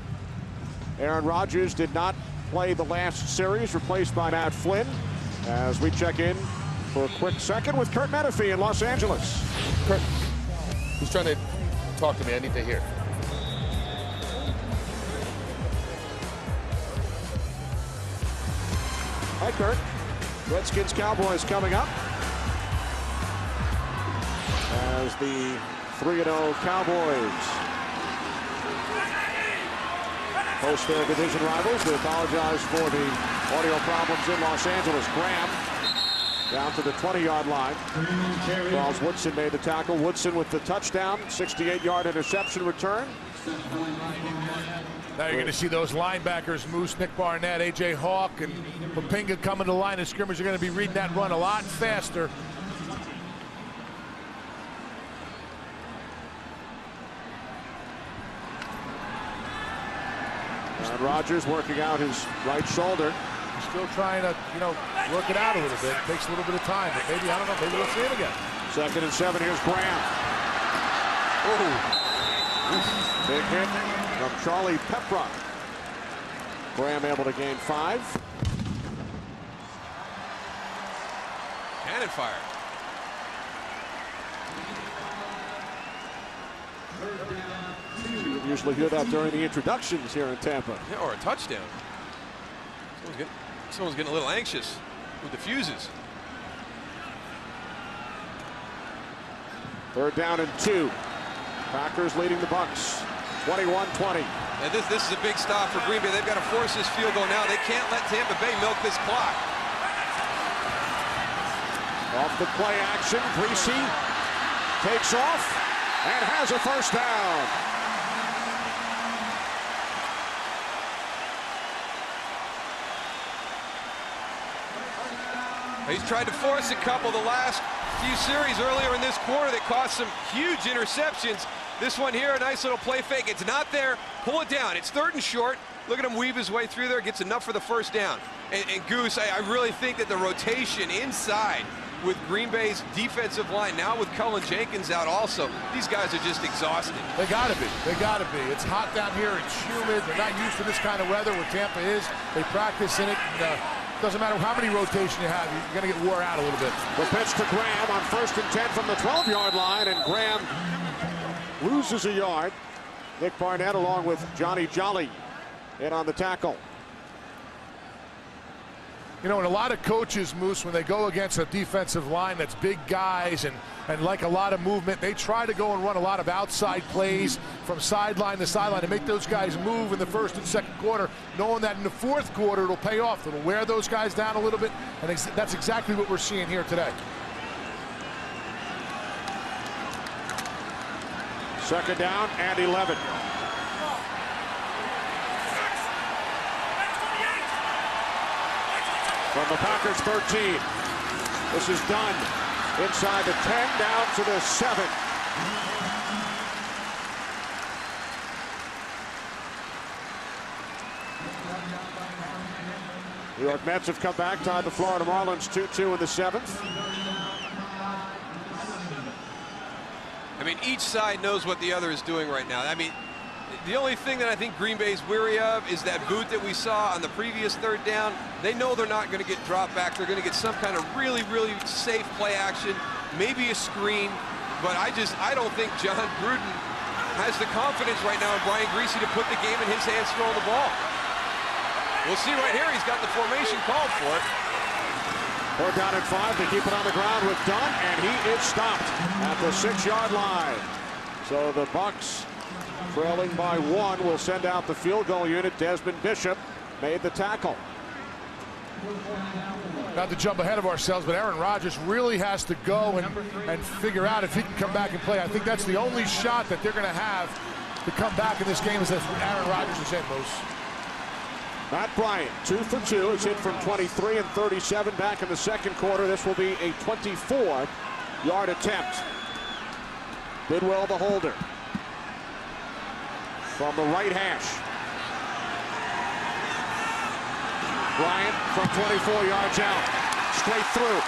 Aaron Rodgers did not play the last series, replaced by Matt Flynn. As we check in for a quick second with Kurt Menefee in Los Angeles. Kurt, who's trying to talk to me? I need to hear. Hi, Kurt. Redskins Cowboys coming up as the 3-0 Cowboys host their division rivals. We apologize for the audio problems in Los Angeles. Graham down to the 20-yard line. Charles Woodson made the tackle. Woodson with the touchdown, 68-yard interception return. Now you're going to see those linebackers, Moose, Nick Barnett, A.J. Hawk, and Papinga coming to the line of scrimmage. You're going to be reading that run a lot faster. And Rodgers working out his right shoulder. He's still trying to, work it out a little bit. It takes a little bit of time, but maybe, I don't know, maybe we'll see it again. 2nd and 7, here's Graham. Oh. Big hit from Charlie Pepra. Graham able to gain 5. Cannon fire. You usually hear that during the introductions here in Tampa. Yeah, or a touchdown. Someone's getting a little anxious with the fuses. 3rd down and 2. Packers leading the Bucs 21-20. And this is a big stop for Green Bay. They've got to force this field goal now. They can't let Tampa Bay milk this clock. Off the play action, Greasy takes off and has a first down. He's tried to force a couple the last few series earlier in this quarter that caused some huge interceptions. This one here, a nice little play fake. It's not there. Pull it down. It's 3rd and short. Look at him weave his way through there. Gets enough for the first down. And Goose, I really think that the rotation inside with Green Bay's defensive line, now with Cullen Jenkins out also, these guys are just exhausted. They got to be. They got to be. It's hot down here. It's humid. They're not used to this kind of weather where Tampa is. They practice in it. And, doesn't matter how many rotation you have, you're going to get wore out a little bit. The pitch to Graham on 1st and 10 from the 12-yard line, and Graham loses a yard. Nick Barnett along with Johnny Jolly in on the tackle. And a lot of coaches, Moose, when they go against a defensive line that's big guys and like a lot of movement, they try to go and run a lot of outside plays from sideline to sideline to make those guys move in the 1st and 2nd quarter, knowing that in the 4th quarter it'll pay off. It'll wear those guys down a little bit, and that's exactly what we're seeing here today. 2nd down and 11. From the Packers 13. This is done inside the 10, down to the 7. New York Mets have come back, tied the Florida Marlins 2-2 in the 7th. I mean, each side knows what the other is doing right now. I mean, the only thing that I think Green Bay's weary of is that boot that we saw on the previous 3rd down. They know they're not going to get dropped back. They're going to get some kind of really, really safe play action, maybe a screen. But I don't think John Gruden has the confidence right now in Brian Greasy to put the game in his hands throwing the ball. We'll see right here. He's got the formation called for it. 4th down and 5. They keep it on the ground with Dunn, and he is stopped at the 6-yard line. So the Bucs, trailing by 1, will send out the field goal unit. Desmond Bishop made the tackle. not to jump ahead of ourselves, but Aaron Rodgers really has to go and figure out if he can come back and play. I think that's the only shot that they're going to have to come back in this game is if Aaron Rodgers is in, Moose. Matt Bryant, 2 for 2. Is hit from 23 and 37 back in the second quarter. This will be a 24-yard attempt. Bidwell, the holder, from the right hash. Bryant from 24 yards out, straight through.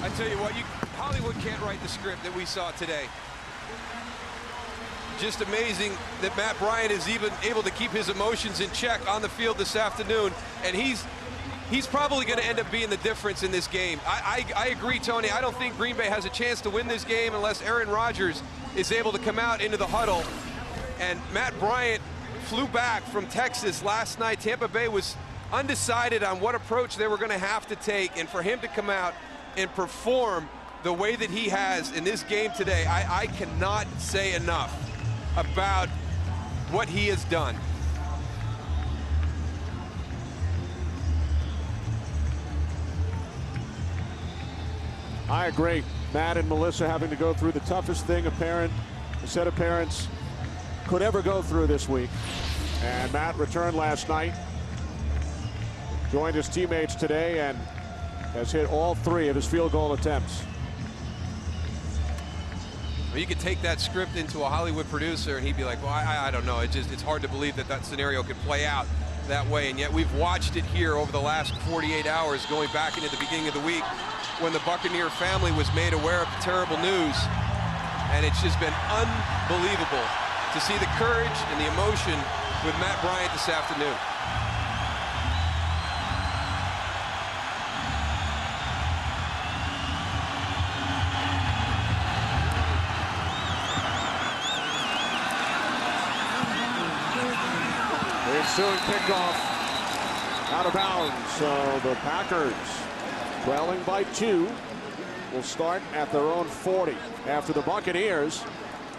I tell you what, Hollywood can't write the script that we saw today. Just amazing that Matt Bryant is even able to keep his emotions in check on the field this afternoon, and he's probably going to end up being the difference in this game. I agree, Tony. I don't think Green Bay has a chance to win this game unless Aaron Rodgers is able to come out into the huddle. And Matt Bryant flew back from Texas last night. Tampa Bay was undecided on what approach they were going to have to take, and for him to come out and perform the way that he has in this game today, I cannot say enough about what he has done. I agree. Matt and Melissa having to go through the toughest thing a set of parents could ever go through this week. And Matt returned last night, joined his teammates today, and has hit all 3 of his field goal attempts. Well, you could take that script into a Hollywood producer and he'd be like, well, I don't know. It's hard to believe that scenario could play out that way. And yet we've watched it here over the last 48 hours, going back into the beginning of the week when the Buccaneer family was made aware of the terrible news. And it's just been unbelievable to see the courage and the emotion with Matt Bryant this afternoon. The ensuing kickoff out of bounds. So the Packers, trailing by 2, will start at their own 40. After the Buccaneers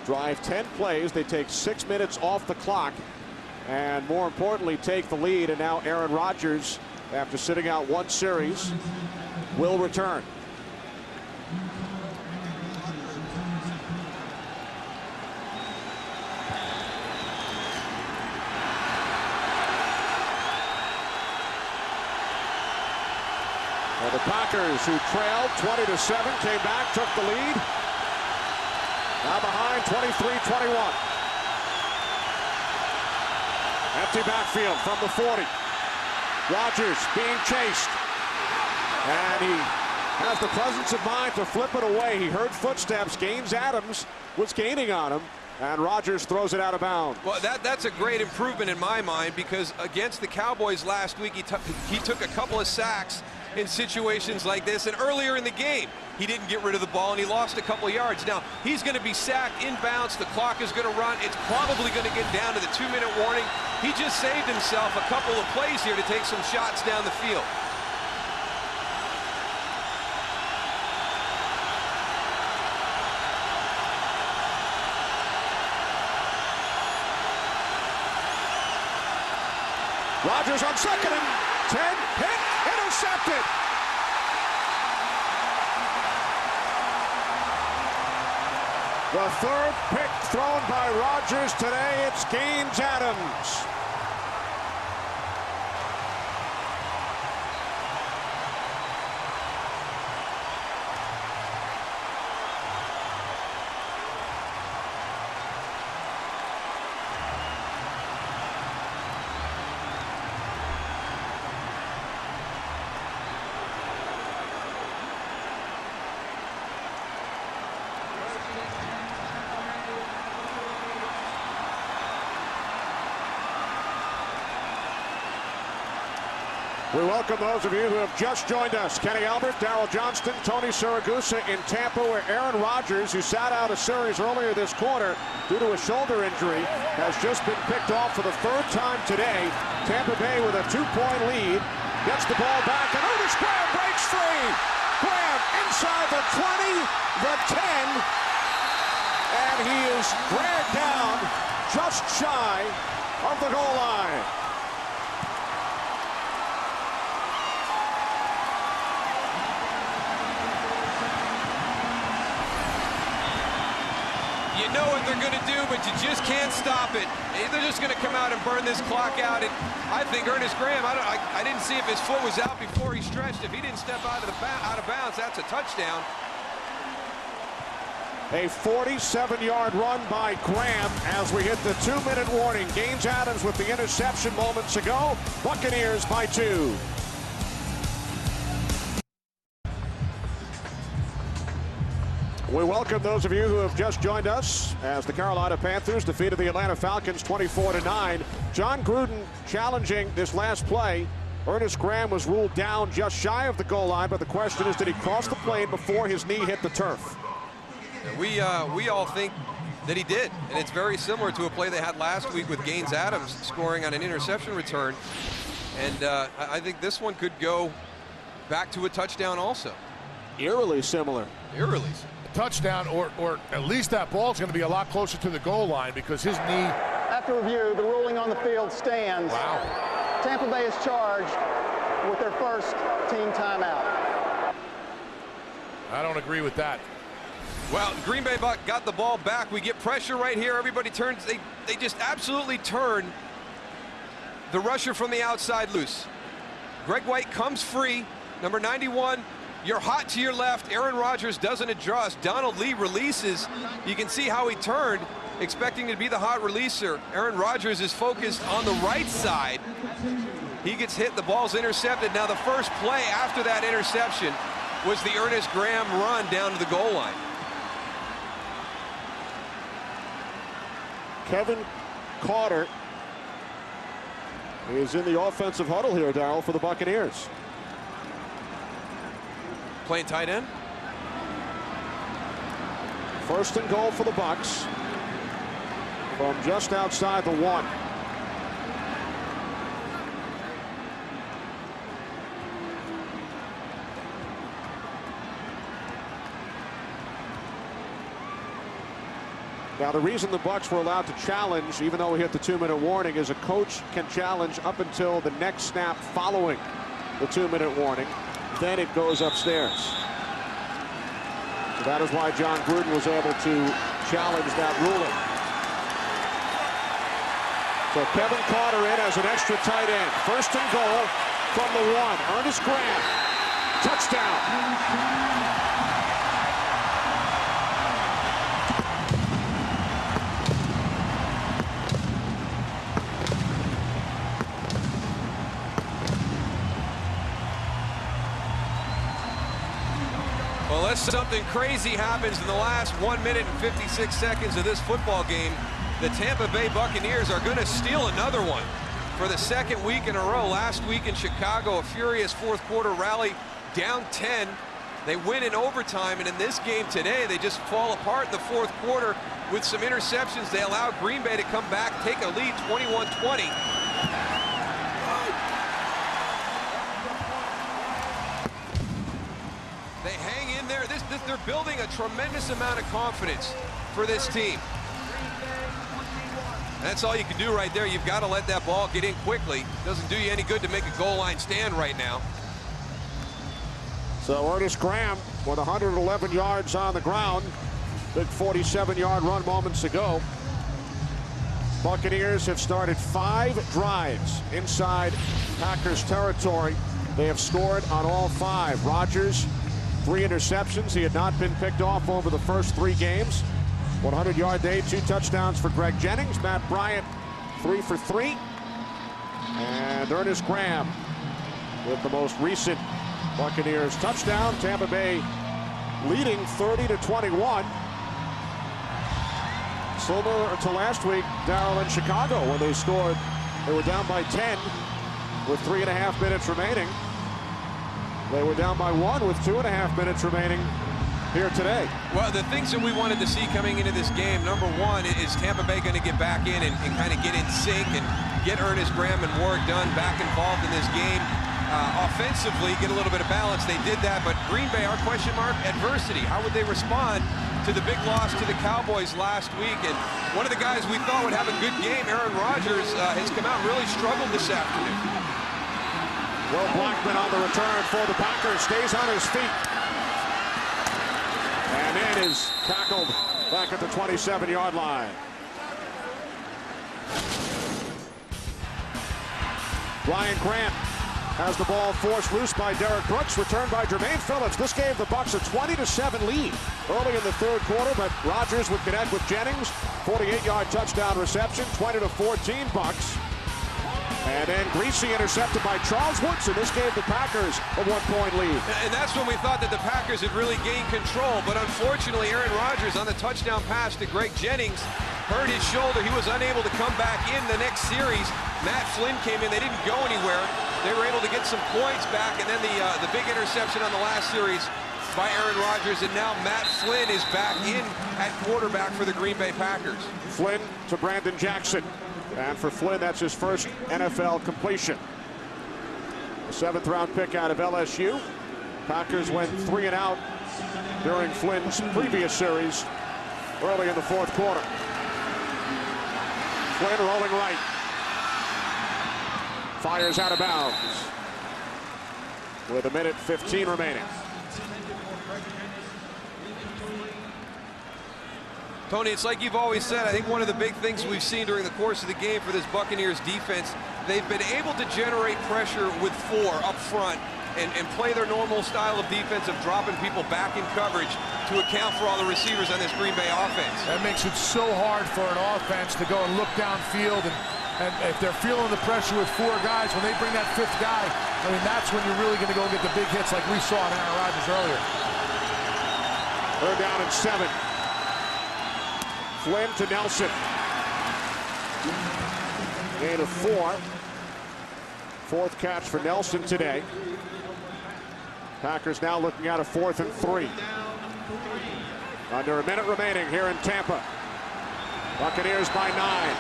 drive 10 plays, they take 6 minutes off the clock, and more importantly, take the lead. And now Aaron Rodgers, after sitting out 1 series, will return. Well, the Packers, who trailed 20-7, came back, took the lead. Now behind 23-21. Empty backfield from the 40. Rodgers being chased. And he has the presence of mind to flip it away. He heard footsteps. Gaines Adams was gaining on him, and Rodgers throws it out of bounds. Well, that's a great improvement in my mind, because against the Cowboys last week, he took a couple of sacks in situations like this, and earlier in the game he didn't get rid of the ball and he lost a couple of yards. Now he's going to be sacked inbounds. The clock is going to run. It's probably going to get down to the 2-minute warning. He just saved himself a couple of plays here to take some shots down the field. Rodgers on 2nd and 10, hit, intercepted. The 3rd pick thrown by Rodgers today. It's Gaines Adams. We welcome those of you who have just joined us. Kenny Albert, Darryl Johnston, Tony Siragusa in Tampa, where Aaron Rodgers, who sat out a series earlier this quarter due to a shoulder injury, has just been picked off for the 3rd time today. Tampa Bay with a 2-point lead. Gets the ball back, and Otis Graham breaks free. Graham inside the 20, the 10, and he is dragged down just shy of the goal line. You know what they're going to do, but you just can't stop it. They're just going to come out and burn this clock out. And I think Ernest Graham, I didn't see if his foot was out before he stretched. If he didn't step out of bounds, that's a touchdown. A 47-yard run by Graham as we hit the 2-minute warning. Gaines Adams with the interception moments ago. Buccaneers by 2. We welcome those of you who have just joined us as the Carolina Panthers defeated the Atlanta Falcons 24-9. John Gruden challenging this last play. Ernest Graham was ruled down just shy of the goal line, but the question is, did he cross the plane before his knee hit the turf? We all think that he did, and it's very similar to a play they had last week with Gaines Adams scoring on an interception return. And I think this one could go back to a touchdown also. Eerily similar. Eerily similar. Touchdown, or at least that ball's going to be a lot closer to the goal line because his knee. After review, the ruling on the field stands. Wow. Tampa Bay is charged with their first team timeout. I don't agree with that. Well, Green Bay got the ball back. We get pressure right here. Everybody turns. They just absolutely turn the rusher from the outside loose. Greg White comes free. Number 91. You're hot to your left. Aaron Rodgers doesn't adjust. Donald Lee releases. You can see how he turned, expecting to be the hot releaser. Aaron Rodgers is focused on the right side. He gets hit. The ball's intercepted. Now the first play after that interception was the Ernest Graham run down to the goal line. Kevin Carter is in the offensive huddle here, Darryl, for the Buccaneers. Playing tight end. First and goal for the Bucs from just outside the 1. Now, the reason the Bucs were allowed to challenge, even though we hit the 2-minute warning, is a coach can challenge up until the next snap following the 2-minute warning. Then it goes upstairs. So that is why John Gruden was able to challenge that ruling. So Kevin Carter in as an extra tight end. First and goal from the 1. Ernest Graham. Touchdown. Unless something crazy happens in the last 1 minute and 56 seconds of this football game, the Tampa Bay Buccaneers are going to steal another one for the second week in a row. Last week in Chicago, a furious fourth quarter rally, down 10. They win in overtime, and in this game today, they just fall apart in the fourth quarter with some interceptions. They allow Green Bay to come back, take a lead 21-20. They hang in there. They're building a tremendous amount of confidence for this team. That's all you can do right there. You've got to let that ball get in quickly. Doesn't do you any good to make a goal line stand right now. So Ernest Graham with 111 yards on the ground. Big 47-yard run moments ago. Buccaneers have started 5 drives inside Packers territory. They have scored on all 5. Rodgers, 3 interceptions. He had not been picked off over the first 3 games. 100-yard day, 2 touchdowns for Greg Jennings. Matt Bryant, 3 for 3. And Ernest Graham with the most recent Buccaneers touchdown. Tampa Bay leading 30-21. Similar to last week, Darryl, in Chicago, where they scored. They were down by 10 with 3.5 minutes remaining. They were down by 1 with 2.5 minutes remaining here today. Well, the things that we wanted to see coming into this game, number 1 is Tampa Bay going to get back in and kind of get in sync and get Ernest Graham and Warrick Dunn back involved in this game. Offensively, get a little bit of balance. They did that, but Green Bay, our question mark, adversity. How would they respond to the big loss to the Cowboys last week? And one of the guys we thought would have a good game, Aaron Rodgers, has come out and really struggled this afternoon. Will Blackman on the return for the Packers, stays on his feet. And it is tackled back at the 27-yard line. Ryan Grant has the ball forced loose by Derek Brooks, returned by Jermaine Phillips. This gave the Bucs a 20-7 lead early in the third quarter, but Rodgers would connect with Jennings. 48-yard touchdown reception, 20-14 Bucs. And then Greasy intercepted by Charles Woodson. This gave the Packers a 1-point lead. And that's when we thought that the Packers had really gained control. But unfortunately, Aaron Rodgers on the touchdown pass to Greg Jennings hurt his shoulder. He was unable to come back in the next series. Matt Flynn came in. They didn't go anywhere. They were able to get some points back. And then the big interception on the last series by Aaron Rodgers. And now Matt Flynn is back in at quarterback for the Green Bay Packers. Flynn to Brandon Jackson. And for Flynn, that's his first NFL completion. A 7th-round pick out of LSU. Packers went 3 and out during Flynn's previous series early in the fourth quarter. Flynn rolling right. Fires out of bounds with 1:15 remaining. Tony, it's like you've always said, I think one of the big things we've seen during the course of the game for this Buccaneers defense, they've been able to generate pressure with 4 up front and play their normal style of defense of dropping people back in coverage to account for all the receivers on this Green Bay offense. That makes it so hard for an offense to go and look downfield, and if they're feeling the pressure with 4 guys, when they bring that 5th guy, I mean, that's when you're really going to go and get the big hits like we saw in Aaron Rodgers earlier. 3rd down and 7. Flynn to Nelson. Gain of 4. 4th catch for Nelson today. Packers now looking at a 4th and 3. Under a minute remaining here in Tampa. Buccaneers by 9.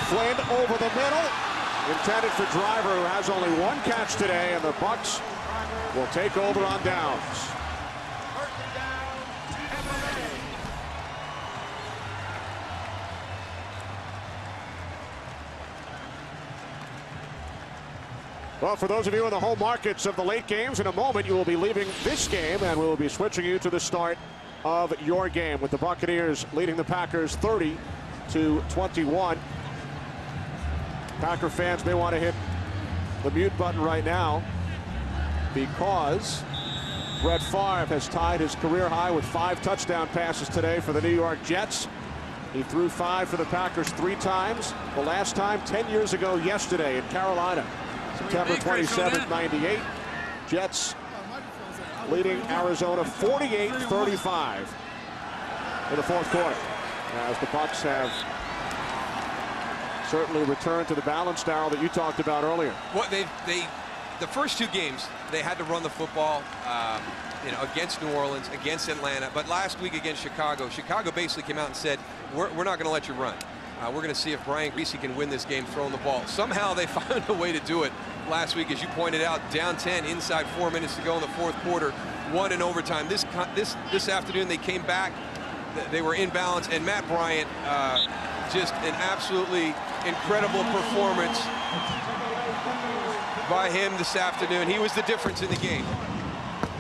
Flynn over the middle. Intended for Driver, who has only 1 catch today, and the Bucs will take over on downs. Well, for those of you in the home markets of the late games, in a moment you will be leaving this game, and we will be switching you to the start of your game with the Buccaneers leading the Packers 30-21. Packer fans may want to hit the mute button right now because Brett Favre has tied his career high with 5 touchdown passes today for the New York Jets. He threw 5 for the Packers 3 times. The last time 10 years ago yesterday in Carolina. September 27th, 98. Jets leading Arizona 48-35 in the fourth quarter. As the Bucs have certainly returned to the balance, Darryl, that you talked about earlier. What the first 2 games, they had to run the football, against New Orleans, against Atlanta. But last week against Chicago basically came out and said, we're not going to let you run. We're going to see if Brian Greasy can win this game throwing the ball. Somehow they found a way to do it last week, as you pointed out, down 10 inside 4 minutes to go in the fourth quarter, 1 in overtime. This afternoon they came back, they were in balance, and Matt Bryant, just an absolutely incredible performance by him this afternoon. He was the difference in the game.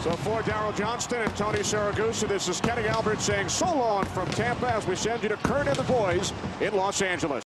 So for Darryl Johnston and Tony Saragusa, this is Kenny Albert saying so long from Tampa as we send you to Kurt and the boys in Los Angeles.